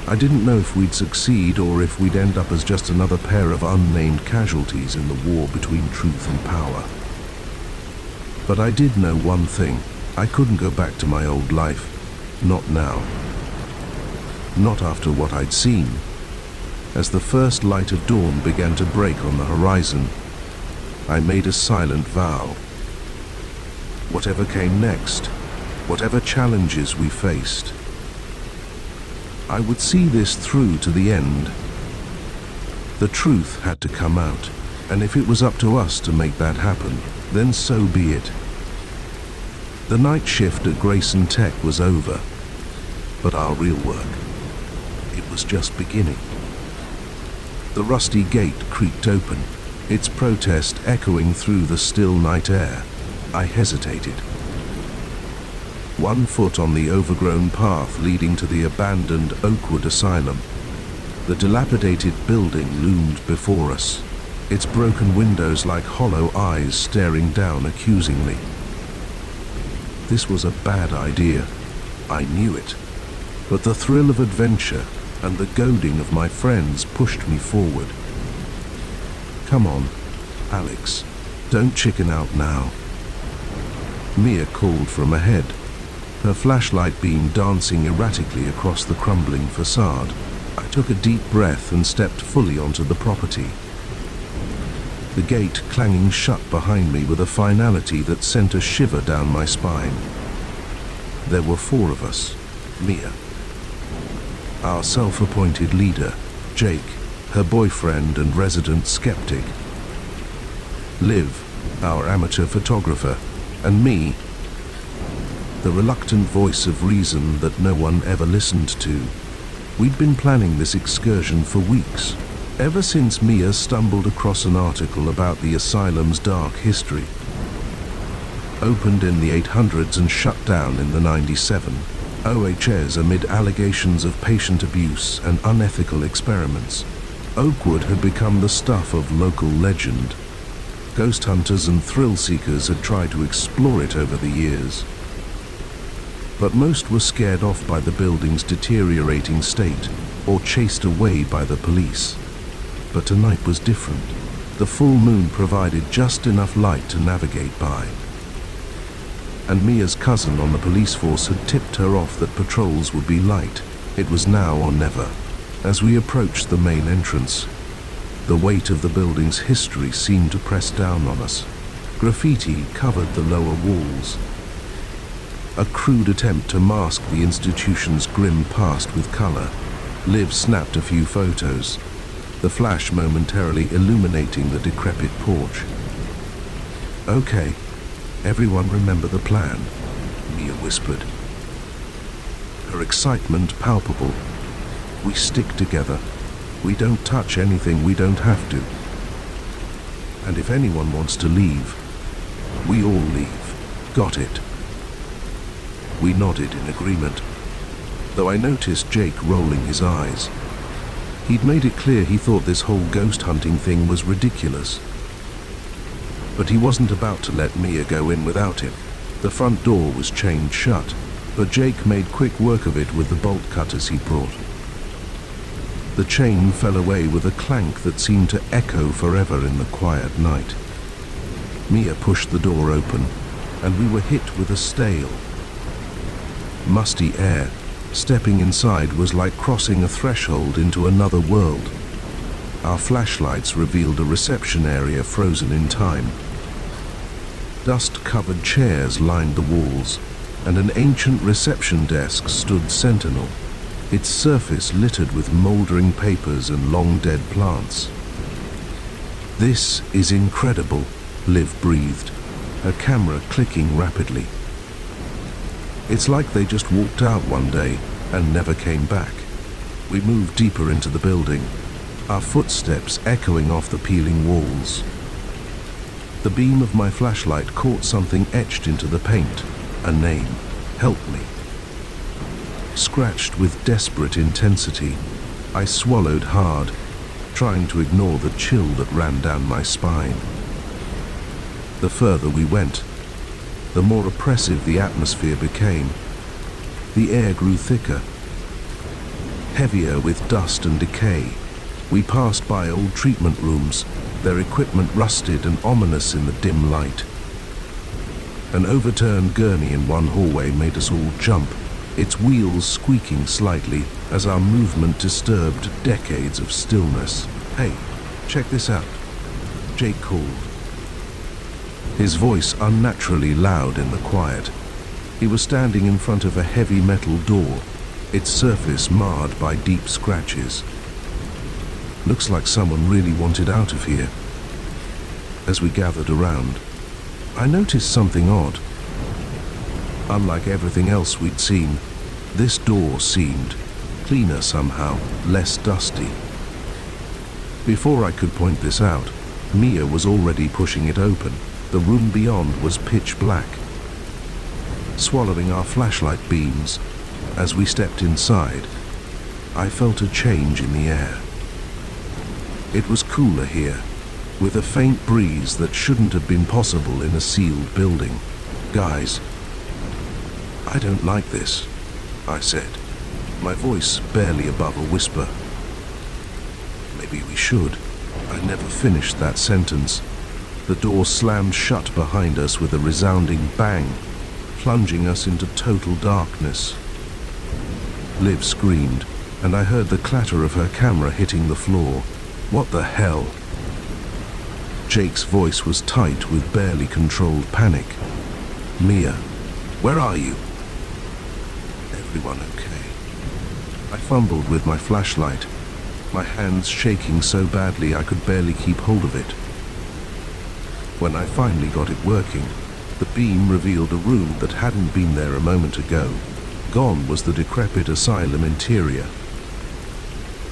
I didn't know if we'd succeed or if we'd end up as just another pair of unnamed casualties in the war between truth and power. But I did know one thing. I couldn't go back to my old life. Not now. Not after what I'd seen. As the first light of dawn began to break on the horizon, I made a silent vow. Whatever came next, whatever challenges we faced, I would see this through to the end. The truth had to come out, and if it was up to us to make that happen, then so be it. The night shift at Grayson Tech was over, but our real work, it was just beginning. The rusty gate creaked open, its protest echoing through the still night air. I hesitated. 1 foot on the overgrown path leading to the abandoned Oakwood Asylum. The dilapidated building loomed before us, its broken windows like hollow eyes staring down accusingly. This was a bad idea. I knew it. But the thrill of adventure and the goading of my friends pushed me forward. "Come on, Alex, don't chicken out now," Mia called from ahead, her flashlight beam dancing erratically across the crumbling facade. I took a deep breath and stepped fully onto the property. the gate clanging shut behind me with a finality that sent a shiver down my spine. There were 4 of us. Mia, our self-appointed leader, Jake, her boyfriend and resident skeptic, Liv, our amateur photographer, and me, the reluctant voice of reason that no one ever listened to. We'd been planning this excursion for weeks, ever since Mia stumbled across an article about the asylum's dark history. Opened in the 800s and shut down in the 97, OHS amid allegations of patient abuse and unethical experiments. Oakwood had become the stuff of local legend. Ghost hunters and thrill seekers had tried to explore it over the years, but most were scared off by the building's deteriorating state or chased away by the police. But tonight was different. The full moon provided just enough light to navigate by, and Mia's cousin on the police force had tipped her off that patrols would be light. It was now or never. As we approached the main entrance, the weight of the building's history seemed to press down on us. Graffiti covered the lower walls, a crude attempt to mask the institution's grim past with color. Liv snapped a few photos, the flash momentarily illuminating the decrepit porch. "Okay, everyone remember the plan," Mia whispered, her excitement palpable. "We stick together. We don't touch anything we don't have to. And if anyone wants to leave, we all leave. Got it?" We nodded in agreement, though I noticed Jake rolling his eyes. He'd made it clear he thought this whole ghost hunting thing was ridiculous. But he wasn't about to let Mia go in without him. The front door was chained shut, but Jake made quick work of it with the bolt cutters he brought. The chain fell away with a clank that seemed to echo forever in the quiet night. Mia pushed the door open, and we were hit with a stale, musty air. Stepping inside was like crossing a threshold into another world. Our flashlights revealed a reception area frozen in time. Dust-covered chairs lined the walls, and an ancient reception desk stood sentinel, its surface littered with moldering papers and long-dead plants. "This is incredible," Liv breathed, her camera clicking rapidly. "It's like they just walked out one day and never came back." We moved deeper into the building, our footsteps echoing off the peeling walls. The beam of my flashlight caught something etched into the paint, a name, "Help Me." Scratched with desperate intensity, I swallowed hard, trying to ignore the chill that ran down my spine. The further we went, the more oppressive the atmosphere became. The air grew thicker, heavier with dust and decay. We passed by old treatment rooms, their equipment rusted and ominous in the dim light. An overturned gurney in one hallway made us all jump, its wheels squeaking slightly as our movement disturbed decades of stillness. "Hey, check this out," Jake called, his voice unnaturally loud in the quiet. He was standing in front of a heavy metal door, its surface marred by deep scratches. "Looks like someone really wanted out of here." As we gathered around, I noticed something odd. Unlike everything else we'd seen, this door seemed cleaner somehow, less dusty. Before I could point this out, Mia was already pushing it open. The room beyond was pitch black. Swallowing our flashlight beams, as we stepped inside, I felt a change in the air. It was cooler here, with a faint breeze that shouldn't have been possible in a sealed building. "Guys, I don't like this," I said, my voice barely above a whisper. "Maybe we should." I never finished that sentence. The door slammed shut behind us with a resounding bang, plunging us into total darkness. Liv screamed, and I heard the clatter of her camera hitting the floor. "What the hell?" Jake's voice was tight with barely controlled panic. "Mia, where are you?" "Everyone okay?" I fumbled with my flashlight, my hands shaking so badly I could barely keep hold of it. When I finally got it working, the beam revealed a room that hadn't been there a moment ago. Gone was the decrepit asylum interior.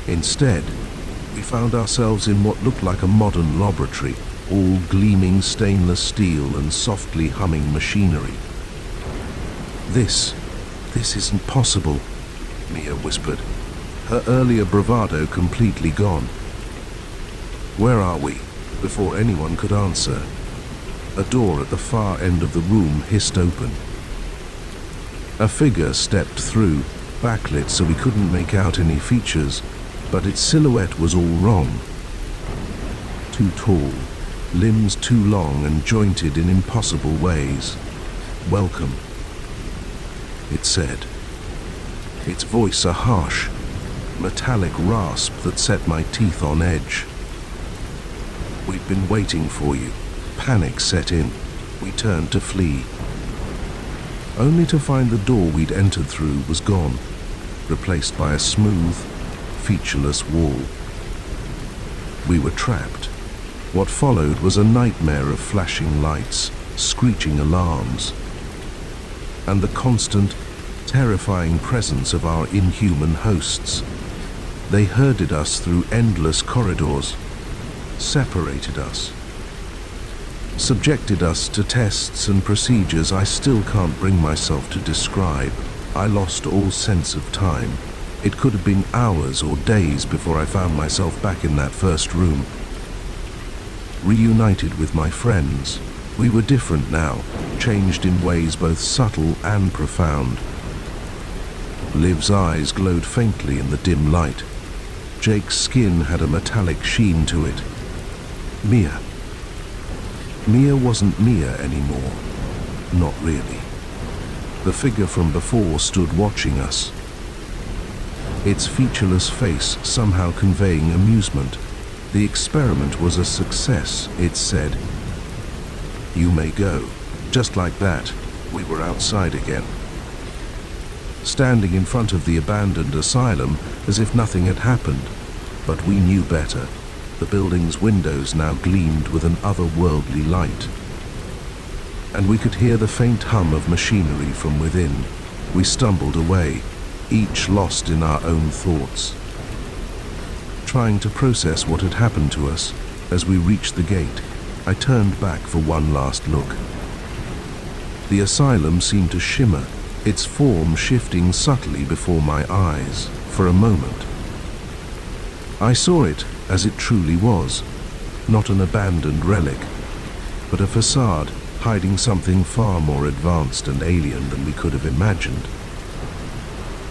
Instead, we found ourselves in what looked like a modern laboratory, all gleaming stainless steel and softly humming machinery. This isn't possible," Mia whispered, her earlier bravado completely gone. "Where are we?" Before anyone could answer, a door at the far end of the room hissed open. A figure stepped through, backlit so we couldn't make out any features, but its silhouette was all wrong. Too tall, limbs too long and jointed in impossible ways. "Welcome," it said, its voice a harsh, metallic rasp that set my teeth on edge. "We've been waiting for you." Panic set in. We turned to flee, only to find the door we'd entered through was gone, replaced by a smooth, featureless wall. We were trapped. What followed was a nightmare of flashing lights, screeching alarms, and the constant, terrifying presence of our inhuman hosts. They herded us through endless corridors, separated us, subjected us to tests and procedures I still can't bring myself to describe. I lost all sense of time. It could have been hours or days before I found myself back in that first room. Reunited with my friends, we were different now, changed in ways both subtle and profound. Liv's eyes glowed faintly in the dim light. Jake's skin had a metallic sheen to it. Mia. Mia wasn't Mia anymore. Not really. The figure from before stood watching us, its featureless face somehow conveying amusement. The experiment was a success, it said. "You may go." Just like that, we were outside again, standing in front of the abandoned asylum as if nothing had happened. But we knew better. The building's windows now gleamed with an otherworldly light, and we could hear the faint hum of machinery from within. We stumbled away, each lost in our own thoughts, trying to process what had happened to us. As we reached the gate, I turned back for one last look. The asylum seemed to shimmer, its form shifting subtly before my eyes. For a moment, I saw it as it truly was, not an abandoned relic, but a facade hiding something far more advanced and alien than we could have imagined.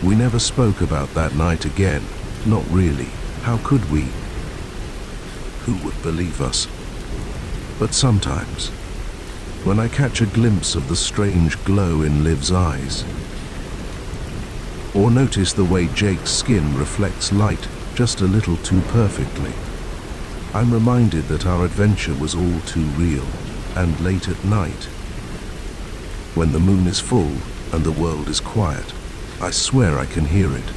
We never spoke about that night again. Not really. How could we? Who would believe us? But sometimes, when I catch a glimpse of the strange glow in Liv's eyes, or notice the way Jake's skin reflects light just a little too perfectly, I'm reminded that our adventure was all too real. And late at night, when the moon is full and the world is quiet, I swear I can hear it.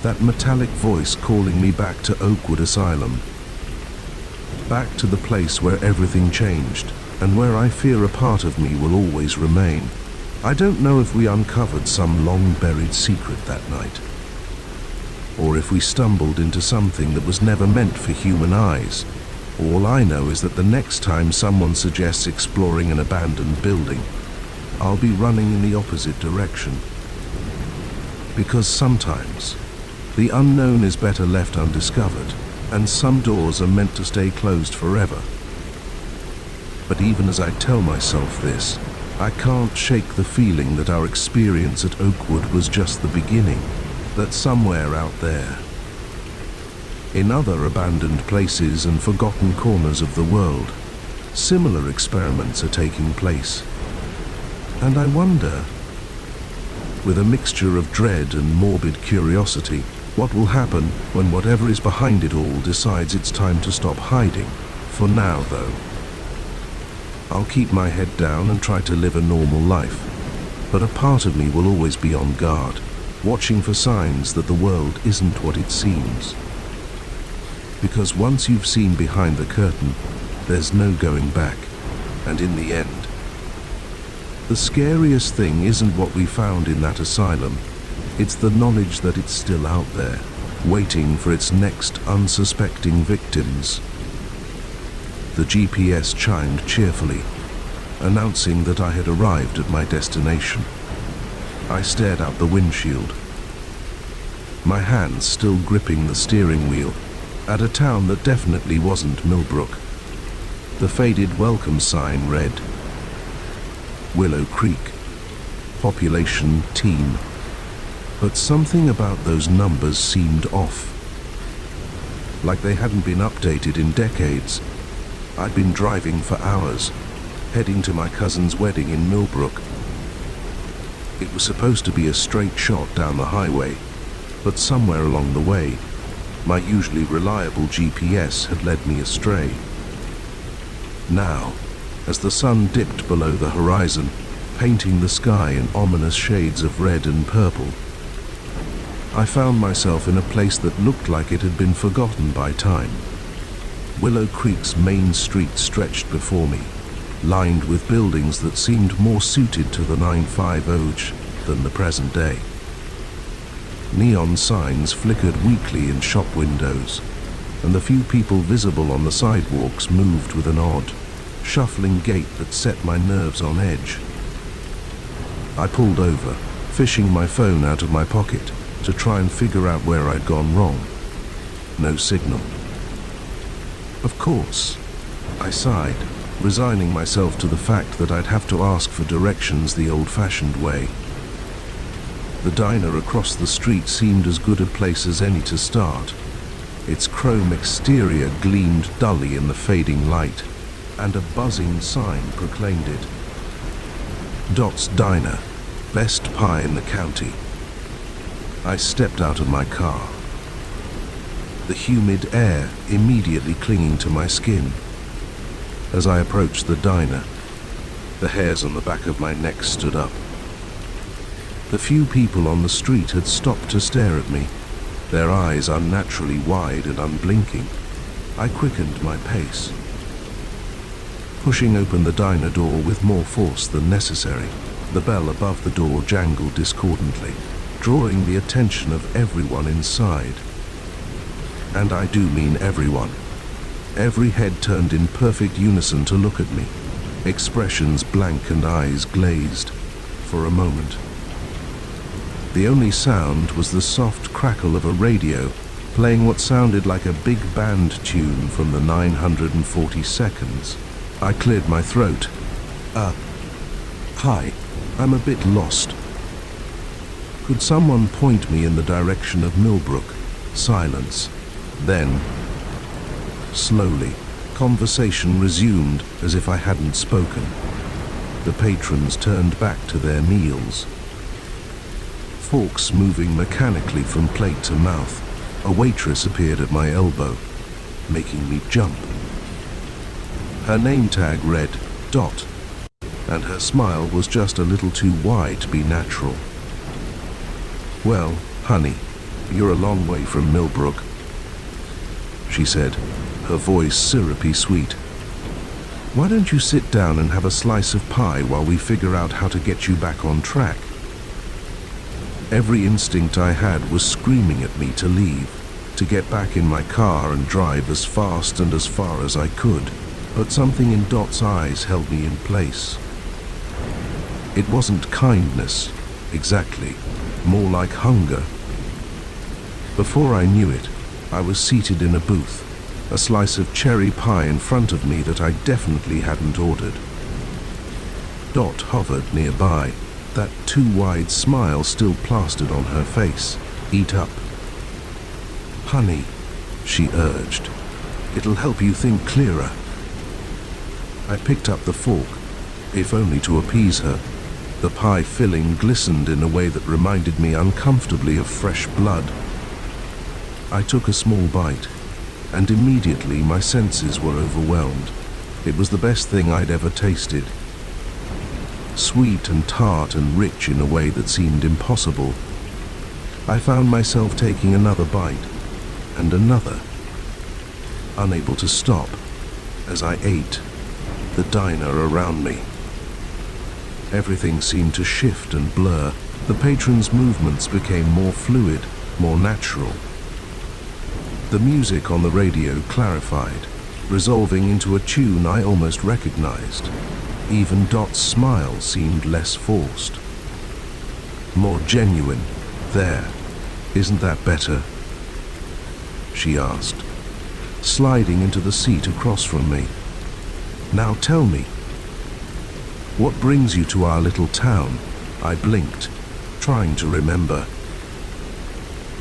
That metallic voice calling me back to Oakwood Asylum, back to the place where everything changed, and where I fear a part of me will always remain. I don't know if we uncovered some long-buried secret that night, or if we stumbled into something that was never meant for human eyes. All I know is that the next time someone suggests exploring an abandoned building, I'll be running in the opposite direction. Because sometimes, the unknown is better left undiscovered, and some doors are meant to stay closed forever. But even as I tell myself this, I can't shake the feeling that our experience at Oakwood was just the beginning, that somewhere out there, in other abandoned places and forgotten corners of the world, similar experiments are taking place. And I wonder, with a mixture of dread and morbid curiosity, what will happen when whatever is behind it all decides it's time to stop hiding, For now, though, I'll keep my head down and try to live a normal life. But a part of me will always be on guard, watching for signs that the world isn't what it seems. Because once you've seen behind the curtain, there's no going back. And in the end, the scariest thing isn't what we found in that asylum. It's the knowledge that it's still out there, waiting for its next unsuspecting victims. The GPS chimed cheerfully, announcing that I had arrived at my destination. I stared out the windshield, my hands still gripping the steering wheel, at a town that definitely wasn't Millbrook. The faded welcome sign read, Willow Creek, population teen. But something about those numbers seemed off, like they hadn't been updated in decades. I'd been driving for hours, heading to my cousin's wedding in Millbrook. It was supposed to be a straight shot down the highway, but somewhere along the way, my usually reliable GPS had led me astray. Now, as the sun dipped below the horizon, painting the sky in ominous shades of red and purple, I found myself in a place that looked like it had been forgotten by time. Willow Creek's main street stretched before me, lined with buildings that seemed more suited to the 950 than the present day. Neon signs flickered weakly in shop windows, and the few people visible on the sidewalks moved with an odd, shuffling gait that set my nerves on edge. I pulled over, fishing my phone out of my pocket to try and figure out where I'd gone wrong. No signal. Of course, I sighed, resigning myself to the fact that I'd have to ask for directions the old-fashioned way. The diner across the street seemed as good a place as any to start. Its chrome exterior gleamed dully in the fading light, and a buzzing sign proclaimed it. Dot's Diner, best pie in the county. I stepped out of my car, the humid air immediately clinging to my skin. As I approached the diner, the hairs on the back of my neck stood up. The few people on the street had stopped to stare at me, their eyes unnaturally wide and unblinking. I quickened my pace, pushing open the diner door with more force than necessary. The bell above the door jangled discordantly, drawing the attention of everyone inside. And I do mean everyone. Every head turned in perfect unison to look at me, expressions blank and eyes glazed for a moment. The only sound was the soft crackle of a radio playing what sounded like a big band tune from the 940 seconds. I cleared my throat. Hi, I'm a bit lost. Could someone point me in the direction of Millbrook? Silence. Then, slowly, conversation resumed as if I hadn't spoken. The patrons turned back to their meals, forks moving mechanically from plate to mouth. A waitress appeared at my elbow, making me jump. Her name tag read Dot, and her smile was just a little too wide to be natural. "Well, honey, you're a long way from Millbrook," she said, her voice syrupy sweet. "Why don't you sit down and have a slice of pie while we figure out how to get you back on track?" Every instinct I had was screaming at me to leave, to get back in my car and drive as fast and as far as I could, but something in Dot's eyes held me in place. It wasn't kindness, exactly, more like hunger. Before I knew it, I was seated in a booth, a slice of cherry pie in front of me that I definitely hadn't ordered. Dot hovered nearby, that too wide smile still plastered on her face. "Eat up." "Honey," she urged, "it'll help you think clearer." I picked up the fork, if only to appease her. The pie filling glistened in a way that reminded me uncomfortably of fresh blood. I took a small bite, and immediately my senses were overwhelmed. It was the best thing I'd ever tasted. Sweet and tart and rich in a way that seemed impossible. I found myself taking another bite, and another, unable to stop as I ate the diner around me. Everything seemed to shift and blur. The patrons' movements became more fluid, more natural. The music on the radio clarified, resolving into a tune I almost recognized. Even Dot's smile seemed less forced, more genuine. "There, isn't that better?" she asked, sliding into the seat across from me. "Now tell me, what brings you to our little town?" I blinked, trying to remember.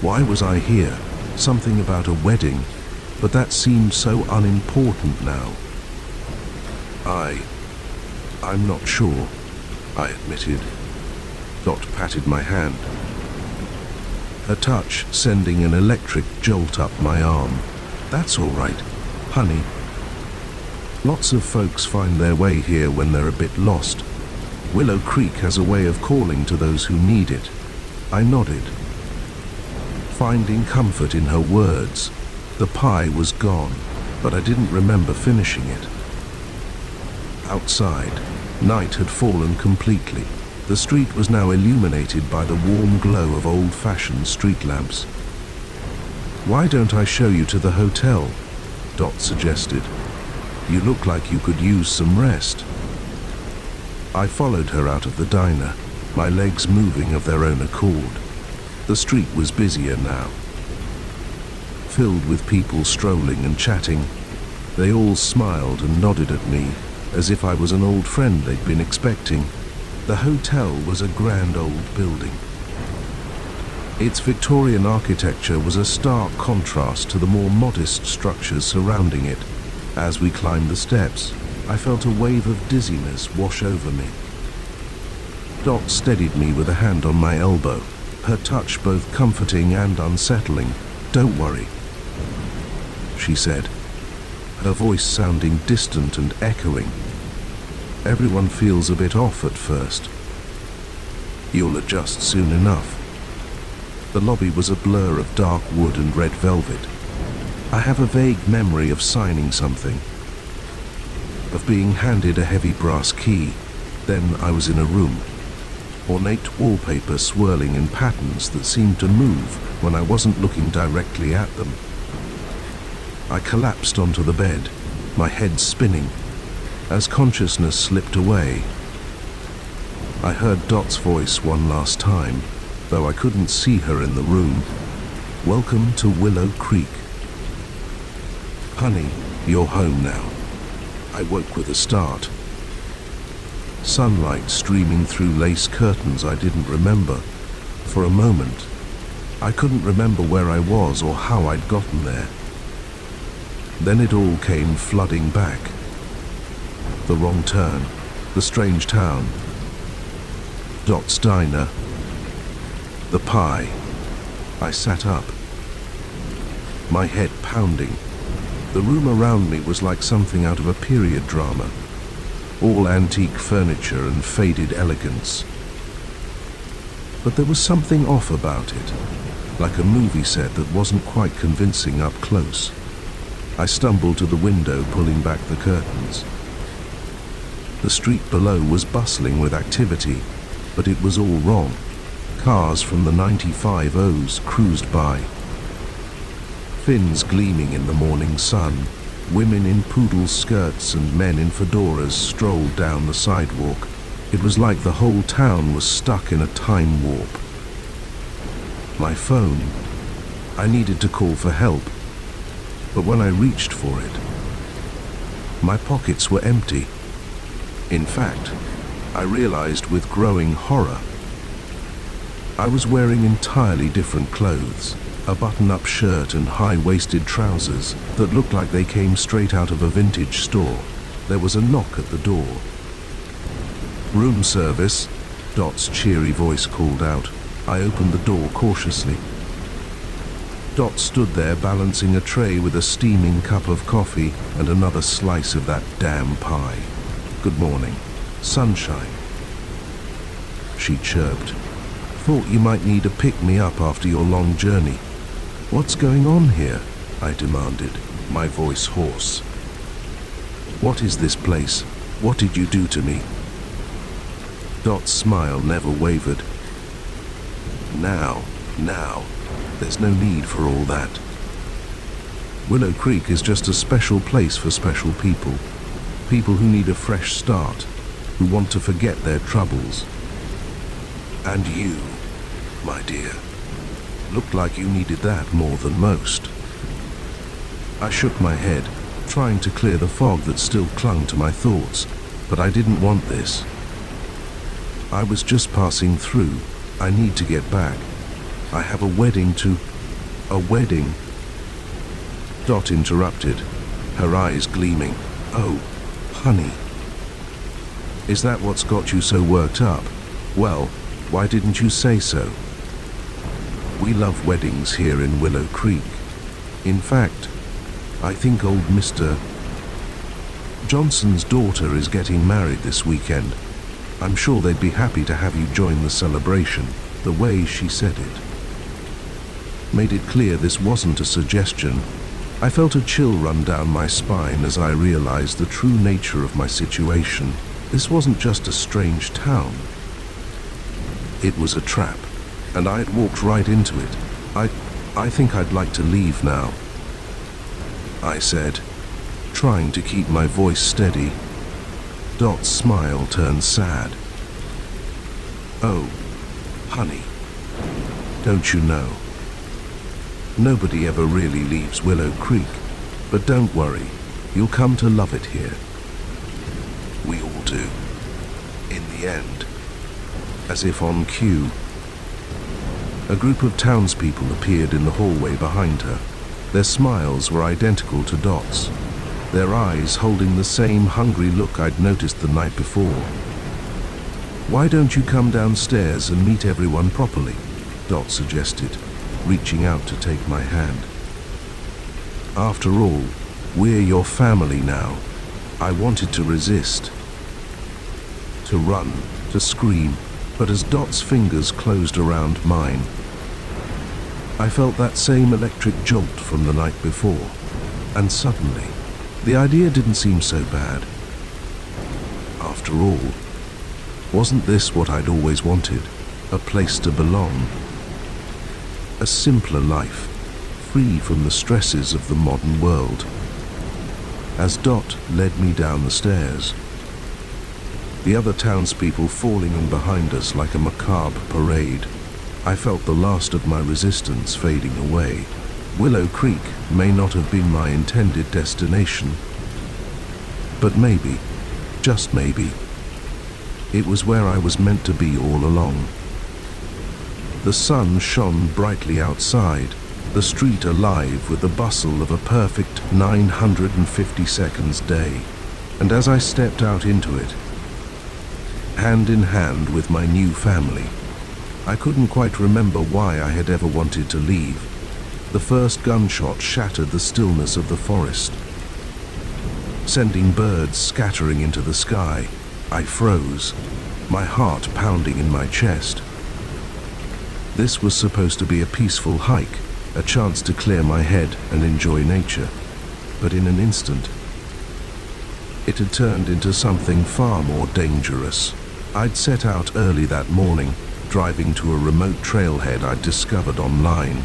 Why was I here? Something about a wedding, but that seemed so unimportant now. I'm not sure, I admitted. Dot patted my hand, her touch sending an electric jolt up my arm. "That's all right, honey. Lots of folks find their way here when they're a bit lost. Willow Creek has a way of calling to those who need it." I nodded, finding comfort in her words. The pie was gone, but I didn't remember finishing it. Outside, night had fallen completely. The street was now illuminated by the warm glow of old-fashioned street lamps. "Why don't I show you to the hotel?" Dot suggested. "You look like you could use some rest." I followed her out of the diner, my legs moving of their own accord. The street was busier now, filled with people strolling and chatting. They all smiled and nodded at me, as if I was an old friend they'd been expecting. The hotel was a grand old building. Its Victorian architecture was a stark contrast to the more modest structures surrounding it. As we climbed the steps, I felt a wave of dizziness wash over me. Dot steadied me with a hand on my elbow, her touch both comforting and unsettling. "Don't worry," she said, her voice sounding distant and echoing. "Everyone feels a bit off at first. You'll adjust soon enough." The lobby was a blur of dark wood and red velvet. I have a vague memory of signing something, of being handed a heavy brass key. Then I was in a room, ornate wallpaper swirling in patterns that seemed to move when I wasn't looking directly at them. I collapsed onto the bed, my head spinning. As consciousness slipped away, I heard Dot's voice one last time, though I couldn't see her in the room. "Welcome to Willow Creek. Honey, you're home now." I woke with a start. Sunlight streaming through lace curtains I didn't remember. For a moment, I couldn't remember where I was or how I'd gotten there. Then it all came flooding back. The wrong turn, the strange town, Dot's diner, the pie. I sat up, my head pounding. The room around me was like something out of a period drama, all antique furniture and faded elegance. But there was something off about it, like a movie set that wasn't quite convincing up close. I stumbled to the window, pulling back the curtains. The street below was bustling with activity, but it was all wrong. Cars from the 95Os cruised by, fins gleaming in the morning sun. Women in poodle skirts and men in fedoras strolled down the sidewalk. It was like the whole town was stuck in a time warp. My phone. I needed to call for help, but when I reached for it, my pockets were empty. In fact, I realized with growing horror, I was wearing entirely different clothes. A button-up shirt and high-waisted trousers that looked like they came straight out of a vintage store. There was a knock at the door. "Room service," Dot's cheery voice called out. I opened the door cautiously. Dot stood there balancing a tray with a steaming cup of coffee and another slice of that damn pie. "Good morning, sunshine," she chirped. "Thought you might need a pick-me-up after your long journey." "What's going on here?" I demanded, my voice hoarse. "What is this place? What did you do to me?" Dot's smile never wavered. Now, there's no need for all that. Willow Creek is just a special place for special people. People who need a fresh start, who want to forget their troubles. And you, my dear, looked like you needed that more than most. I shook my head, trying to clear the fog that still clung to my thoughts, but I didn't want this. I was just passing through. I need to get back. I have a wedding to... A wedding? Dot interrupted, her eyes gleaming. "Oh, honey. Is that what's got you so worked up? Well, why didn't you say so? We love weddings here in Willow Creek. In fact, I think old Mr. Johnson's daughter is getting married this weekend. I'm sure they'd be happy to have you join the celebration." The way she said it made it clear this wasn't a suggestion. I felt a chill run down my spine as I realized the true nature of my situation. This wasn't just a strange town. It was a trap, and I had walked right into it. I think I'd like to leave now," I said, trying to keep my voice steady. Dot's smile turned sad. "Oh, honey, don't you know? Nobody ever really leaves Willow Creek, but don't worry, you'll come to love it here. We all do, in the end." As if on cue, a group of townspeople appeared in the hallway behind her. Their smiles were identical to Dot's, their eyes holding the same hungry look I'd noticed the night before. "Why don't you come downstairs and meet everyone properly?" Dot suggested, reaching out to take my hand. "After all, we're your family now." I wanted to resist, to run, to scream, but as Dot's fingers closed around mine, I felt that same electric jolt from the night before, and suddenly, the idea didn't seem so bad. After all, wasn't this what I'd always wanted? A place to belong. A simpler life, free from the stresses of the modern world. As Dot led me down the stairs, the other townspeople falling in behind us like a macabre parade, I felt the last of my resistance fading away. Willow Creek may not have been my intended destination, but maybe, just maybe, it was where I was meant to be all along. The sun shone brightly outside, the street alive with the bustle of a perfect 950-seconds day, and as I stepped out into it, hand in hand with my new family, I couldn't quite remember why I had ever wanted to leave. The first gunshot shattered the stillness of the forest, sending birds scattering into the sky. I froze, my heart pounding in my chest. This was supposed to be a peaceful hike, a chance to clear my head and enjoy nature, but in an instant, it had turned into something far more dangerous. I'd set out early that morning, driving to a remote trailhead I'd discovered online.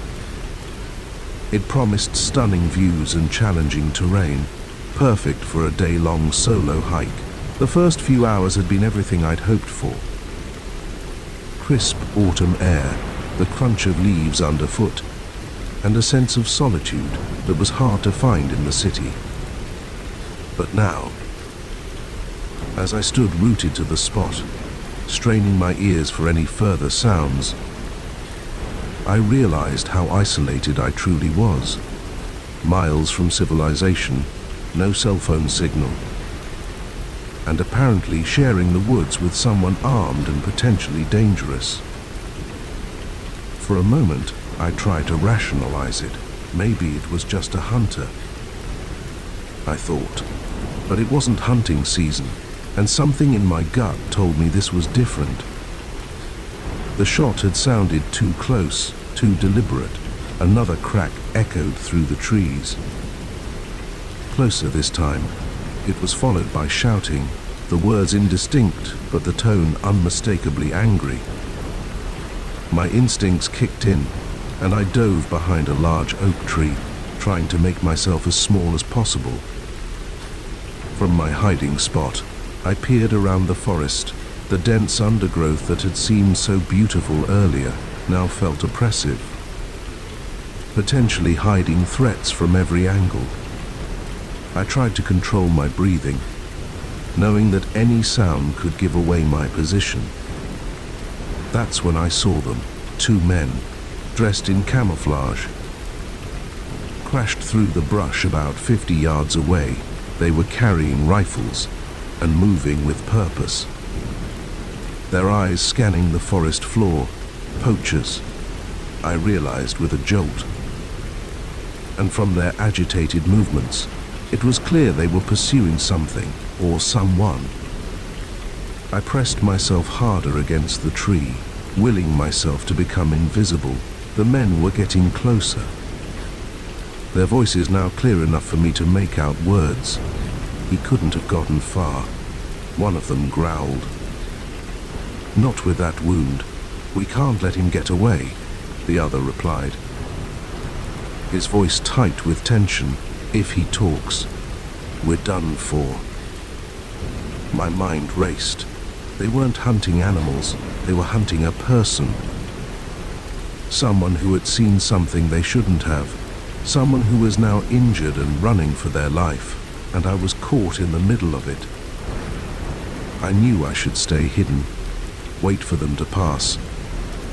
It promised stunning views and challenging terrain, perfect for a day-long solo hike. The first few hours had been everything I'd hoped for. Crisp autumn air, the crunch of leaves underfoot, and a sense of solitude that was hard to find in the city. But now, as I stood rooted to the spot, straining my ears for any further sounds, I realized how isolated I truly was. Miles from civilization, no cell phone signal, and apparently sharing the woods with someone armed and potentially dangerous. For a moment, I tried to rationalize it. Maybe it was just a hunter, I thought. But it wasn't hunting season, and something in my gut told me this was different. The shot had sounded too close, too deliberate. Another crack echoed through the trees. Closer this time. It was followed by shouting, the words indistinct, but the tone unmistakably angry. My instincts kicked in, and I dove behind a large oak tree, trying to make myself as small as possible. From my hiding spot, I peered around the forest. The dense undergrowth that had seemed so beautiful earlier now felt oppressive, potentially hiding threats from every angle. I tried to control my breathing, knowing that any sound could give away my position. That's when I saw them, 2 men, dressed in camouflage. Crashed through the brush about 50 yards away. They were carrying rifles and moving with purpose. Their eyes scanning the forest floor. Poachers, I realized with a jolt. And from their agitated movements, it was clear they were pursuing something or someone. I pressed myself harder against the tree, willing myself to become invisible. The men were getting closer. Their voices now clear enough for me to make out words. He couldn't have gotten far. One of them growled. "Not with that wound. We can't let him get away," the other replied. His voice tight with tension. "If he talks, we're done for." My mind raced. They weren't hunting animals. They were hunting a person. Someone who had seen something they shouldn't have. Someone who was now injured and running for their life. And I was caught in the middle of it. I knew I should stay hidden, wait for them to pass,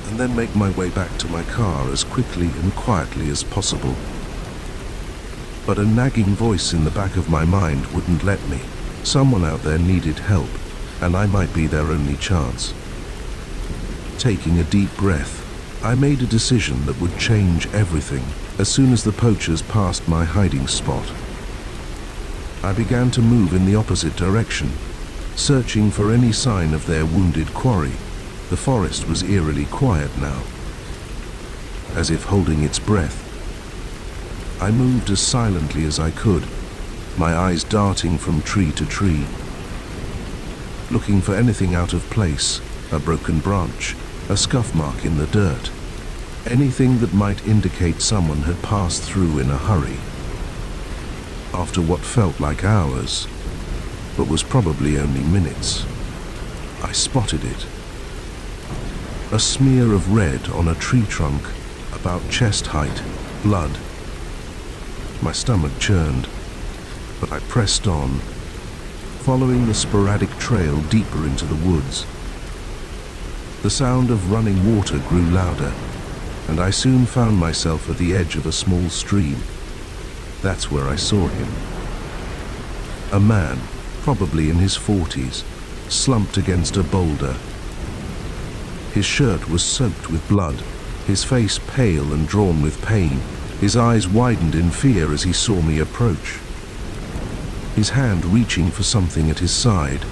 and then make my way back to my car as quickly and quietly as possible. But a nagging voice in the back of my mind wouldn't let me. Someone out there needed help, and I might be their only chance. Taking a deep breath, I made a decision that would change everything. As soon as the poachers passed my hiding spot, I began to move in the opposite direction, searching for any sign of their wounded quarry. The forest was eerily quiet now, as if holding its breath. I moved as silently as I could, my eyes darting from tree to tree, looking for anything out of place, a broken branch, a scuff mark in the dirt, anything that might indicate someone had passed through in a hurry. After what felt like hours, but was probably only minutes, I spotted it. A smear of red on a tree trunk, about chest height, blood. My stomach churned, but I pressed on, following the sporadic trail deeper into the woods. The sound of running water grew louder, and I soon found myself at the edge of a small stream. That's where I saw him. A man, probably in his 40s, slumped against a boulder. His shirt was soaked with blood, his face pale and drawn with pain. His eyes widened in fear as he saw me approach. His hand reaching for something at his side.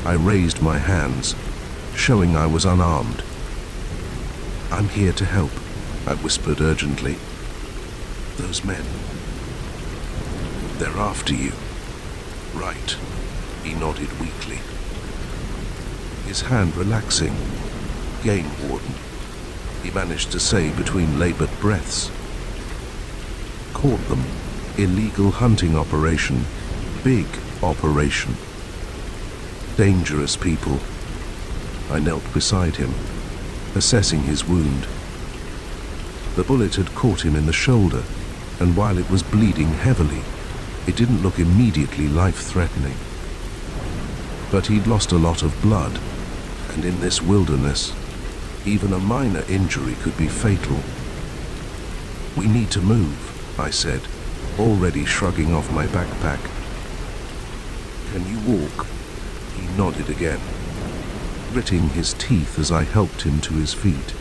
I raised my hands, showing I was unarmed. "I'm here to help," I whispered urgently. "Those men, they're after you." "Right," he nodded weakly, his hand relaxing. "Game warden," he managed to say between labored breaths. "Caught them. Illegal hunting operation. Big operation. Dangerous people." I knelt beside him, assessing his wound. The bullet had caught him in the shoulder, and while it was bleeding heavily, it didn't look immediately life-threatening. But he'd lost a lot of blood, and in this wilderness, even a minor injury could be fatal. "We need to move," I said, already shrugging off my backpack. "Can you walk?" He nodded again, gritting his teeth as I helped him to his feet.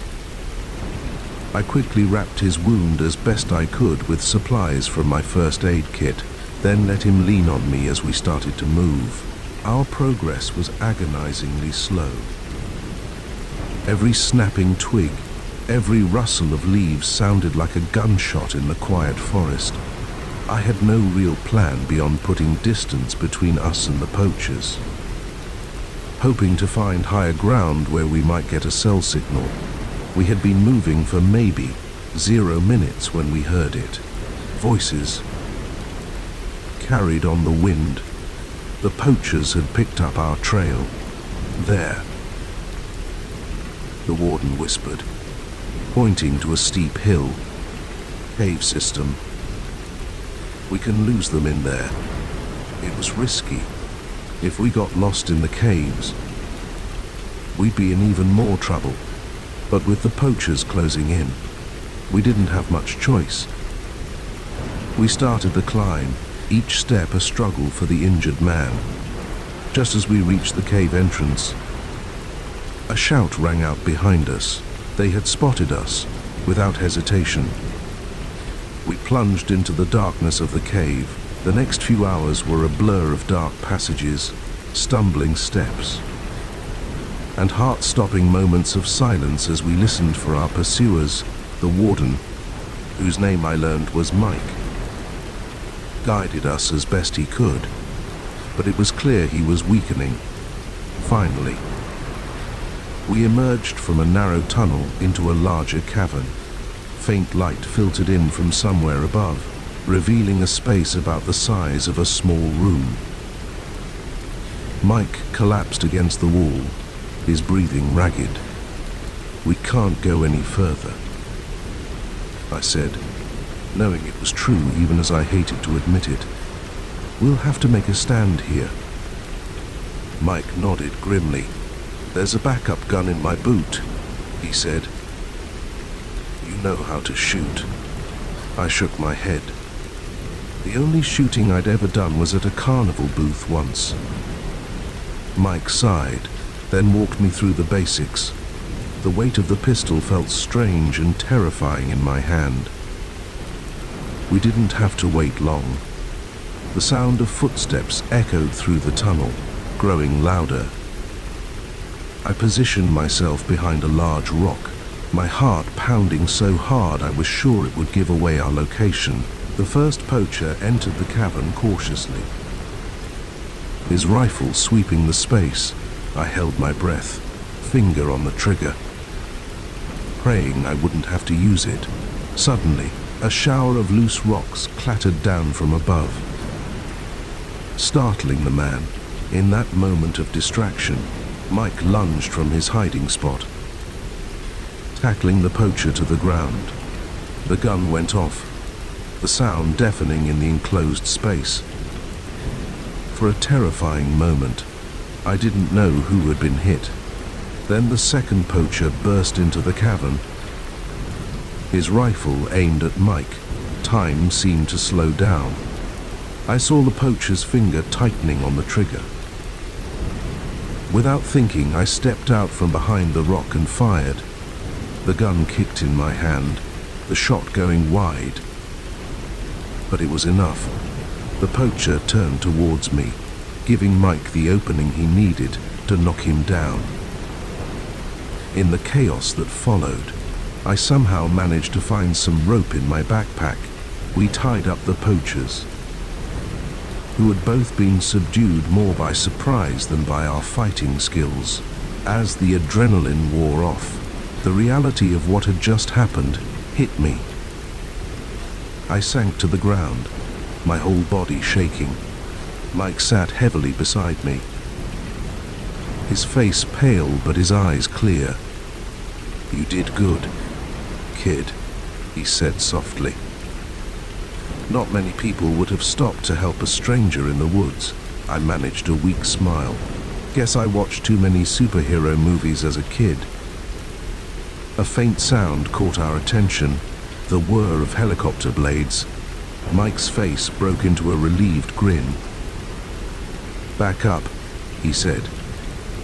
I quickly wrapped his wound as best I could with supplies from my first aid kit, then let him lean on me as we started to move. Our progress was agonizingly slow. Every snapping twig, every rustle of leaves sounded like a gunshot in the quiet forest. I had no real plan beyond putting distance between us and the poachers. Hoping to find higher ground where we might get a cell signal, we had been moving for maybe 0 minutes when we heard it. Voices carried on the wind. The poachers had picked up our trail. There, the warden whispered, pointing to a steep hill. Cave system. We can lose them in there. It was risky. If we got lost in the caves, we'd be in even more trouble. But with the poachers closing in, we didn't have much choice. We started the climb, each step a struggle for the injured man. Just as we reached the cave entrance, a shout rang out behind us. They had spotted us, without hesitation. We plunged into the darkness of the cave. The next few hours were a blur of dark passages, stumbling steps, and heart-stopping moments of silence as we listened for our pursuers. The warden, whose name I learned was Mike, guided us as best he could, but it was clear he was weakening. Finally, we emerged from a narrow tunnel into a larger cavern. Faint light filtered in from somewhere above, revealing a space about the size of a small room. Mike collapsed against the wall, his breathing ragged. "We can't go any further," I said, knowing it was true even as I hated to admit it. "We'll have to make a stand here." Mike nodded grimly. "There's a backup gun in my boot," he said. "You know how to shoot." I shook my head. The only shooting I'd ever done was at a carnival booth once. Mike sighed, then walked me through the basics. The weight of the pistol felt strange and terrifying in my hand. We didn't have to wait long. The sound of footsteps echoed through the tunnel, growing louder. I positioned myself behind a large rock, my heart pounding so hard I was sure it would give away our location. The first poacher entered the cavern cautiously, his rifle sweeping the space. I held my breath, finger on the trigger, praying I wouldn't have to use it. Suddenly, a shower of loose rocks clattered down from above, startling the man. In that moment of distraction, Mike lunged from his hiding spot, tackling the poacher to the ground. The gun went off, the sound deafening in the enclosed space. For a terrifying moment, I didn't know who had been hit. Then the second poacher burst into the cavern, his rifle aimed at Mike. Time seemed to slow down. I saw the poacher's finger tightening on the trigger. Without thinking, I stepped out from behind the rock and fired. The gun kicked in my hand, the shot going wide. But it was enough. The poacher turned towards me, giving Mike the opening he needed to knock him down. In the chaos that followed, I somehow managed to find some rope in my backpack. We tied up the poachers, who had both been subdued more by surprise than by our fighting skills. As the adrenaline wore off, the reality of what had just happened hit me. I sank to the ground, my whole body shaking. Mike sat heavily beside me, his face pale but his eyes clear. "You did good, kid," he said softly. Not many people would have stopped to help a stranger in the woods. I managed a weak smile. Guess I watched too many superhero movies as a kid. A faint sound caught our attention, the whir of helicopter blades. Mike's face broke into a relieved grin. "Back up," he said.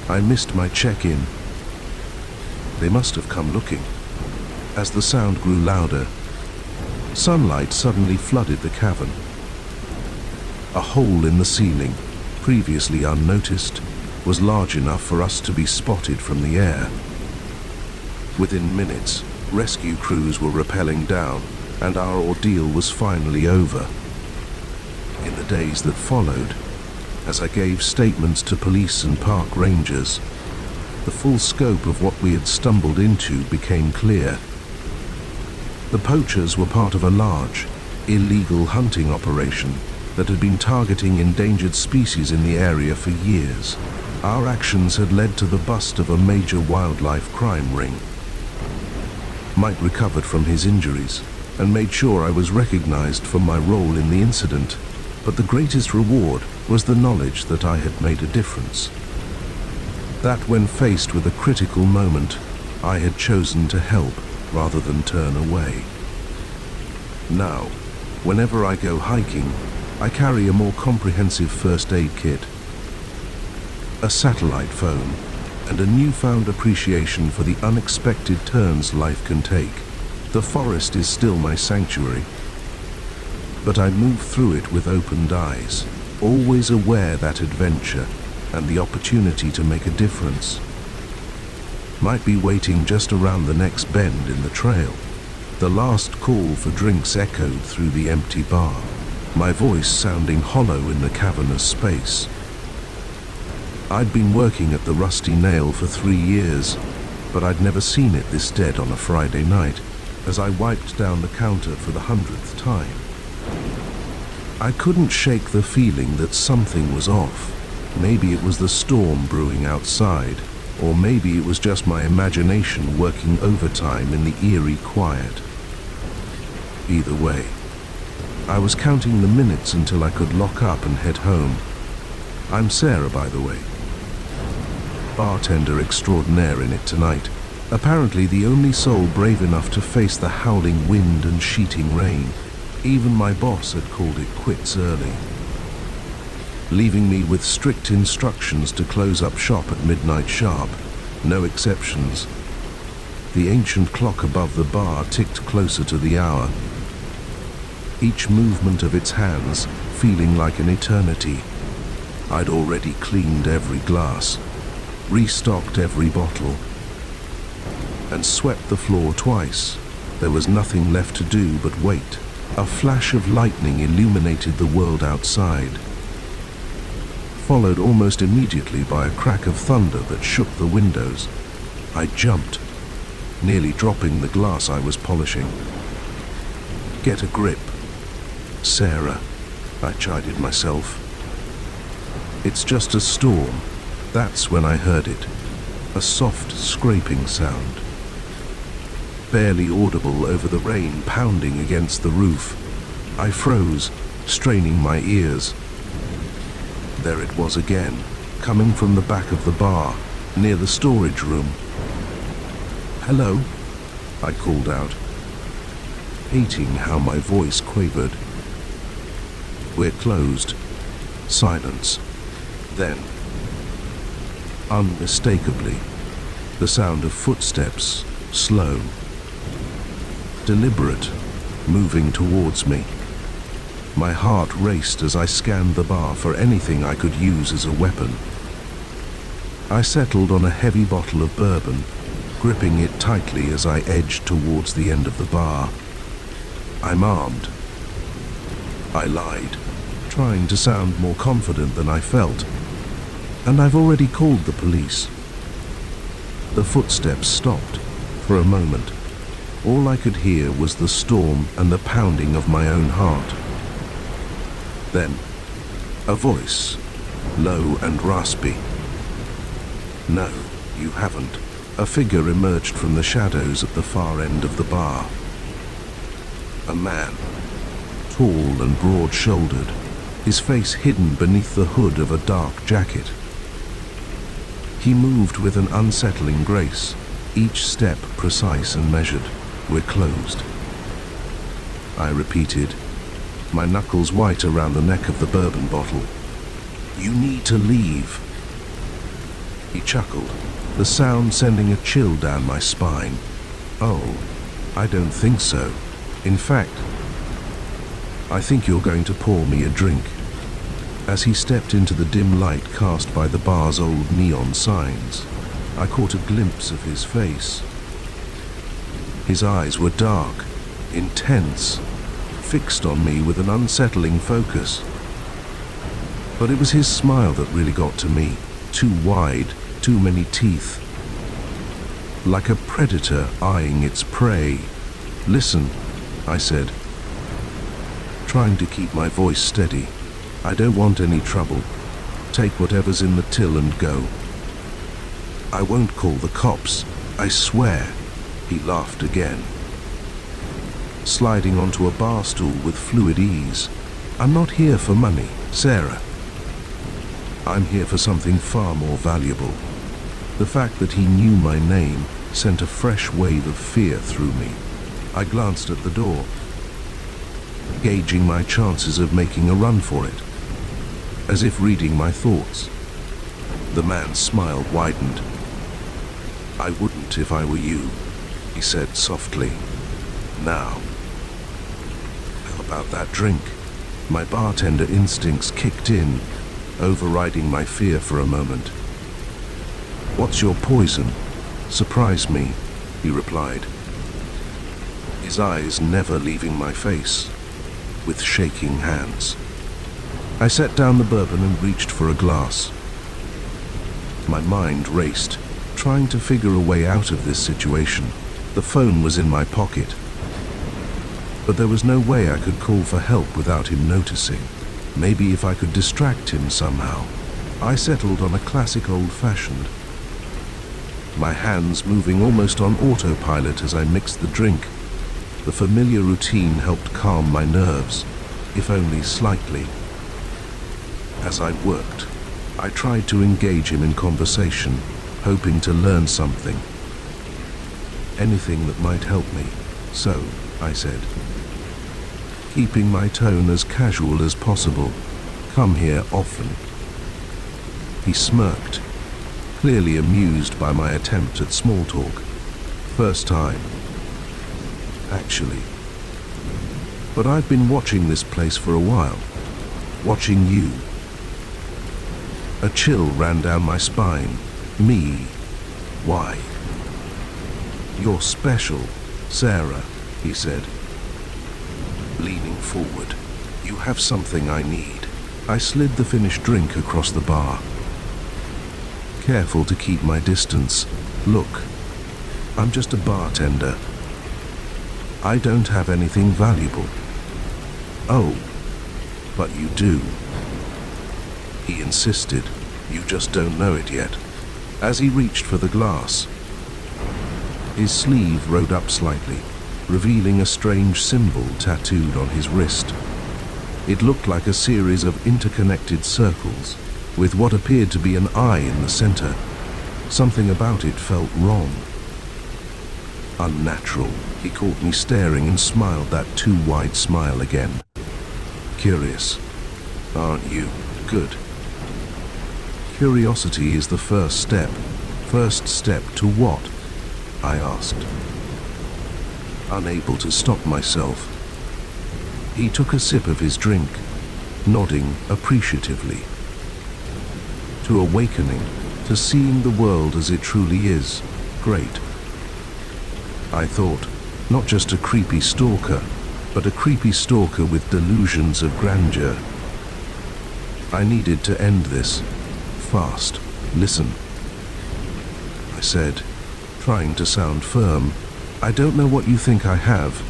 "I missed my check-in." They must have come looking. As the sound grew louder, sunlight suddenly flooded the cavern. A hole in the ceiling, previously unnoticed, was large enough for us to be spotted from the air. Within minutes, rescue crews were rappelling down, and our ordeal was finally over. In the days that followed, as I gave statements to police and park rangers, the full scope of what we had stumbled into became clear. The poachers were part of a large, illegal hunting operation that had been targeting endangered species in the area for years. Our actions had led to the bust of a major wildlife crime ring. Mike recovered from his injuries and made sure I was recognized for my role in the incident, but the greatest reward was the knowledge that I had made a difference. That when faced with a critical moment, I had chosen to help rather than turn away. Now, whenever I go hiking, I carry a more comprehensive first aid kit, a satellite phone, and a newfound appreciation for the unexpected turns life can take. The forest is still my sanctuary, but I move through it with opened eyes, always aware that adventure and the opportunity to make a difference might be waiting just around the next bend in the trail. The last call for drinks echoed through the empty bar, my voice sounding hollow in the cavernous space. I'd been working at the Rusty Nail for 3 years, but I'd never seen it this dead on a Friday night, as I wiped down the counter for the 100th time. I couldn't shake the feeling that something was off. Maybe it was the storm brewing outside, or maybe it was just my imagination working overtime in the eerie quiet. Either way, I was counting the minutes until I could lock up and head home. I'm Sarah, by the way. Bartender extraordinaire in it tonight. Apparently the only soul brave enough to face the howling wind and sheeting rain. Even my boss had called it quits early, leaving me with strict instructions to close up shop at midnight sharp. No exceptions. The ancient clock above the bar ticked closer to the hour, each movement of its hands feeling like an eternity. I'd already cleaned every glass, restocked every bottle, and swept the floor twice. There was nothing left to do but wait. A flash of lightning illuminated the world outside, followed almost immediately by a crack of thunder that shook the windows. I jumped, nearly dropping the glass I was polishing. Get a grip, Sarah, I chided myself. It's just a storm. That's when I heard it, a soft scraping sound, barely audible over the rain pounding against the roof. I froze, straining my ears. There it was again, coming from the back of the bar, near the storage room. "Hello?" I called out, hating how my voice quavered. "We're closed." Silence. Then, unmistakably, the sound of footsteps, slow, deliberate, moving towards me. My heart raced as I scanned the bar for anything I could use as a weapon. I settled on a heavy bottle of bourbon, gripping it tightly as I edged towards the end of the bar. "I'm armed." I lied, trying to sound more confident than I felt. "And I've already called the police." The footsteps stopped for a moment. All I could hear was the storm and the pounding of my own heart. Then, a voice, low and raspy. "No, you haven't." A figure emerged from the shadows at the far end of the bar. A man, tall and broad-shouldered, his face hidden beneath the hood of a dark jacket. He moved with an unsettling grace, each step precise and measured. "We're closed," I repeated, my knuckles white around the neck of the bourbon bottle. "You need to leave." He chuckled, the sound sending a chill down my spine. "Oh, I don't think so. In fact, I think you're going to pour me a drink. As he stepped into the dim light cast by the bar's old neon signs, I caught a glimpse of his face. His eyes were dark, intense, fixed on me with an unsettling focus. But it was his smile that really got to me. Too wide, too many teeth. Like a predator eyeing its prey. "Listen," I said, trying to keep my voice steady. "I don't want any trouble. Take whatever's in the till and go. I won't call the cops, I swear." He laughed again, sliding onto a bar stool with fluid ease. "I'm not here for money, Sarah. I'm here for something far more valuable." The fact that he knew my name sent a fresh wave of fear through me. I glanced at the door, gauging my chances of making a run for it, as if reading my thoughts. The man's smile widened. "I wouldn't if I were you," he said softly. "Now, how about that drink?" My bartender instincts kicked in, overriding my fear for a moment. "What's your poison? Surprise me," he replied, his eyes never leaving my face, with shaking hands. I set down the bourbon and reached for a glass. My mind raced, trying to figure a way out of this situation. The phone was in my pocket, but there was no way I could call for help without him noticing. Maybe if I could distract him somehow. I settled on a classic old-fashioned, my hands moving almost on autopilot as I mixed the drink. The familiar routine helped calm my nerves, if only slightly. As I worked, I tried to engage him in conversation, hoping to learn something. Anything that might help me. "So," I said, keeping my tone as casual as possible, "come here often." He smirked, clearly amused by my attempt at small talk. "First time, actually. But I've been watching this place for a while. Watching you." A chill ran down my spine. "Me? Why?" "You're special, Sarah," he said, leaning forward. "You have something I need." I slid the finished drink across the bar, careful to keep my distance. "Look, I'm just a bartender. I don't have anything valuable." "Oh, but you do," he insisted. "You just don't know it yet." As he reached for the glass, his sleeve rode up slightly, revealing a strange symbol tattooed on his wrist. It looked like a series of interconnected circles, with what appeared to be an eye in the center. Something about it felt wrong. Unnatural. He caught me staring and smiled that too wide smile again. "Curious, aren't you? Good. Curiosity is the first step." "First step to what?" I asked, unable to stop myself. He took a sip of his drink, nodding appreciatively. "To awakening, to seeing the world as it truly is. Great." I thought, not just a creepy stalker, but a creepy stalker with delusions of grandeur. I needed to end this, fast. "Listen," I said, trying to sound firm. "I don't know what you think I have,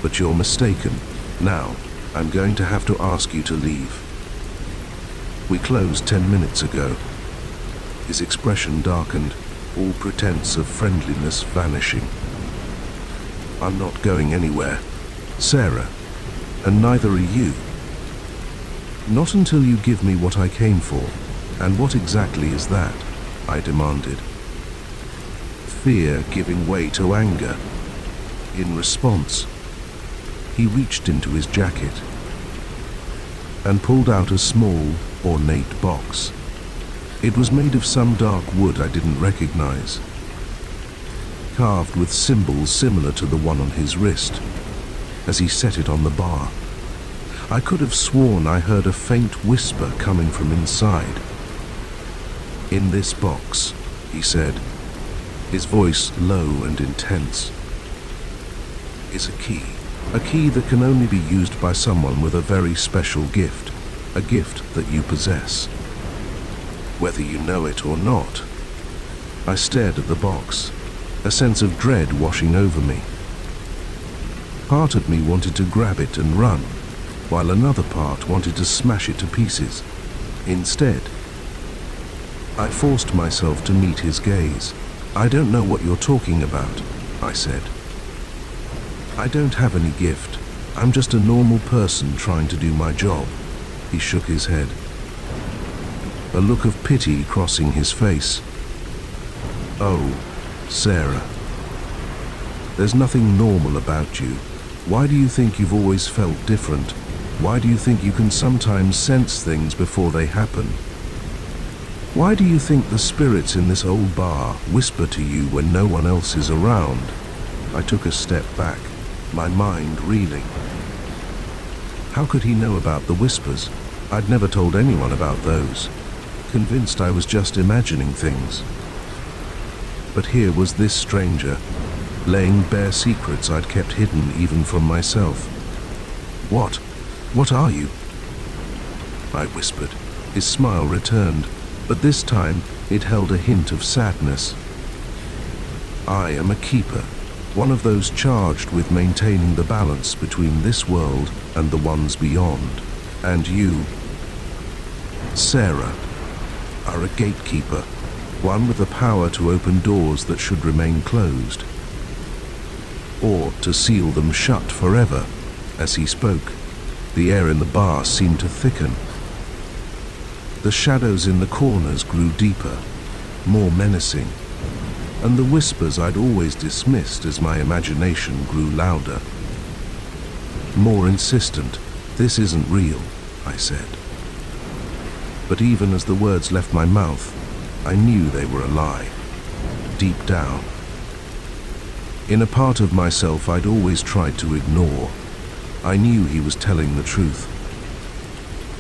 but you're mistaken. Now, I'm going to have to ask you to leave. We closed 10 minutes ago." His expression darkened, all pretense of friendliness vanishing. "I'm not going anywhere, Sarah, and neither are you. Not until you give me what I came for." "And what exactly is that?" I demanded, fear giving way to anger. In response, he reached into his jacket and pulled out a small, ornate box. It was made of some dark wood I didn't recognize, carved with symbols similar to the one on his wrist, as he set it on the bar. I could have sworn I heard a faint whisper coming from inside. "In this box," he said, his voice low and intense, "is a key that can only be used by someone with a very special gift, a gift that you possess, whether you know it or not." I stared at the box, a sense of dread washing over me. Part of me wanted to grab it and run, while another part wanted to smash it to pieces. Instead, I forced myself to meet his gaze. "I don't know what you're talking about," I said. "I don't have any gift. I'm just a normal person trying to do my job." He shook his head, a look of pity crossing his face. "Oh, Sarah, there's nothing normal about you. Why do you think you've always felt different? Why do you think you can sometimes sense things before they happen? Why do you think the spirits in this old bar whisper to you when no one else is around?" I took a step back, my mind reeling. How could he know about the whispers? I'd never told anyone about those, convinced I was just imagining things. But here was this stranger, laying bare secrets I'd kept hidden even from myself. What are you?" I whispered. His smile returned, but this time it held a hint of sadness. "I am a keeper, one of those charged with maintaining the balance between this world and the ones beyond. And you, Sarah, are a gatekeeper, one with the power to open doors that should remain closed, or to seal them shut forever." As he spoke, the air in the bar seemed to thicken. The shadows in the corners grew deeper, more menacing, and the whispers I'd always dismissed as my imagination grew louder, more insistent. "This isn't real," I said. But even as the words left my mouth, I knew they were a lie, deep down. In a part of myself I'd always tried to ignore, I knew he was telling the truth.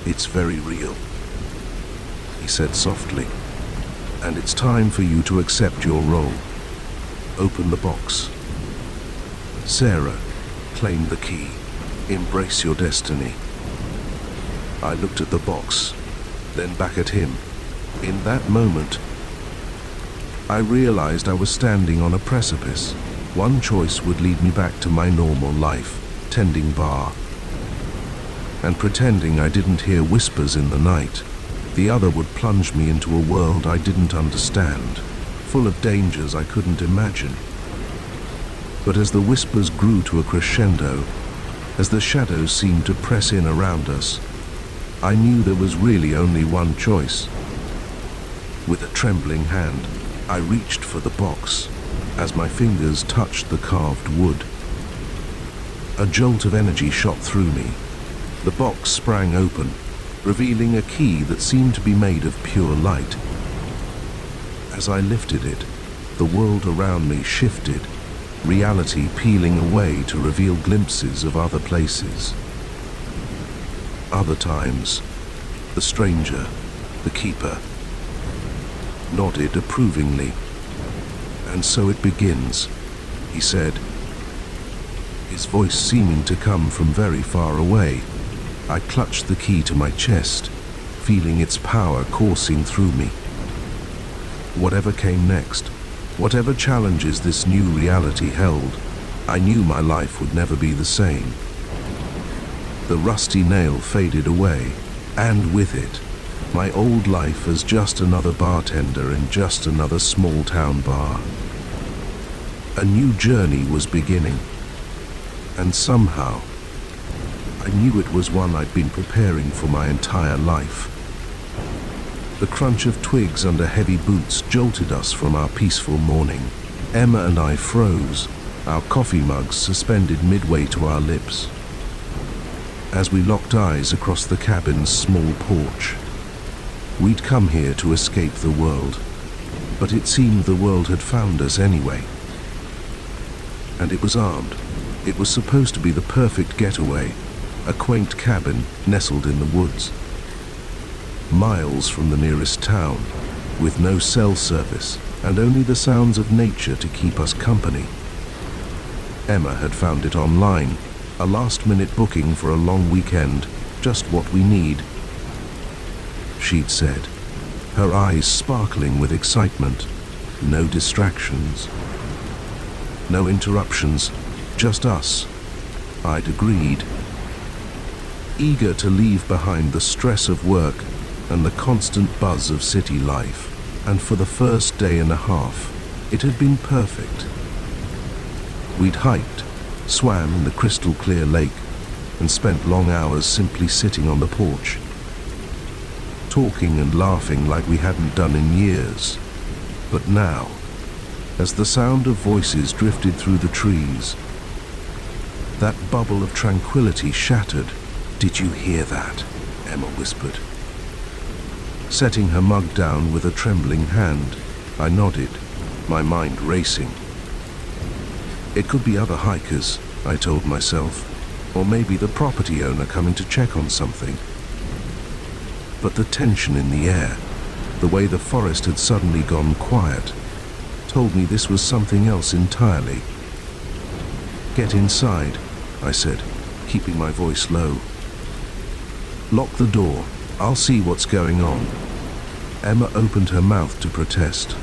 "It's very real," he said softly, "and it's time for you to accept your role. Open the box. Sarah, claim the key. Embrace your destiny." I looked at the box, then back at him. In that moment, I realized I was standing on a precipice. One choice would lead me back to my normal life, tending bar and pretending I didn't hear whispers in the night. The other would plunge me into a world I didn't understand, full of dangers I couldn't imagine. But as the whispers grew to a crescendo, as the shadows seemed to press in around us, I knew there was really only one choice. With a trembling hand, I reached for the box. As my fingers touched the carved wood, a jolt of energy shot through me. The box sprang open, revealing a key that seemed to be made of pure light. As I lifted it, the world around me shifted, reality peeling away to reveal glimpses of other places. Other times, the stranger, the keeper, nodded approvingly. "And so it begins," he said, his voice seeming to come from very far away. I clutched the key to my chest, feeling its power coursing through me. Whatever came next, whatever challenges this new reality held, I knew my life would never be the same. The rusty nail faded away, and with it, my old life as just another bartender in just another small-town bar. A new journey was beginning, and somehow, I knew it was one I'd been preparing for my entire life. The crunch of twigs under heavy boots jolted us from our peaceful morning. Emma and I froze, our coffee mugs suspended midway to our lips, as we locked eyes across the cabin's small porch. We'd come here to escape the world, but it seemed the world had found us anyway. and it was armed. It was supposed to be the perfect getaway, a quaint cabin nestled in the woods, miles from the nearest town, with no cell service and only the sounds of nature to keep us company. Emma had found it online, a last-minute booking for a long weekend, just what we need, she'd said, her eyes sparkling with excitement. No distractions, no interruptions, just us. I'd agreed, eager to leave behind the stress of work and the constant buzz of city life. And for the first day and a half, it had been perfect. We'd hiked, swam in the crystal-clear lake, and spent long hours simply sitting on the porch, talking and laughing like we hadn't done in years. But now, as the sound of voices drifted through the trees, that bubble of tranquility shattered. "Did you hear that?" Emma whispered. Setting her mug down with a trembling hand, I nodded, my mind racing. It could be other hikers, I told myself, or maybe the property owner coming to check on something. But the tension in the air, the way the forest had suddenly gone quiet, told me this was something else entirely. "Get inside," I said, keeping my voice low. "Lock the door. I'll see what's going on." Emma opened her mouth to protest,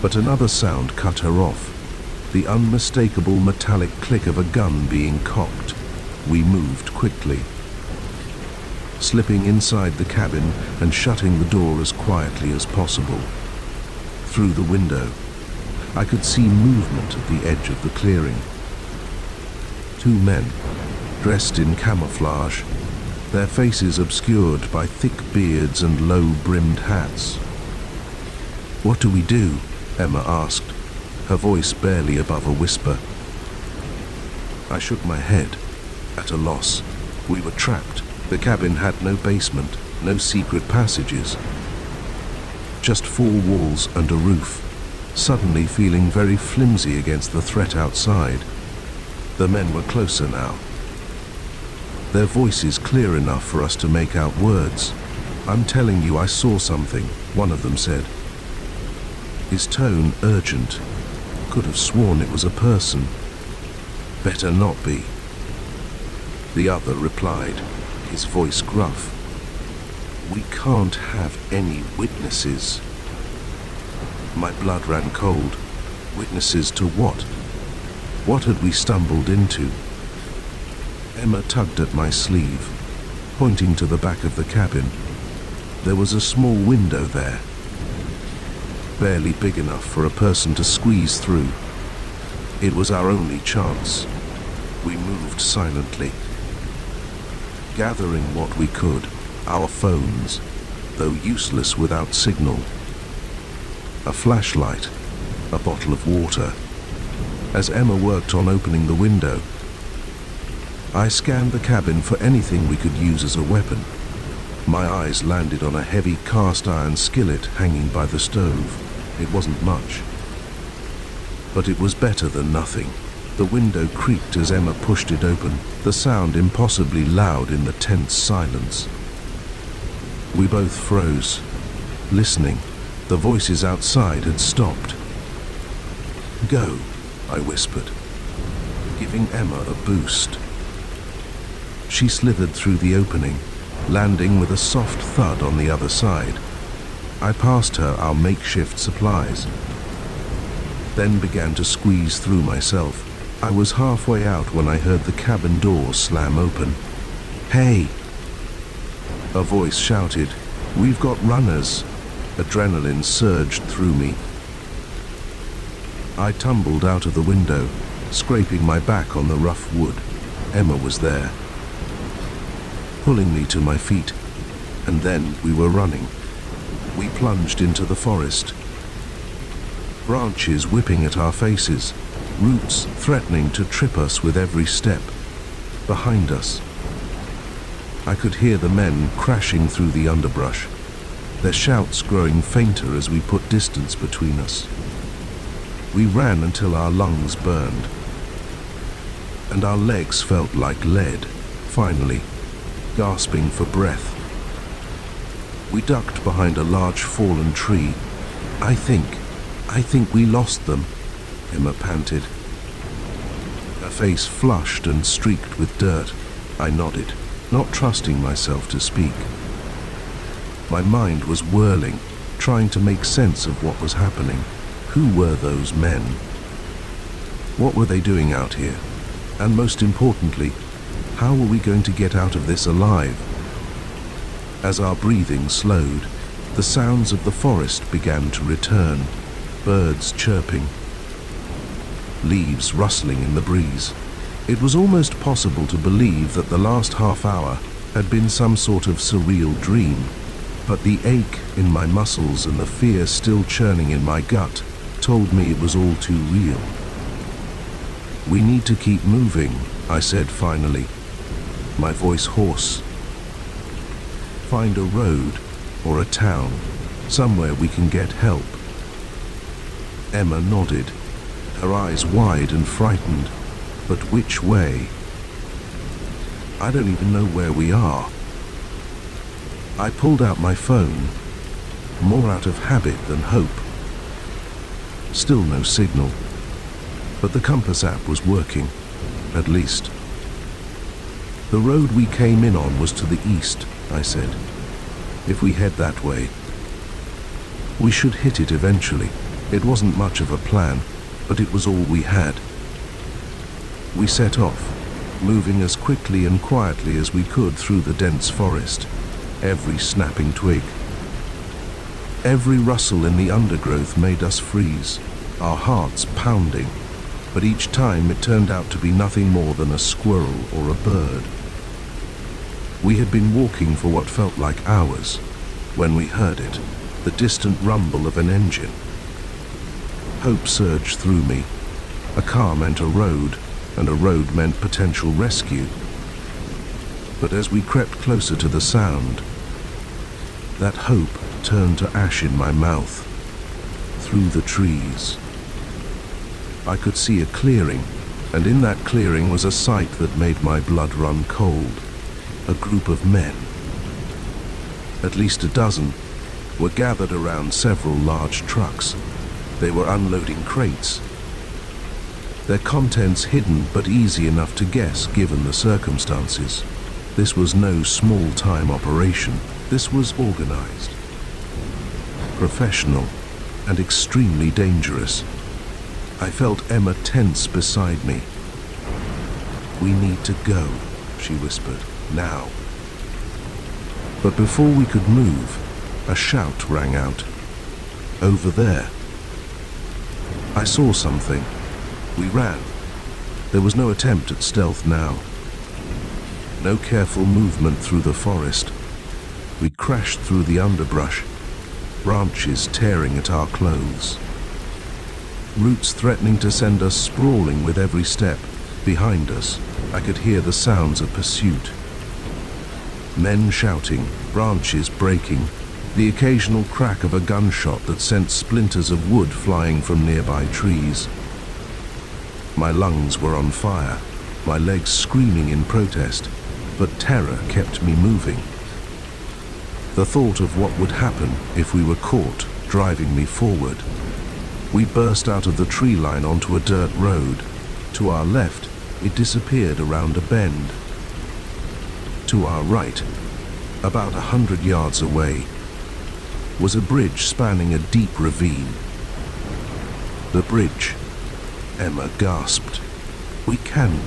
but another sound cut her off, the unmistakable metallic click of a gun being cocked. We moved quickly, slipping inside the cabin and shutting the door as quietly as possible. Through the window, I could see movement at the edge of the clearing. Two men, dressed in camouflage, their faces obscured by thick beards and low-brimmed hats. "What do we do?" Emma asked, her voice barely above a whisper. I shook my head, at a loss. We were trapped. The cabin had no basement, no secret passages. Just four walls and a roof, suddenly feeling very flimsy against the threat outside. The men were closer now, their voices clear enough for us to make out words. "I'm telling you, I saw something," one of them said, his tone urgent. Could have sworn it was a person. "Better not be," the other replied, his voice gruff. "We can't have any witnesses." My blood ran cold. Witnesses to what? What had we stumbled into? Emma tugged at my sleeve, pointing to the back of the cabin. There was a small window there, barely big enough for a person to squeeze through. It was our only chance. We moved silently, gathering what we could, our phones, though useless without signal, a flashlight, a bottle of water. As Emma worked on opening the window, I scanned the cabin for anything we could use as a weapon. My eyes landed on a heavy cast-iron skillet hanging by the stove. It wasn't much, but it was better than nothing. The window creaked as Emma pushed it open, the sound impossibly loud in the tense silence. We both froze, listening. The voices outside had stopped. "Go," I whispered, giving Emma a boost. She slithered through the opening, landing with a soft thud on the other side. I passed her our makeshift supplies, then began to squeeze through myself. I was halfway out when I heard the cabin door slam open. "Hey!" a voice shouted. "We've got runners!" Adrenaline surged through me. I tumbled out of the window, scraping my back on the rough wood. Emma was there, pulling me to my feet, and then we were running. We plunged into the forest, branches whipping at our faces, roots threatening to trip us with every step. Behind us, I could hear the men crashing through the underbrush, their shouts growing fainter as we put distance between us. We ran until our lungs burned, and our legs felt like lead, finally, gasping for breath. We ducked behind a large fallen tree. I think we lost them," Emma panted. Her face flushed and streaked with dirt. I nodded, not trusting myself to speak. My mind was whirling, trying to make sense of what was happening. Who were those men? What were they doing out here? And most importantly, how were we going to get out of this alive? As our breathing slowed, the sounds of the forest began to return, birds chirping, leaves rustling in the breeze. It was almost possible to believe that the last half hour had been some sort of surreal dream, but the ache in my muscles and the fear still churning in my gut told me it was all too real. "We need to keep moving," I said finally, my voice hoarse. "Find a road or a town, somewhere we can get help." Emma nodded, her eyes wide and frightened. "But which way? I don't even know where we are." I pulled out my phone, more out of habit than hope. Still no signal, but the compass app was working, at least. "The road we came in on was to the east," I said. "If we head that way, we should hit it eventually." It wasn't much of a plan, but it was all we had. We set off, moving as quickly and quietly as we could through the dense forest, every snapping twig. Every rustle in the undergrowth made us freeze, our hearts pounding, but each time it turned out to be nothing more than a squirrel or a bird. We had been walking for what felt like hours when we heard it, the distant rumble of an engine. Hope surged through me. A car meant a road, and a road meant potential rescue. But as we crept closer to the sound, that hope turned to ash in my mouth. Through the trees, I could see a clearing, and in that clearing was a sight that made my blood run cold. A group of men, at least a dozen, were gathered around several large trucks. They were unloading crates, their contents hidden but easy enough to guess given the circumstances. This was no small-time operation. This was organized, professional, and extremely dangerous. I felt Emma tense beside me. "We need to go," she whispered, "now." But before we could move, a shout rang out. "Over there." I saw something. We ran. There was no attempt at stealth now. No careful movement through the forest. We crashed through the underbrush, branches tearing at our clothes, roots threatening to send us sprawling with every step. Behind us, I could hear the sounds of pursuit. Men shouting, branches breaking, the occasional crack of a gunshot that sent splinters of wood flying from nearby trees. My lungs were on fire, my legs screaming in protest, but terror kept me moving. The thought of what would happen if we were caught driving me forward. We burst out of the tree line onto a dirt road. To our left, it disappeared around a bend. To our right, about 100 yards away, was a bridge spanning a deep ravine. The bridge, Emma gasped. We can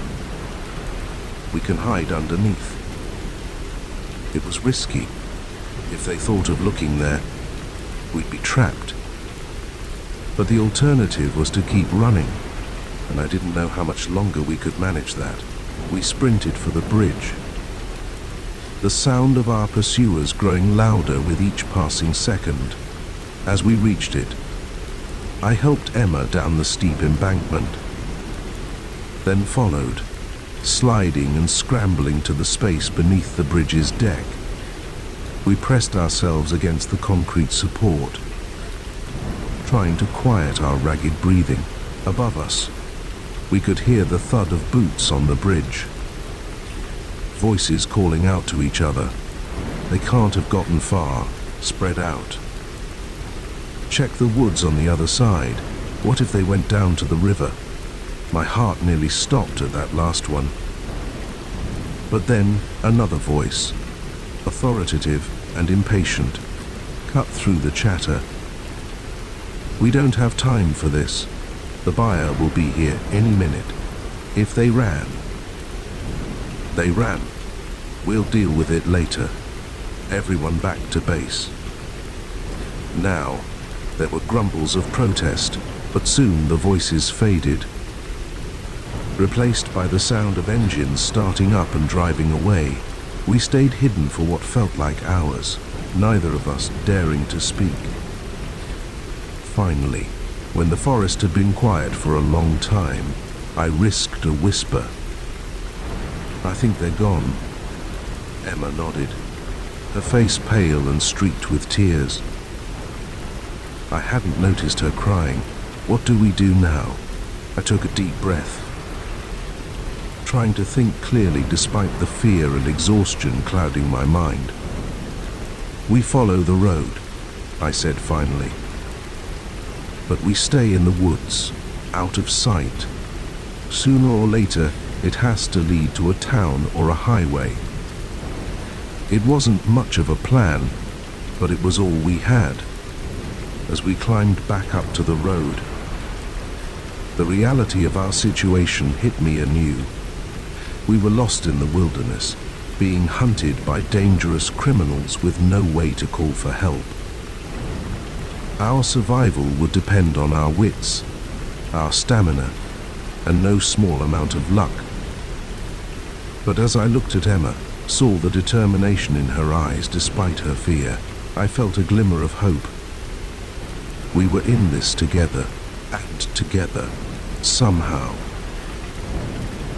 hide underneath." It was risky. If they thought of looking there, we'd be trapped. But the alternative was to keep running, and I didn't know how much longer we could manage that. We sprinted for the bridge, the sound of our pursuers growing louder with each passing second. As we reached it, I helped Emma down the steep embankment, then followed, sliding and scrambling to the space beneath the bridge's deck. We pressed ourselves against the concrete support, trying to quiet our ragged breathing. Above us, we could hear the thud of boots on the bridge. Voices calling out to each other. They can't have gotten far, spread out. Check the woods on the other side. What if they went down to the river? My heart nearly stopped at that last one. But then another voice, authoritative and impatient, cut through the chatter. We don't have time for this. The buyer will be here any minute. If they ran. They ran. We'll deal with it later. Everyone back to base. Now, there were grumbles of protest, but soon the voices faded, replaced by the sound of engines starting up and driving away. We stayed hidden for what felt like hours, neither of us daring to speak. Finally, when the forest had been quiet for a long time, I risked a whisper. "I think they're gone." Emma nodded, her face pale and streaked with tears. I hadn't noticed her crying. What do we do now? I took a deep breath, trying to think clearly despite the fear and exhaustion clouding my mind. "We follow the road," I said finally. "But we stay in the woods, out of sight. Sooner or later, it has to lead to a town or a highway." It wasn't much of a plan, but it was all we had. As we climbed back up to the road, the reality of our situation hit me anew. We were lost in the wilderness, being hunted by dangerous criminals with no way to call for help. Our survival would depend on our wits, our stamina, and no small amount of luck. But as I looked at Emma, saw the determination in her eyes despite her fear, I felt a glimmer of hope. We were in this together, and together, somehow.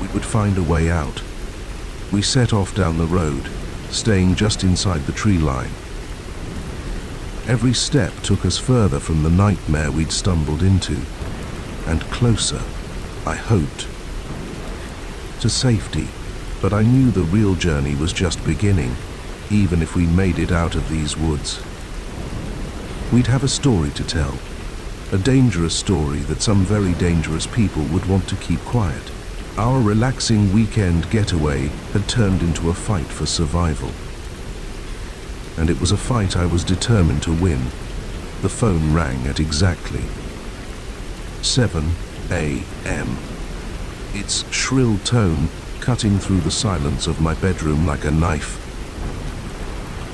We would find a way out. We set off down the road, staying just inside the tree line. Every step took us further from the nightmare we'd stumbled into, and closer, I hoped, to safety. But I knew the real journey was just beginning, even if we made it out of these woods. We'd have a story to tell, a dangerous story that some very dangerous people would want to keep quiet. Our relaxing weekend getaway had turned into a fight for survival. And it was a fight I was determined to win. The phone rang at exactly 7 a.m. Its shrill tone cutting through the silence of my bedroom like a knife.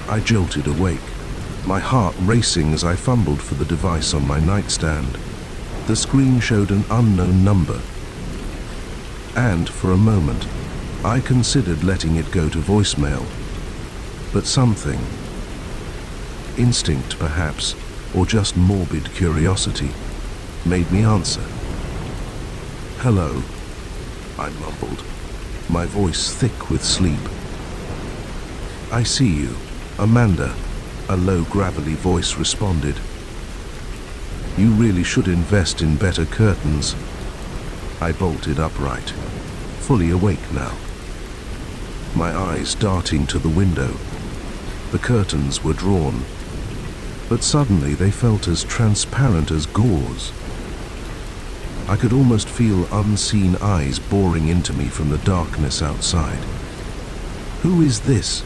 I jolted awake, my heart racing as I fumbled for the device on my nightstand. The screen showed an unknown number, and for a moment, I considered letting it go to voicemail. But something, instinct perhaps, or just morbid curiosity, made me answer. "Hello," I mumbled, my voice thick with sleep. "I see you, Amanda," a low, gravelly voice responded. "You really should invest in better curtains." I bolted upright, fully awake now, my eyes darting to the window. The curtains were drawn, but suddenly they felt as transparent as gauze. I could almost feel unseen eyes boring into me from the darkness outside. "Who is this?"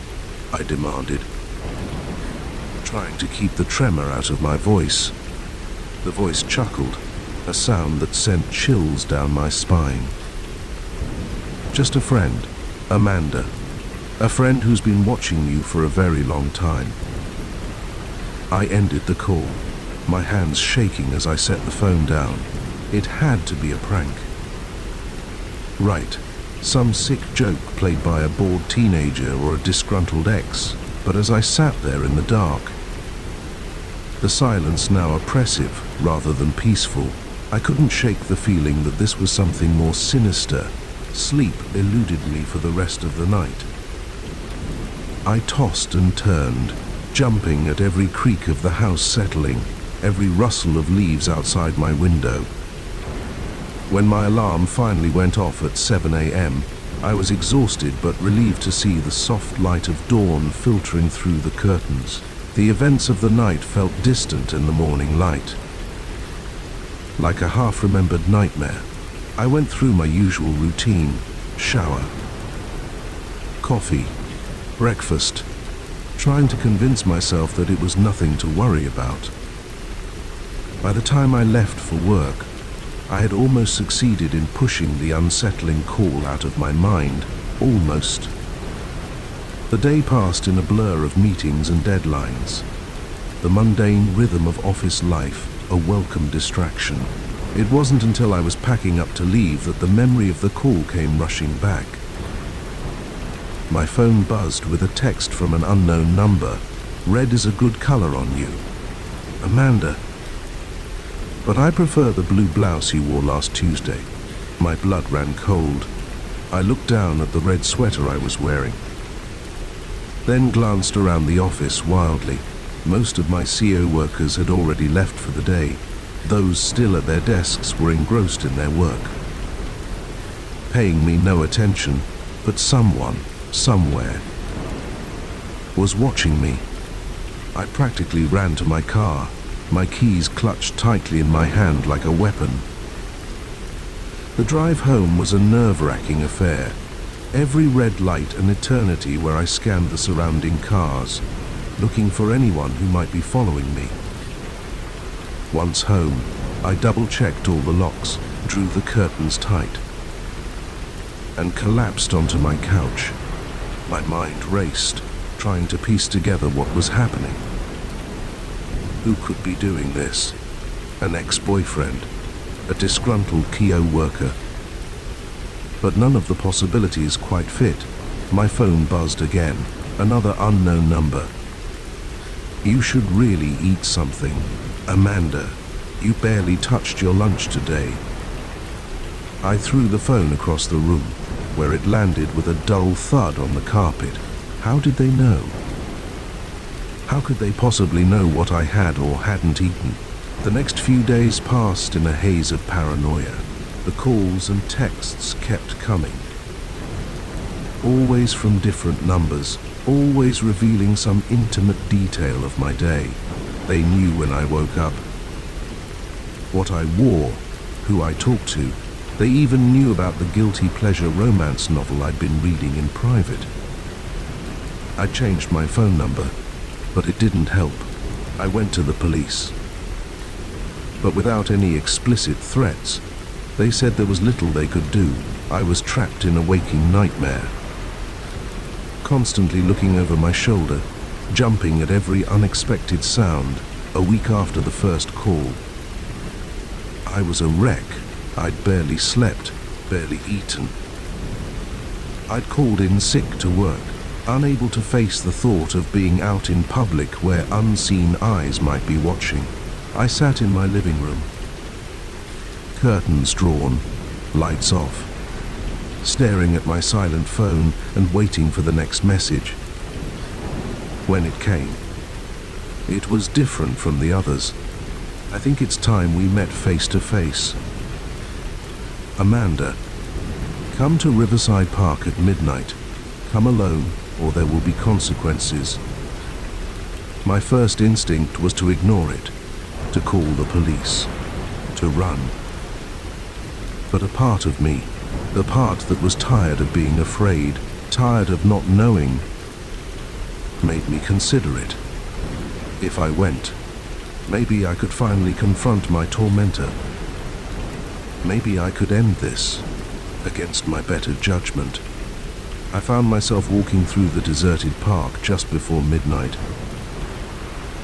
I demanded, trying to keep the tremor out of my voice. The voice chuckled, a sound that sent chills down my spine. "Just a friend, Amanda. A friend who's been watching you for a very long time." I ended the call, my hands shaking as I set the phone down. It had to be a prank. Right, some sick joke played by a bored teenager or a disgruntled ex. But as I sat there in the dark, the silence now oppressive rather than peaceful, I couldn't shake the feeling that this was something more sinister. Sleep eluded me for the rest of the night. I tossed and turned, jumping at every creak of the house settling, every rustle of leaves outside my window. When my alarm finally went off at 7 a.m., I was exhausted but relieved to see the soft light of dawn filtering through the curtains. The events of the night felt distant in the morning light. Like a half-remembered nightmare, I went through my usual routine: shower, coffee, breakfast, trying to convince myself that it was nothing to worry about. By the time I left for work, I had almost succeeded in pushing the unsettling call out of my mind. Almost. The day passed in a blur of meetings and deadlines. The mundane rhythm of office life, a welcome distraction. It wasn't until I was packing up to leave that the memory of the call came rushing back. My phone buzzed with a text from an unknown number. "Red is a good color on you. Amanda." But I prefer the blue blouse you wore last Tuesday. My blood ran cold. I looked down at the red sweater I was wearing, then glanced around the office wildly. Most of my CO workers had already left for the day. Those still at their desks were engrossed in their work, paying me no attention, but someone, somewhere, was watching me. I practically ran to my car, my keys clutched tightly in my hand like a weapon. The drive home was a nerve-wracking affair. Every red light an eternity where I scanned the surrounding cars, looking for anyone who might be following me. Once home, I double-checked all the locks, drew the curtains tight, and collapsed onto my couch. My mind raced, trying to piece together what was happening. Who could be doing this? An ex-boyfriend, a disgruntled KO worker. But none of the possibilities quite fit. My phone buzzed again, another unknown number. "You should really eat something. Amanda, you barely touched your lunch today." I threw the phone across the room, where it landed with a dull thud on the carpet. How did they know? How could they possibly know what I had or hadn't eaten? The next few days passed in a haze of paranoia. The calls and texts kept coming, always from different numbers, always revealing some intimate detail of my day. They knew when I woke up, what I wore, who I talked to. They even knew about the guilty pleasure romance novel I'd been reading in private. I changed my phone number, but it didn't help. I went to the police, but without any explicit threats. They said there was little they could do. I was trapped in a waking nightmare, constantly looking over my shoulder, jumping at every unexpected sound. A week after the first call, I was a wreck. I'd barely slept, barely eaten. I'd called in sick to work, unable to face the thought of being out in public where unseen eyes might be watching. I sat in my living room, curtains drawn, lights off, staring at my silent phone and waiting for the next message. When it came, it was different from the others. "I think it's time we met face to face. Amanda, come to Riverside Park at midnight. Come alone, or there will be consequences." My first instinct was to ignore it, to call the police, to run. But a part of me, the part that was tired of being afraid, tired of not knowing, made me consider it. If I went, maybe I could finally confront my tormentor. Maybe I could end this, against my better judgment. I found myself walking through the deserted park just before midnight.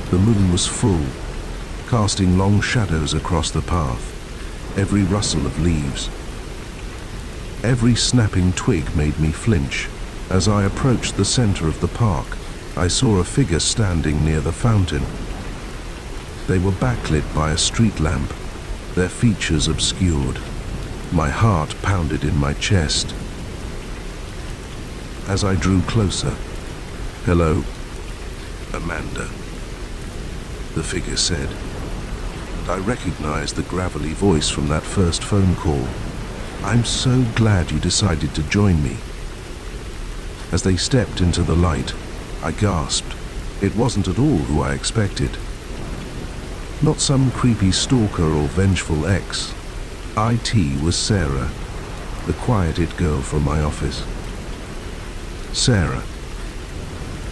The moon was full, casting long shadows across the path, every rustle of leaves, every snapping twig made me flinch. As I approached the center of the park, I saw a figure standing near the fountain. They were backlit by a street lamp, their features obscured. My heart pounded in my chest. As I drew closer, "Hello, Amanda," the figure said. I recognized the gravelly voice from that first phone call. "I'm so glad you decided to join me." As they stepped into the light, I gasped. It wasn't at all who I expected. Not some creepy stalker or vengeful ex. IT was Sarah, the quiet-it girl from my office. Sarah,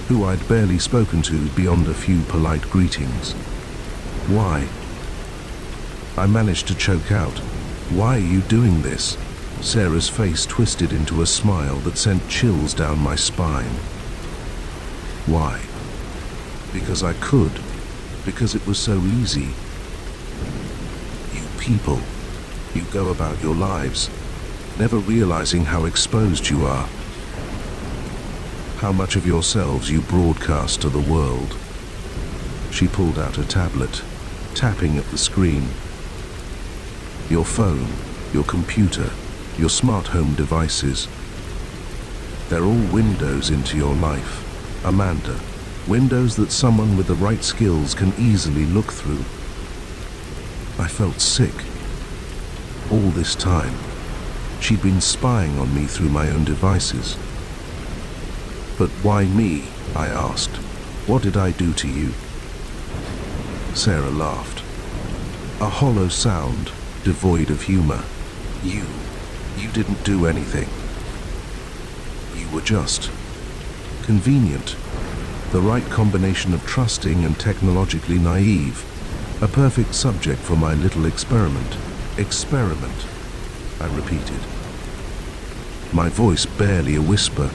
who I'd barely spoken to beyond a few polite greetings. "Why?" I managed to choke out. "Why are you doing this?" Sarah's face twisted into a smile that sent chills down my spine. "Why?" Because I could. Because it was so easy. You people, you go about your lives, never realizing how exposed you are. How much of yourselves you broadcast to the world. She pulled out a tablet, tapping at the screen. Your phone, your computer, your smart home devices. They're all windows into your life, Amanda. Windows that someone with the right skills can easily look through. I felt sick. All this time, she'd been spying on me through my own devices. "But why me?" I asked. "What did I do to you?" Sarah laughed. A hollow sound, devoid of humor. You didn't do anything. You were just convenient. The right combination of trusting and technologically naive. A perfect subject for my little experiment. Experiment, I repeated. My voice barely a whisper.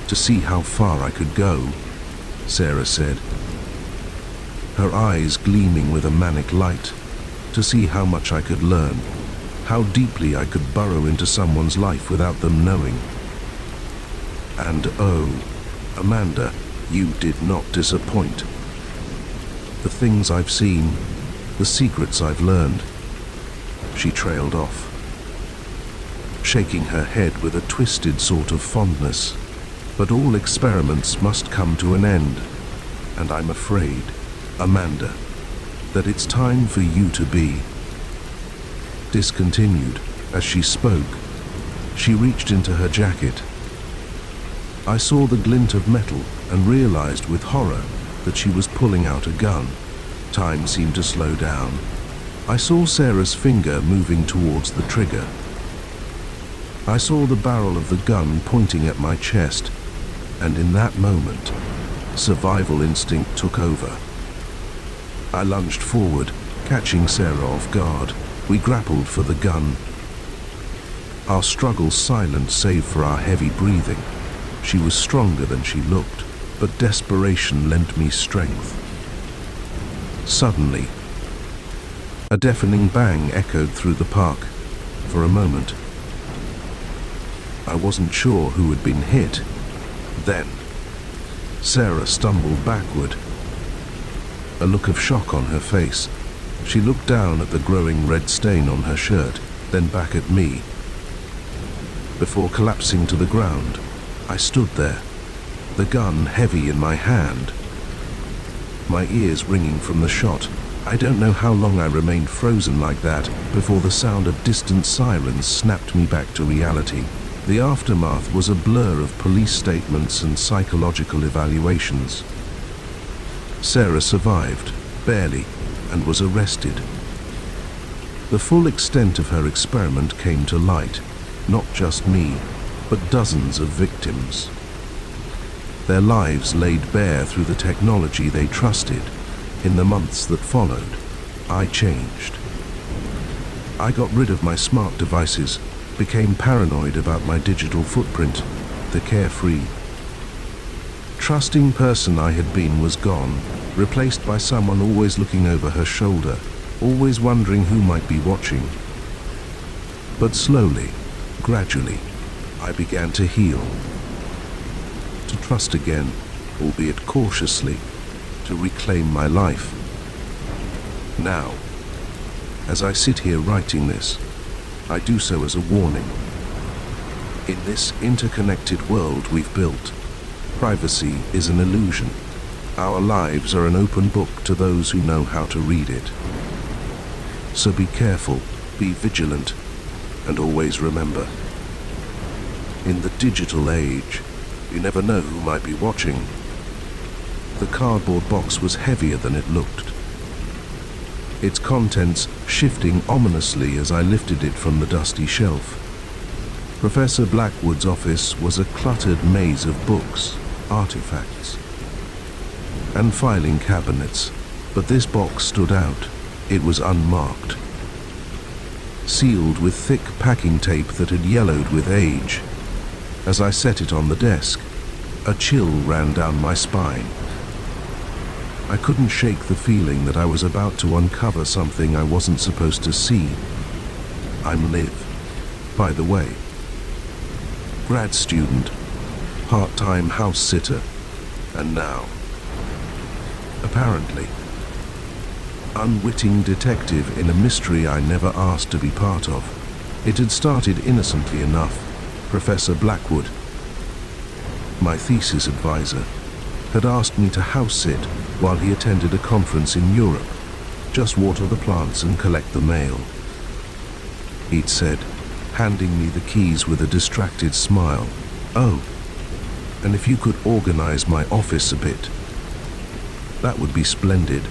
"To see how far I could go," Sarah said. Her eyes gleaming with a manic light. To see how much I could learn. How deeply I could burrow into someone's life without them knowing. And oh, Amanda, you did not disappoint. The things I've seen, the secrets I've learned. She trailed off, shaking her head with a twisted sort of fondness. But all experiments must come to an end, and I'm afraid, Amanda, that it's time for you to be. Discontinued, as she spoke, she reached into her jacket. I saw the glint of metal and realized with horror that she was pulling out a gun. Time seemed to slow down. I saw Sarah's finger moving towards the trigger. I saw the barrel of the gun pointing at my chest, and in that moment, survival instinct took over. I lunged forward, catching Sarah off guard. We grappled for the gun. Our struggle silent save for our heavy breathing. She was stronger than she looked, but desperation lent me strength. Suddenly, a deafening bang echoed through the park. For a moment, I wasn't sure who had been hit. Then, Sarah stumbled backward, a look of shock on her face. She looked down at the growing red stain on her shirt, then back at me. Before collapsing to the ground, I stood there, the gun heavy in my hand, my ears ringing from the shot. I don't know how long I remained frozen like that before the sound of distant sirens snapped me back to reality. The aftermath was a blur of police statements and psychological evaluations. Sarah survived, barely, and was arrested. The full extent of her experiment came to light, not just me, but dozens of victims. Their lives laid bare through the technology they trusted. In the months that followed, I changed. I got rid of my smart devices, became paranoid about my digital footprint, the carefree, trusting person I had been was gone, replaced by someone always looking over her shoulder, always wondering who might be watching. But slowly, gradually, I began to heal, to trust again, albeit cautiously, to reclaim my life. Now, as I sit here writing this, I do so as a warning. In this interconnected world we've built, privacy is an illusion. Our lives are an open book to those who know how to read it. So be careful, be vigilant, and always remember. In the digital age, you never know who might be watching. The cardboard box was heavier than it looked, its contents shifting ominously as I lifted it from the dusty shelf. Professor Blackwood's office was a cluttered maze of books, artifacts, and filing cabinets, but this box stood out. It was unmarked, sealed with thick packing tape that had yellowed with age. As I set it on the desk, a chill ran down my spine. I couldn't shake the feeling that I was about to uncover something I wasn't supposed to see. I'm Liv, by the way. Grad student, part-time house sitter, and now, apparently, unwitting detective in a mystery I never asked to be part of. It had started innocently enough. Professor Blackwood, my thesis advisor, had asked me to house sit while he attended a conference in Europe. Just water the plants and collect the mail, he'd said, handing me the keys with a distracted smile. Oh, and if you could organize my office a bit, that would be splendid.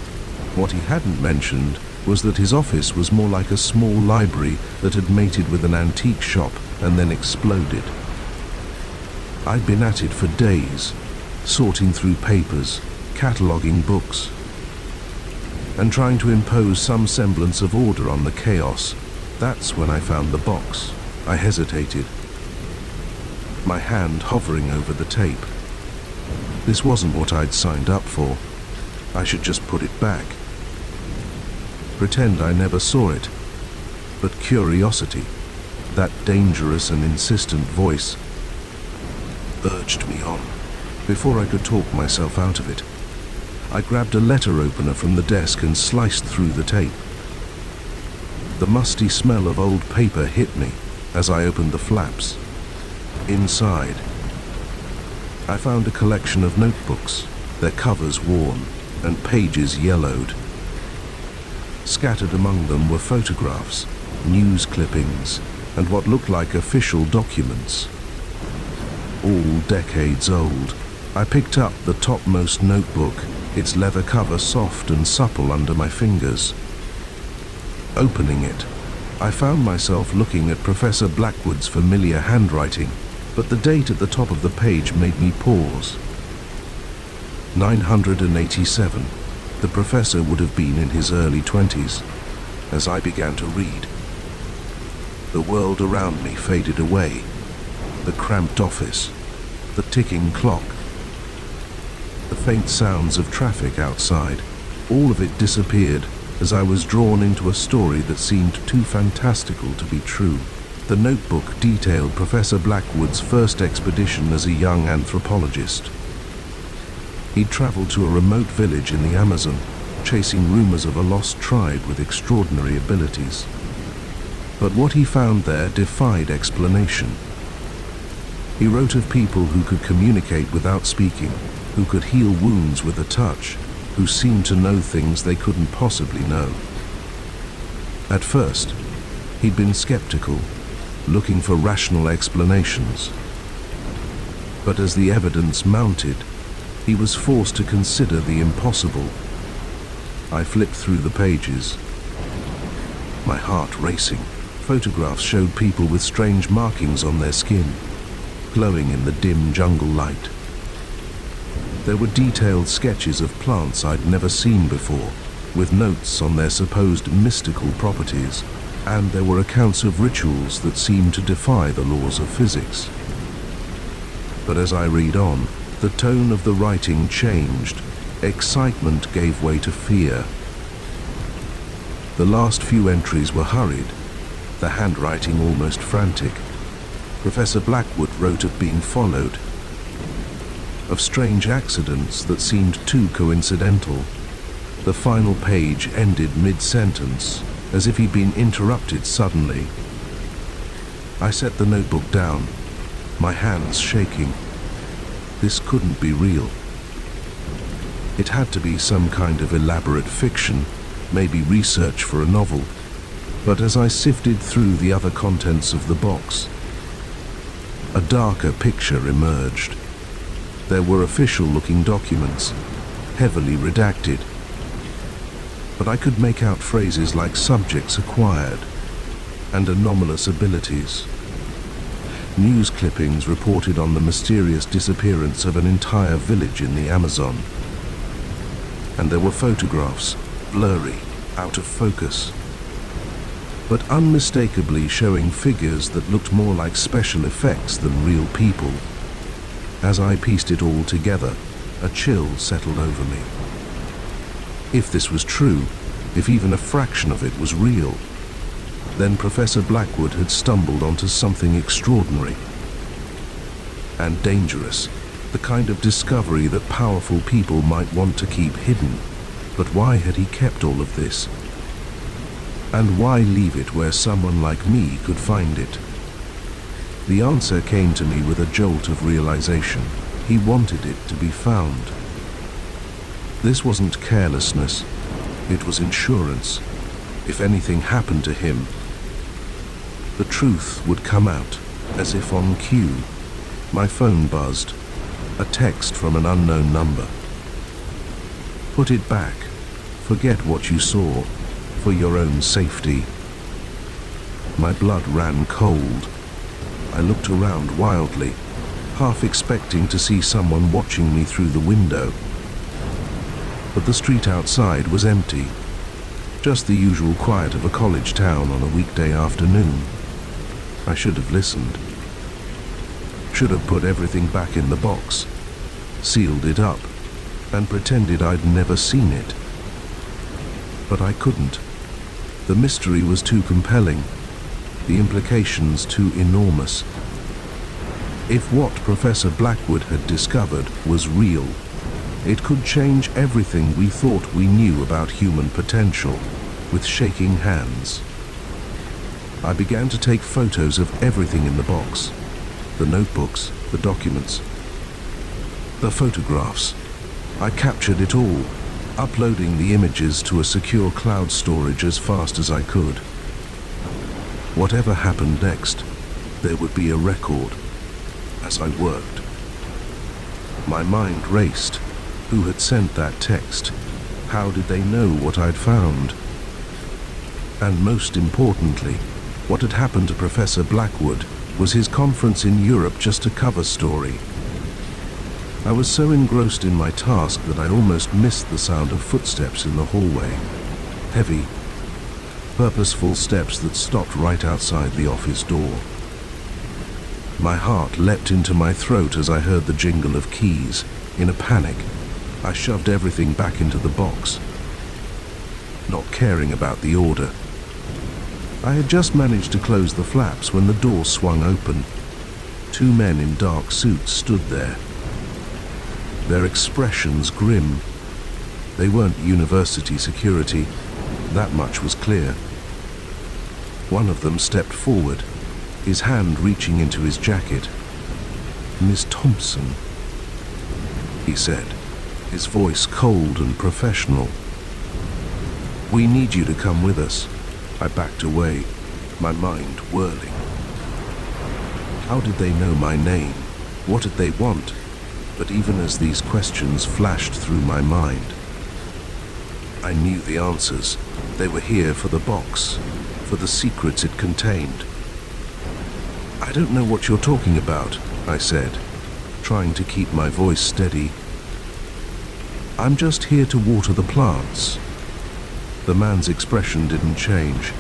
What he hadn't mentioned was that his office was more like a small library that had mated with an antique shop and then exploded. I'd been at it for days, sorting through papers, cataloguing books, and trying to impose some semblance of order on the chaos. That's when I found the box. I hesitated, my hand hovering over the tape. This wasn't what I'd signed up for. I should just put it back, pretend I never saw it. But curiosity, that dangerous and insistent voice, urged me on. Before I could talk myself out of it, I grabbed a letter opener from the desk and sliced through the tape. The musty smell of old paper hit me as I opened the flaps. Inside, I found a collection of notebooks, their covers worn and pages yellowed. Scattered among them were photographs, news clippings, and what looked like official documents, all decades old. I picked up the topmost notebook, its leather cover soft and supple under my fingers. Opening it, I found myself looking at Professor Blackwood's familiar handwriting, but the date at the top of the page made me pause. 987. The professor would have been in his early 20s. As I began to read, the world around me faded away. The cramped office, the ticking clock, the faint sounds of traffic outside, all of it disappeared as I was drawn into a story that seemed too fantastical to be true. The notebook detailed Professor Blackwood's first expedition as a young anthropologist. He'd traveled to a remote village in the Amazon, chasing rumors of a lost tribe with extraordinary abilities. But what he found there defied explanation. He wrote of people who could communicate without speaking, who could heal wounds with a touch, who seemed to know things they couldn't possibly know. At first, he'd been skeptical, looking for rational explanations. But as the evidence mounted, he was forced to consider the impossible. I flipped through the pages, my heart racing. Photographs showed people with strange markings on their skin, glowing in the dim jungle light. There were detailed sketches of plants I'd never seen before, with notes on their supposed mystical properties, and there were accounts of rituals that seemed to defy the laws of physics. But as I read on, the tone of the writing changed. Excitement gave way to fear. The last few entries were hurried, the handwriting almost frantic. Professor Blackwood wrote of being followed, of strange accidents that seemed too coincidental. The final page ended mid-sentence, as if he'd been interrupted suddenly. I set the notebook down, my hands shaking. This couldn't be real. It had to be some kind of elaborate fiction, maybe research for a novel. But as I sifted through the other contents of the box, a darker picture emerged. There were official-looking documents, heavily redacted, but I could make out phrases like subjects acquired and anomalous abilities. News clippings reported on the mysterious disappearance of an entire village in the Amazon. And there were photographs, blurry, out of focus, but unmistakably showing figures that looked more like special effects than real people. As I pieced it all together, a chill settled over me. If this was true, if even a fraction of it was real, then Professor Blackwood had stumbled onto something extraordinary and dangerous, the kind of discovery that powerful people might want to keep hidden. But why had he kept all of this? And why leave it where someone like me could find it? The answer came to me with a jolt of realization. He wanted it to be found. This wasn't carelessness, it was insurance. If anything happened to him, the truth would come out, as if on cue. My phone buzzed, a text from an unknown number. Put it back. Forget what you saw, for your own safety. My blood ran cold. I looked around wildly, half expecting to see someone watching me through the window. But the street outside was empty, just the usual quiet of a college town on a weekday afternoon. I should have listened. Should have put everything back in the box, sealed it up, and pretended I'd never seen it. But I couldn't. The mystery was too compelling, the implications too enormous. If what Professor Blackwood had discovered was real, it could change everything we thought we knew about human potential. With shaking hands, I began to take photos of everything in the box. The notebooks, the documents, the photographs. I captured it all, uploading the images to a secure cloud storage as fast as I could. Whatever happened next, there would be a record. As I worked, my mind raced. Who had sent that text? How did they know what I'd found? And most importantly, what had happened to Professor Blackwood? Was his conference in Europe just a cover story? I was so engrossed in my task that I almost missed the sound of footsteps in the hallway. Heavy, purposeful steps that stopped right outside the office door. My heart leapt into my throat as I heard the jingle of keys. In a panic, I shoved everything back into the box, not caring about the order. I had just managed to close the flaps when the door swung open. Two men in dark suits stood there, their expressions grim. They weren't university security, that much was clear. One of them stepped forward, his hand reaching into his jacket. "Miss Thompson," he said, his voice cold and professional. "We need you to come with us." I backed away, my mind whirling. How did they know my name? What did they want? But even as these questions flashed through my mind, I knew the answers. They were here for the box, for the secrets it contained. "I don't know what you're talking about," I said, trying to keep my voice steady. "I'm just here to water the plants." The man's expression didn't change.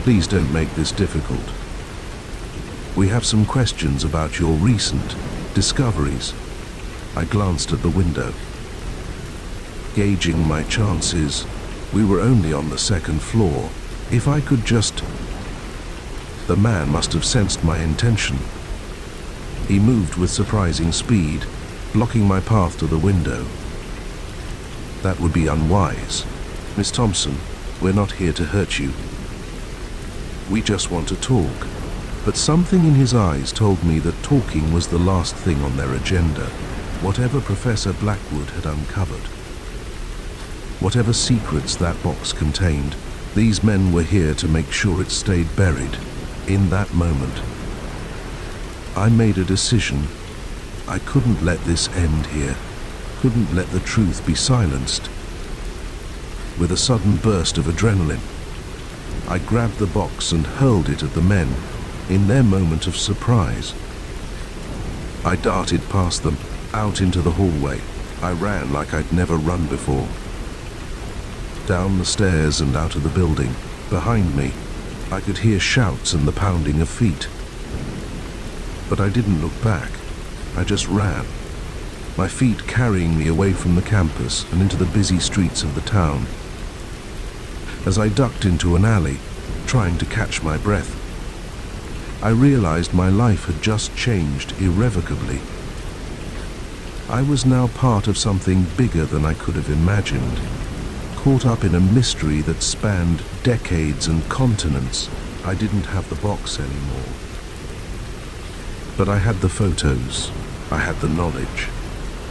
"Please don't make this difficult. We have some questions about your recent discoveries." I glanced at the window, gauging my chances. We were only on the second floor. If I could just... The man must have sensed my intention. He moved with surprising speed, blocking my path to the window. That would be unwise. "Miss Thompson, we're not here to hurt you. We just want to talk." But something in his eyes told me that talking was the last thing on their agenda. Whatever Professor Blackwood had uncovered, whatever secrets that box contained, These men were here to make sure it stayed buried. In that moment, I made a decision. I couldn't let this end here. Couldn't let the truth be silenced. With a sudden burst of adrenaline, I grabbed the box and hurled it at the men in their moment of surprise. I darted past them, out into the hallway. I ran like I'd never run before. Down the stairs and out of the building. Behind me, I could hear shouts and the pounding of feet. But I didn't look back. I just ran, my feet carrying me away from the campus and into the busy streets of the town. As I ducked into an alley, trying to catch my breath, I realized my life had just changed irrevocably. I was now part of something bigger than I could have imagined, caught up in a mystery that spanned decades and continents. I didn't have the box anymore. But I had the photos, I had the knowledge,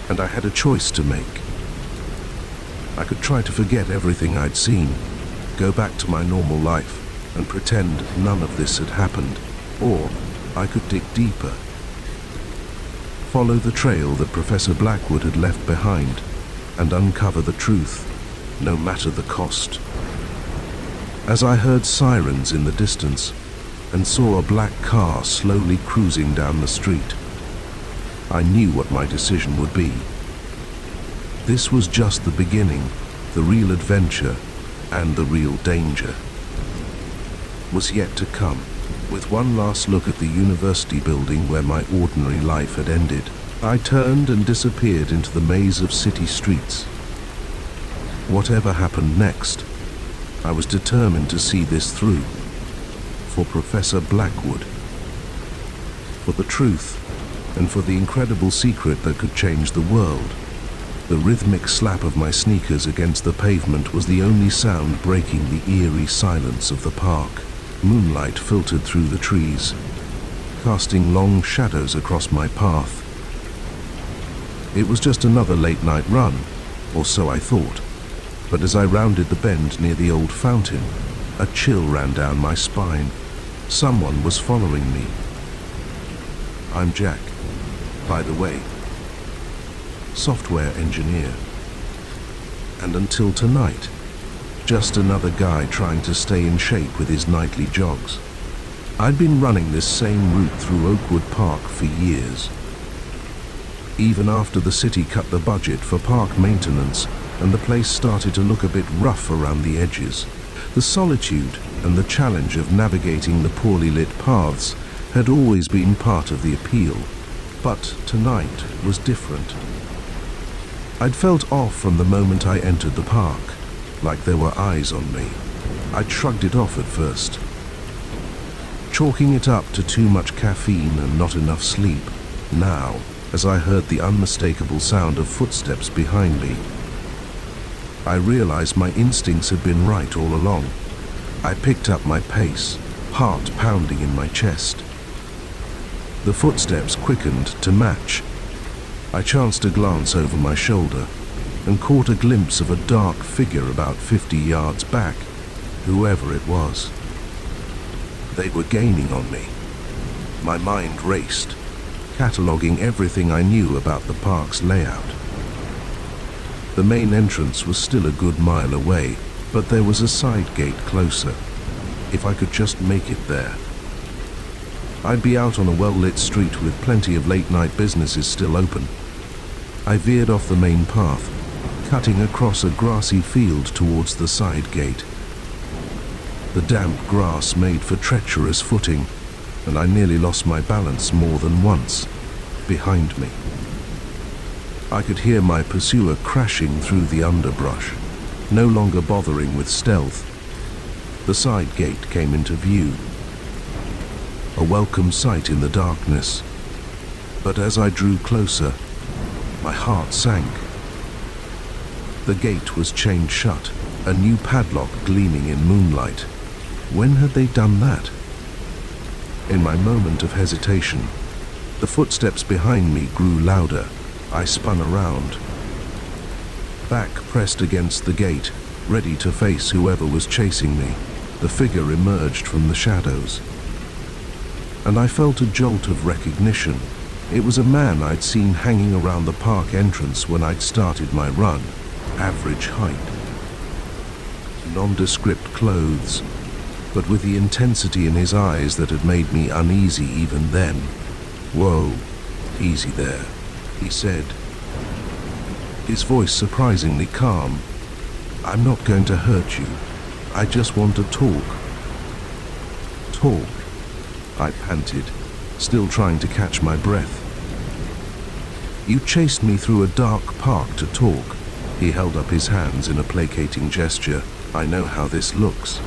and I had a choice to make. I could try to forget everything I'd seen, go back to my normal life, and pretend none of this had happened. Or I could dig deeper, follow the trail that Professor Blackwood had left behind, and uncover the truth, no matter the cost. As I heard sirens in the distance and saw a black car slowly cruising down the street, I knew what my decision would be. This was just the beginning. The real adventure and the real danger was yet to come. With one last look at the university building where my ordinary life had ended, I turned and disappeared into the maze of city streets. Whatever happened next, I was determined to see this through. For Professor Blackwood, for the truth, and for the incredible secret that could change the world. The rhythmic slap of my sneakers against the pavement was the only sound breaking the eerie silence of the park. Moonlight filtered through the trees, casting long shadows across my path. It was just another late-night run, or so I thought. But as I rounded the bend near the old fountain, a chill ran down my spine. Someone was following me. I'm Jack, by the way, software engineer. And until tonight, just another guy trying to stay in shape with his nightly jogs. I'd been running this same route through Oakwood Park for years. Even after the city cut the budget for park maintenance and the place started to look a bit rough around the edges, the solitude and the challenge of navigating the poorly lit paths had always been part of the appeal. But tonight was different. I'd felt off from the moment I entered the park, like there were eyes on me. I'd shrugged it off at first, chalking it up to too much caffeine and not enough sleep. Now, as I heard the unmistakable sound of footsteps behind me, I realized my instincts had been right all along. I picked up my pace, heart pounding in my chest. The footsteps quickened to match. I chanced a glance over my shoulder and caught a glimpse of a dark figure about 50 yards back, whoever it was. They were gaining on me. My mind raced, cataloguing everything I knew about the park's layout. The main entrance was still a good mile away, but there was a side gate closer. If I could just make it there, I'd be out on a well-lit street with plenty of late-night businesses still open. I veered off the main path, cutting across a grassy field towards the side gate. The damp grass made for treacherous footing, and I nearly lost my balance more than once. Behind me, I could hear my pursuer crashing through the underbrush, no longer bothering with stealth. The side gate came into view, a welcome sight in the darkness. But as I drew closer, my heart sank. The gate was chained shut, a new padlock gleaming in moonlight. When had they done that? In my moment of hesitation, the footsteps behind me grew louder. I spun around. Back pressed against the gate, ready to face whoever was chasing me. The figure emerged from the shadows, and I felt a jolt of recognition. It was a man I'd seen hanging around the park entrance when I'd started my run. Average height, nondescript clothes, but with the intensity in his eyes that had made me uneasy even then. "Whoa, easy there," he said, his voice surprisingly calm. "I'm not going to hurt you. I just want to talk." "Talk?" I panted, still trying to catch my breath. "You chased me through a dark park to talk." He held up his hands in a placating gesture. "I know how this looks,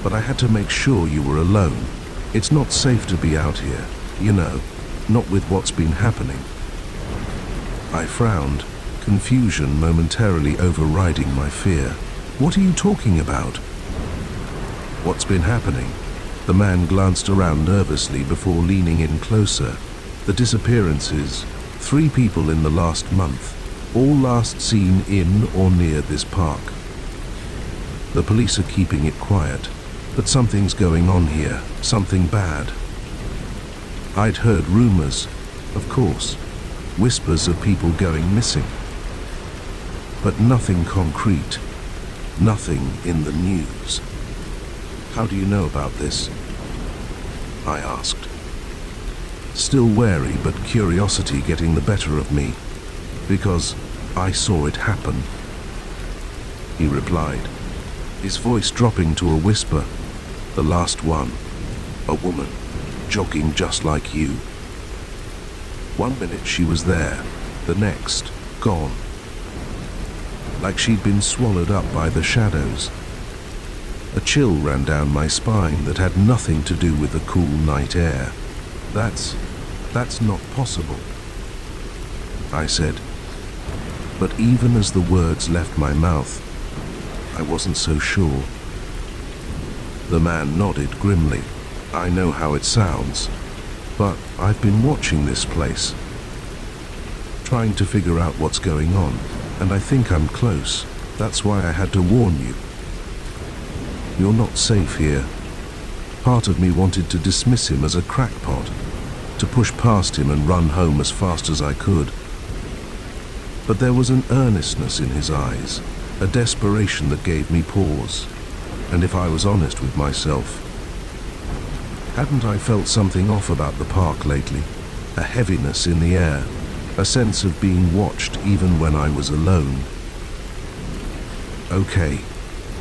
but I had to make sure you were alone. It's not safe to be out here, you know, not with what's been happening." I frowned, confusion momentarily overriding my fear. "What are you talking about?" "What's been happening?" The man glanced around nervously before leaning in closer. "The disappearances, 3 people in the last month, all last seen in or near this park. The police are keeping it quiet, but something's going on here, something bad." I'd heard rumors, of course, whispers of people going missing, but nothing concrete, nothing in the news. "How do you know about this?" I asked, still wary but curiosity getting the better of me. "Because I saw it happen," he replied, his voice dropping to a whisper. "The last one, a woman, jogging just like you. 1 minute she was there, the next, gone. Like she'd been swallowed up by the shadows." A chill ran down my spine that had nothing to do with the cool night air. That's not possible," I said. But even as the words left my mouth, I wasn't so sure. The man nodded grimly. "I know how it sounds, but I've been watching this place, trying to figure out what's going on, and I think I'm close. That's why I had to warn you. You're not safe here." Part of me wanted to dismiss him as a crackpot, to push past him and run home as fast as I could. But there was an earnestness in his eyes, a desperation that gave me pause. And if I was honest with myself, hadn't I felt something off about the park lately? A heaviness in the air, a sense of being watched even when I was alone. "Okay,"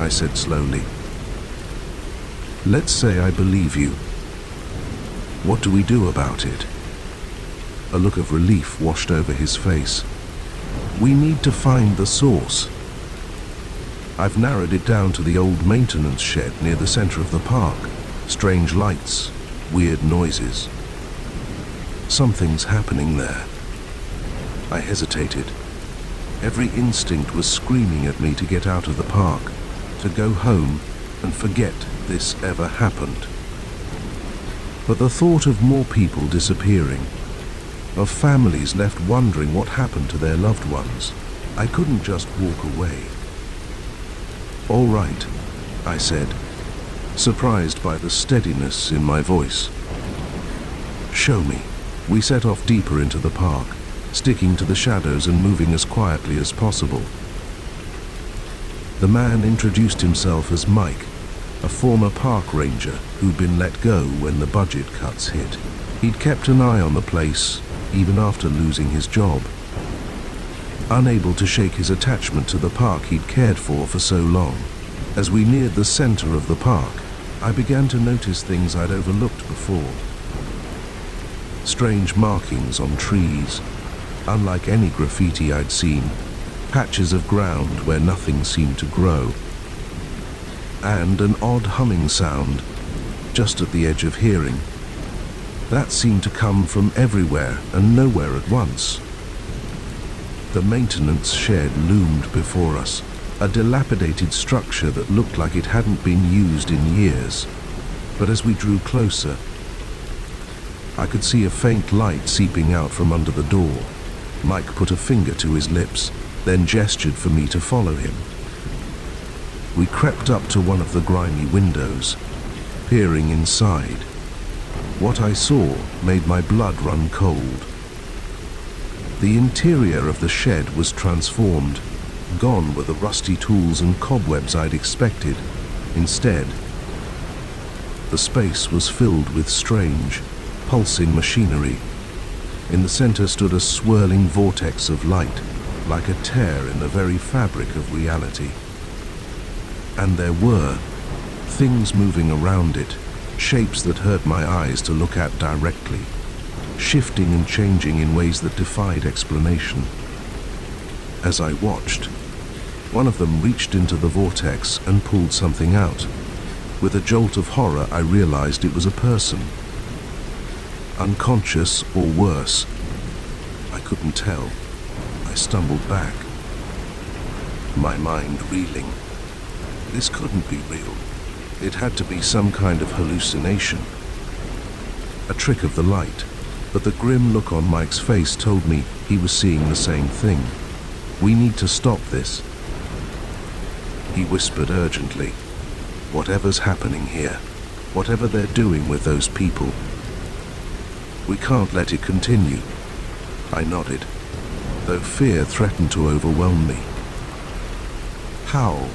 I said slowly. "Let's say I believe you. What do we do about it?" A look of relief washed over his face. "We need to find the source. I've narrowed it down to the old maintenance shed near the center of the park. Strange lights, weird noises. Something's happening there." I hesitated. Every instinct was screaming at me to get out of the park, to go home and forget this ever happened. But the thought of more people disappearing, of families left wondering what happened to their loved ones, I couldn't just walk away. "All right," I said, surprised by the steadiness in my voice. "Show me." We set off deeper into the park, sticking to the shadows and moving as quietly as possible. The man introduced himself as Mike, a former park ranger who'd been let go when the budget cuts hit. He'd kept an eye on the place, even after losing his job. Unable to shake his attachment to the park he'd cared for so long. As we neared the center of the park, I began to notice things I'd overlooked before. Strange markings on trees, unlike any graffiti I'd seen, patches of ground where nothing seemed to grow, and an odd humming sound, just at the edge of hearing. That seemed to come from everywhere and nowhere at once. The maintenance shed loomed before us, a dilapidated structure that looked like it hadn't been used in years. But as we drew closer, I could see a faint light seeping out from under the door. Mike put a finger to his lips, then gestured for me to follow him. We crept up to one of the grimy windows, peering inside. What I saw made my blood run cold. The interior of the shed was transformed. Gone were the rusty tools and cobwebs I'd expected. Instead, the space was filled with strange, pulsing machinery. In the center stood a swirling vortex of light, like a tear in the very fabric of reality. And there were things moving around it, shapes that hurt my eyes to look at directly, shifting and changing in ways that defied explanation. As I watched, one of them reached into the vortex and pulled something out. With a jolt of horror, I realized it was a person. Unconscious or worse, I couldn't tell. I stumbled back, my mind reeling. This couldn't be real. It had to be some kind of hallucination. A trick of the light, but the grim look on Mike's face told me he was seeing the same thing. We need to stop this, he whispered urgently. Whatever's happening here, whatever they're doing with those people, we can't let it continue. I nodded, though fear threatened to overwhelm me. How?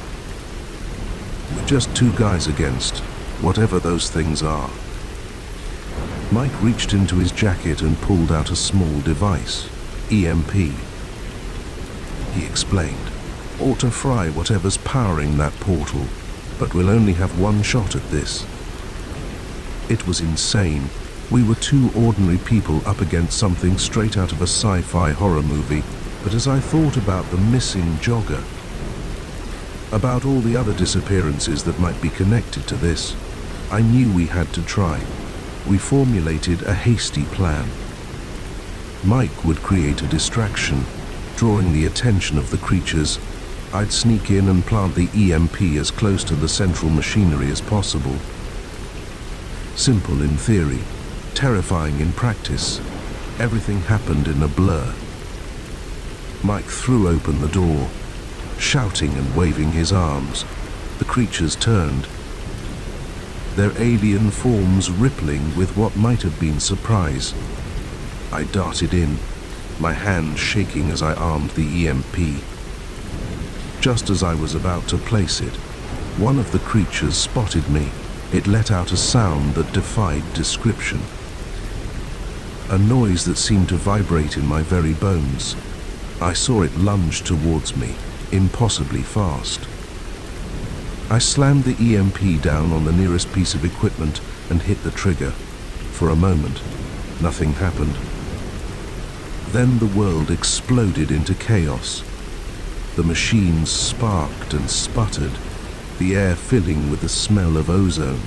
We're just two guys against whatever those things are. Mike reached into his jacket and pulled out a small device, EMP. He explained, or to fry whatever's powering that portal, but we'll only have one shot at this. It was insane. We were two ordinary people up against something straight out of a sci-fi horror movie, but as I thought about the missing jogger, about all the other disappearances that might be connected to this, I knew we had to try. We formulated a hasty plan. Mike would create a distraction, drawing the attention of the creatures. I'd sneak in and plant the EMP as close to the central machinery as possible. Simple in theory, terrifying in practice. Everything happened in a blur. Mike threw open the door, shouting and waving his arms. The creatures turned, their alien forms rippling with what might have been surprise. I darted in, my hand shaking as I armed the EMP. Just as I was about to place it, one of the creatures spotted me. It let out a sound that defied description. A noise that seemed to vibrate in my very bones. I saw it lunge towards me, impossibly fast. I slammed the EMP down on the nearest piece of equipment and hit the trigger. For a moment, nothing happened. Then the world exploded into chaos. The machines sparked and sputtered, the air filling with the smell of ozone.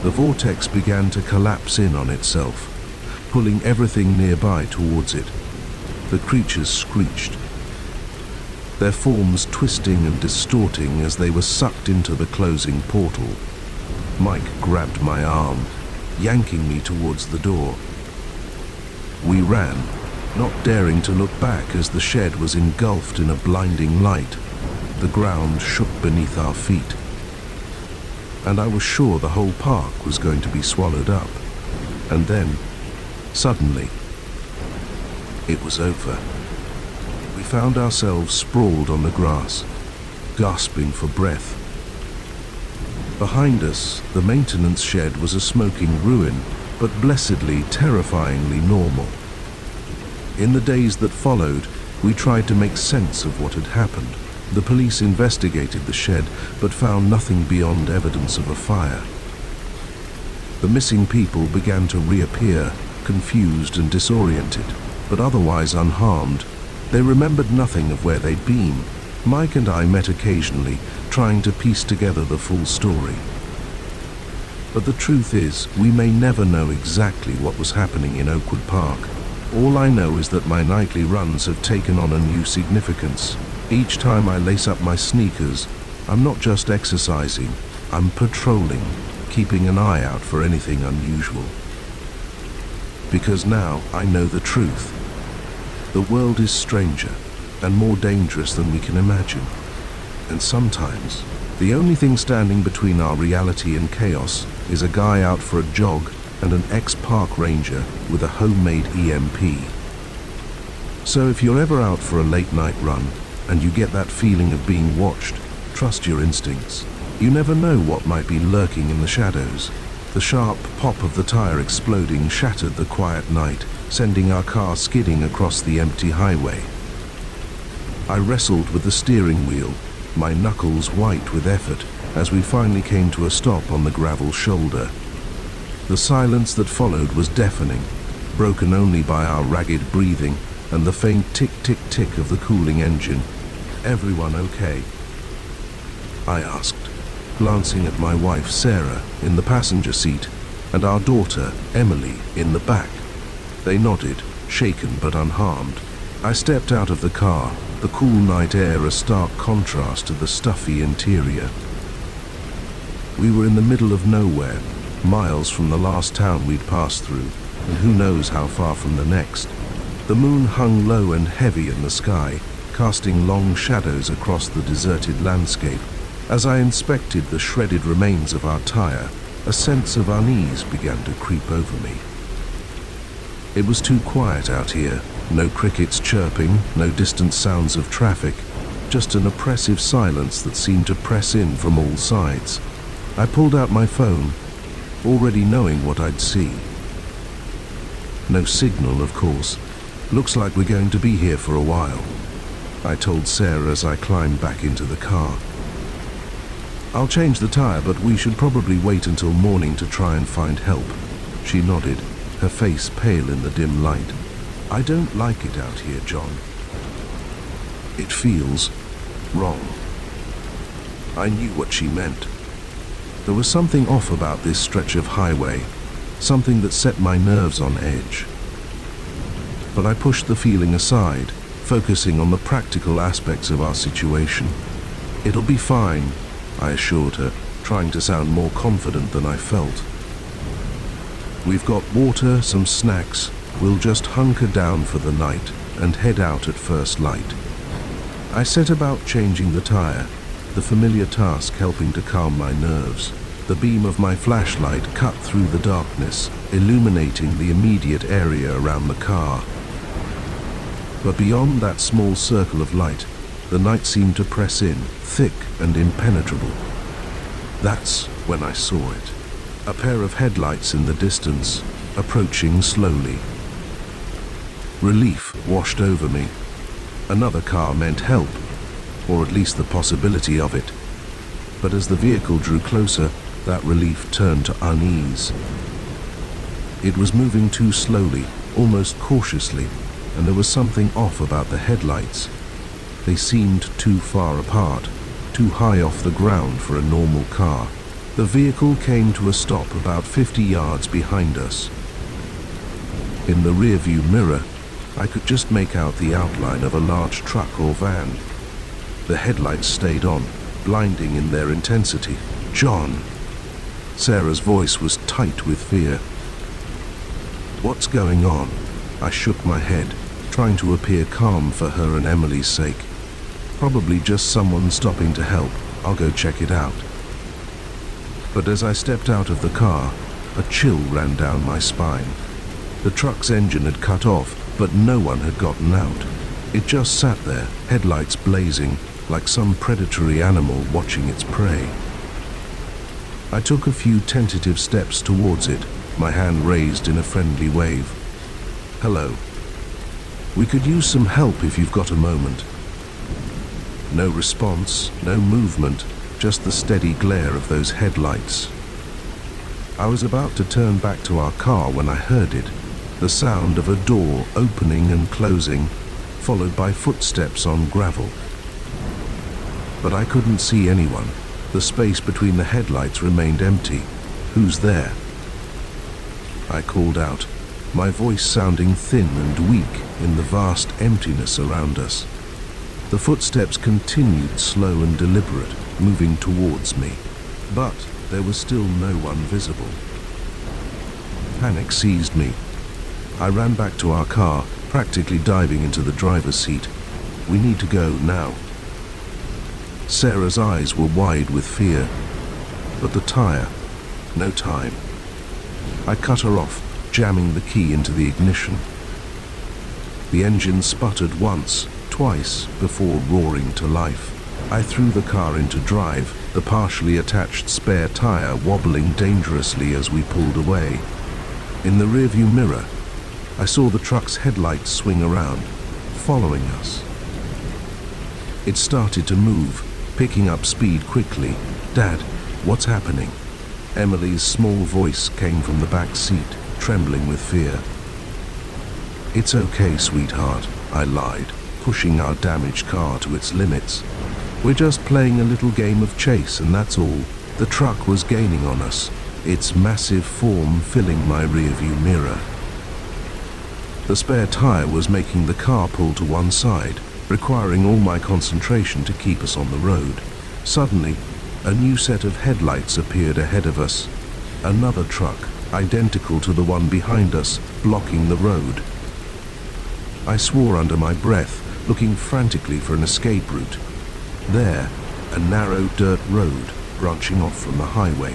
The vortex began to collapse in on itself, pulling everything nearby towards it. The creatures screeched, their forms twisting and distorting as they were sucked into the closing portal. Mike grabbed my arm, yanking me towards the door. We ran, not daring to look back as the shed was engulfed in a blinding light. The ground shook beneath our feet, and I was sure the whole park was going to be swallowed up. And then, suddenly, it was over. We found ourselves sprawled on the grass, gasping for breath. Behind us, the maintenance shed was a smoking ruin, but blessedly, terrifyingly normal. In the days that followed, we tried to make sense of what had happened. The police investigated the shed, but found nothing beyond evidence of a fire. The missing people began to reappear, confused and disoriented, but otherwise unharmed. They remembered nothing of where they'd been. Mike and I met occasionally, trying to piece together the full story. But the truth is, we may never know exactly what was happening in Oakwood Park. All I know is that my nightly runs have taken on a new significance. Each time I lace up my sneakers, I'm not just exercising, I'm patrolling, keeping an eye out for anything unusual. Because now I know the truth. The world is stranger and more dangerous than we can imagine. And sometimes, the only thing standing between our reality and chaos is a guy out for a jog and an ex-park ranger with a homemade EMP. So if you're ever out for a late night run and you get that feeling of being watched, trust your instincts. You never know what might be lurking in the shadows. The sharp pop of the tire exploding shattered the quiet night, sending our car skidding across the empty highway. I wrestled with the steering wheel, my knuckles white with effort, as we finally came to a stop on the gravel shoulder. The silence that followed was deafening, broken only by our ragged breathing and the faint tick-tick-tick of the cooling engine. "Everyone okay?" I asked, glancing at my wife Sarah in the passenger seat and our daughter Emily in the back. They nodded, shaken but unharmed. I stepped out of the car, the cool night air a stark contrast to the stuffy interior. We were in the middle of nowhere, miles from the last town we'd passed through, and who knows how far from the next. The moon hung low and heavy in the sky, casting long shadows across the deserted landscape. As I inspected the shredded remains of our tire, a sense of unease began to creep over me. It was too quiet out here, no crickets chirping, no distant sounds of traffic, just an oppressive silence that seemed to press in from all sides. I pulled out my phone, already knowing what I'd see. No signal, of course. Looks like we're going to be here for a while, I told Sarah as I climbed back into the car. "I'll change the tire, but we should probably wait until morning to try and find help." She nodded, her face pale in the dim light. "I don't like it out here, John. It feels wrong." I knew what she meant. There was something off about this stretch of highway, something that set my nerves on edge. But I pushed the feeling aside, focusing on the practical aspects of our situation. "It'll be fine," I assured her, trying to sound more confident than I felt. "We've got water, some snacks. We'll just hunker down for the night and head out at first light." I set about changing the tire, the familiar task helping to calm my nerves. The beam of my flashlight cut through the darkness, illuminating the immediate area around the car. But beyond that small circle of light, the night seemed to press in, thick and impenetrable. That's when I saw it. A pair of headlights in the distance, approaching slowly. Relief washed over me. Another car meant help, or at least the possibility of it. But as the vehicle drew closer, that relief turned to unease. It was moving too slowly, almost cautiously, and there was something off about the headlights. They seemed too far apart, too high off the ground for a normal car. The vehicle came to a stop about 50 yards behind us. In the rearview mirror, I could just make out the outline of a large truck or van. The headlights stayed on, blinding in their intensity. "John!" Sarah's voice was tight with fear. "What's going on?" I shook my head, trying to appear calm for her and Emily's sake. "Probably just someone stopping to help. I'll go check it out." But as I stepped out of the car, a chill ran down my spine. The truck's engine had cut off, but no one had gotten out. It just sat there, headlights blazing, like some predatory animal watching its prey. I took a few tentative steps towards it, my hand raised in a friendly wave. "Hello. We could use some help if you've got a moment." No response, no movement, just the steady glare of those headlights. I was about to turn back to our car when I heard it, the sound of a door opening and closing, followed by footsteps on gravel. But I couldn't see anyone. The space between the headlights remained empty. "Who's there?" I called out, my voice sounding thin and weak in the vast emptiness around us. The footsteps continued slow and deliberate, moving towards me, but there was still no one visible. Panic seized me. I ran back to our car, practically diving into the driver's seat. "We need to go now." Sarah's eyes were wide with fear. But the tire, no time. I cut her off, jamming the key into the ignition. The engine sputtered once, twice, before roaring to life. I threw the car into drive, the partially attached spare tire wobbling dangerously as we pulled away. In the rearview mirror, I saw the truck's headlights swing around, following us. It started to move, picking up speed quickly. "Dad, what's happening?" Emily's small voice came from the back seat, trembling with fear. "It's okay, sweetheart," I lied, pushing our damaged car to its limits. "We're just playing a little game of chase, and that's all." The truck was gaining on us, its massive form filling my rearview mirror. The spare tire was making the car pull to one side, requiring all my concentration to keep us on the road. Suddenly, a new set of headlights appeared ahead of us. Another truck, identical to the one behind us, blocking the road. I swore under my breath, looking frantically for an escape route. There, a narrow dirt road branching off from the highway.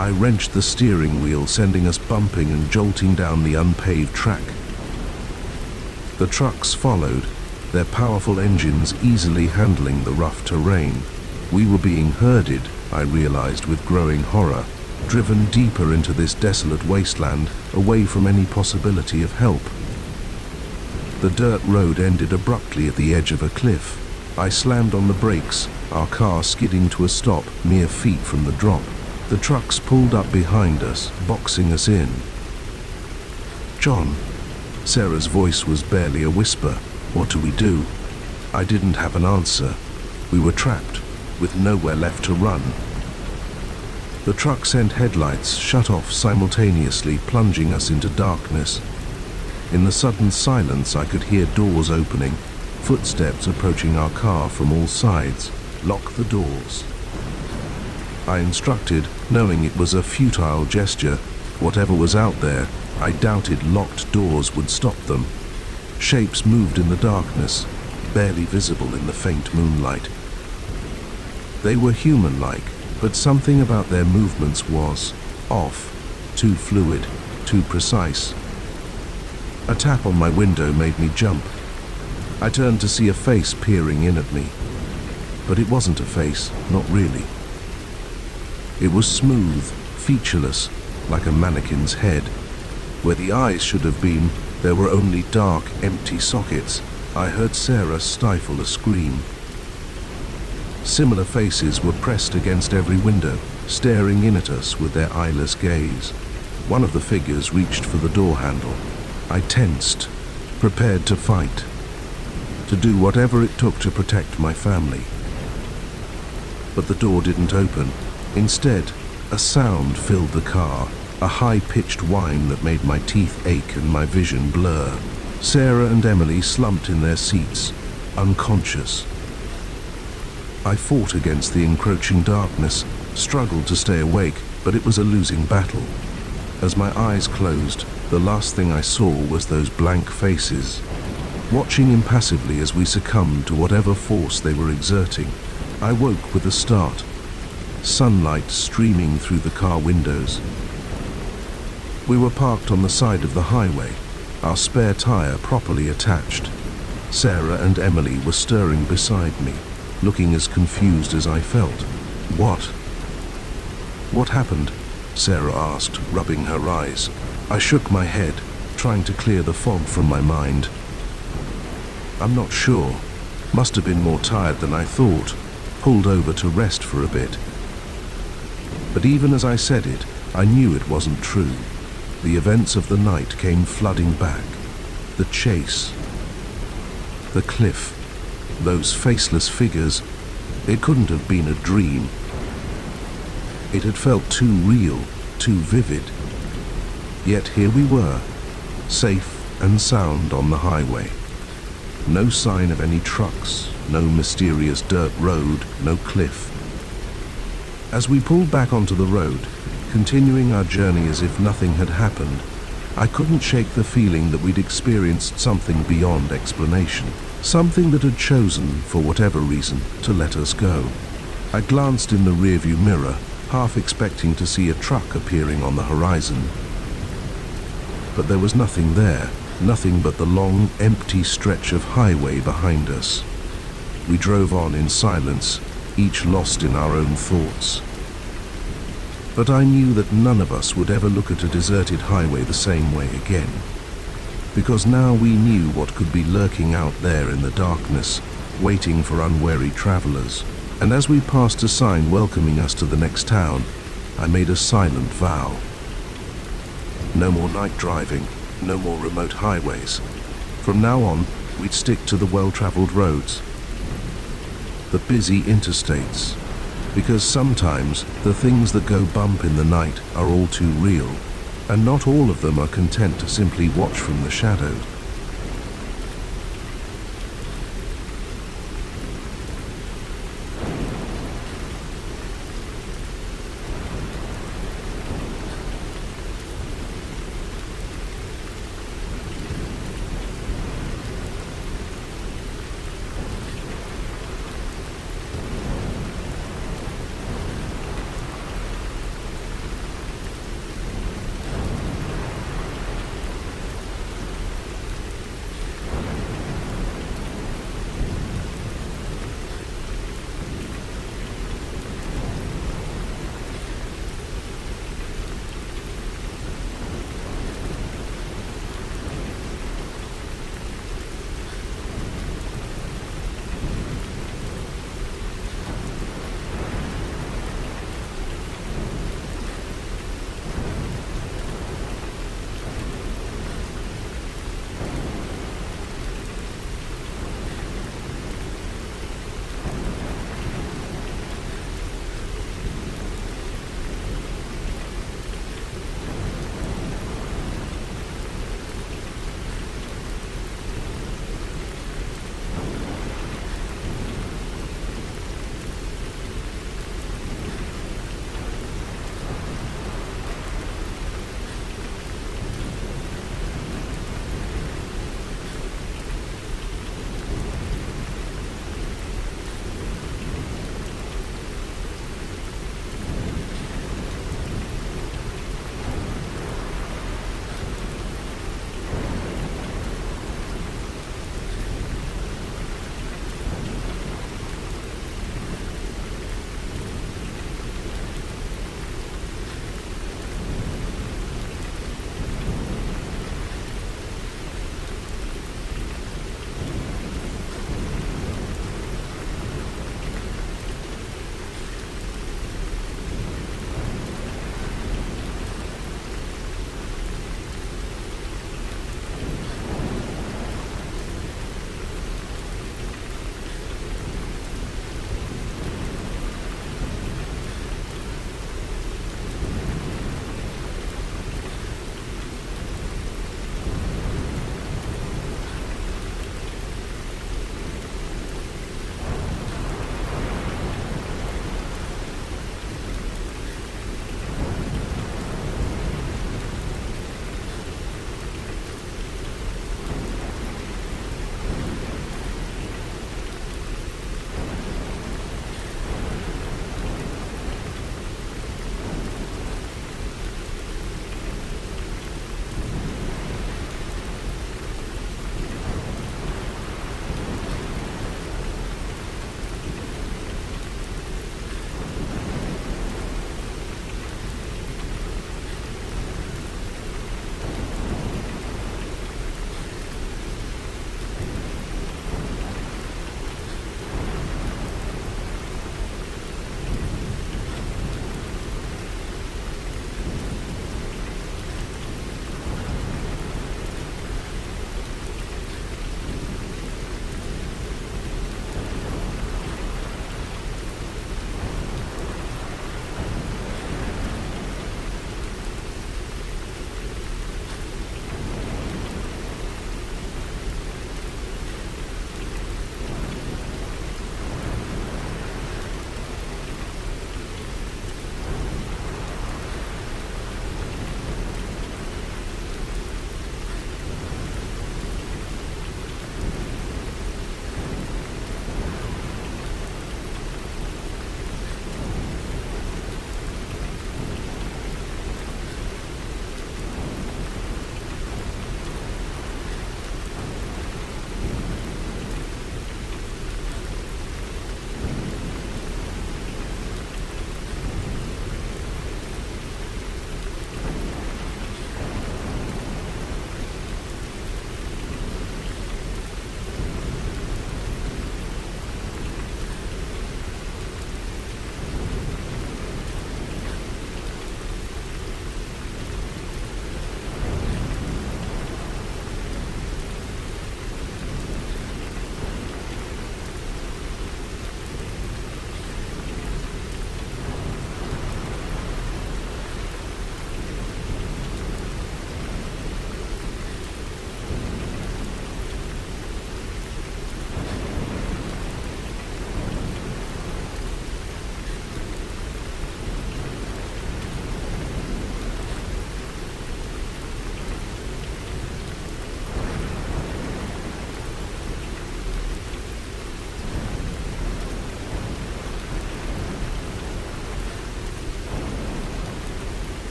I wrenched the steering wheel, sending us bumping and jolting down the unpaved track. The trucks followed, their powerful engines easily handling the rough terrain. We were being herded, I realized with growing horror, driven deeper into this desolate wasteland, away from any possibility of help. The dirt road ended abruptly at the edge of a cliff. I slammed on the brakes, our car skidding to a stop mere feet from the drop. The trucks pulled up behind us, boxing us in. "John," Sarah's voice was barely a whisper. "What do we do?" I didn't have an answer. We were trapped, with nowhere left to run. The truck's end headlights shut off simultaneously, plunging us into darkness. In the sudden silence, I could hear doors opening, footsteps approaching our car from all sides. "Lock the doors," I instructed, knowing it was a futile gesture. Whatever was out there, I doubted locked doors would stop them. Shapes moved in the darkness, barely visible in the faint moonlight. They were human-like, but something about their movements was off, too fluid, too precise. A tap on my window made me jump. I turned to see a face peering in at me. But it wasn't a face, not really. It was smooth, featureless, like a mannequin's head. Where the eyes should have been, there were only dark, empty sockets. I heard Sarah stifle a scream. Similar faces were pressed against every window, staring in at us with their eyeless gaze. One of the figures reached for the door handle. I tensed, prepared to fight, to do whatever it took to protect my family. But the door didn't open. Instead, a sound filled the car, a high-pitched whine that made my teeth ache and my vision blur. Sarah and Emily slumped in their seats, unconscious. I fought against the encroaching darkness, struggled to stay awake, but it was a losing battle. As my eyes closed, the last thing I saw was those blank faces, watching impassively as we succumbed to whatever force they were exerting. I woke with a start, sunlight streaming through the car windows. We were parked on the side of the highway, our spare tire properly attached. Sarah and Emily were stirring beside me, looking as confused as I felt. What happened?" Sarah asked, rubbing her eyes. I shook my head, trying to clear the fog from my mind. "I'm not sure. Must have been more tired than I thought. Pulled over to rest for a bit." But even as I said it, I knew it wasn't true. The events of the night came flooding back. The chase, the cliff, those faceless figures. It couldn't have been a dream. It had felt too real, too vivid. Yet here we were, safe and sound on the highway. No sign of any trucks, no mysterious dirt road, no cliff. As we pulled back onto the road, continuing our journey as if nothing had happened, I couldn't shake the feeling that we'd experienced something beyond explanation, something that had chosen, for whatever reason, to let us go. I glanced in the rearview mirror, half expecting to see a truck appearing on the horizon. But there was nothing there, nothing but the long, empty stretch of highway behind us. We drove on in silence, each lost in our own thoughts. But I knew that none of us would ever look at a deserted highway the same way again, because now we knew what could be lurking out there in the darkness, waiting for unwary travelers. And as we passed a sign welcoming us to the next town, I made a silent vow. No more night driving, no more remote highways. From now on, we'd stick to the well-traveled roads, the busy interstates, because sometimes the things that go bump in the night are all too real, and not all of them are content to simply watch from the shadows.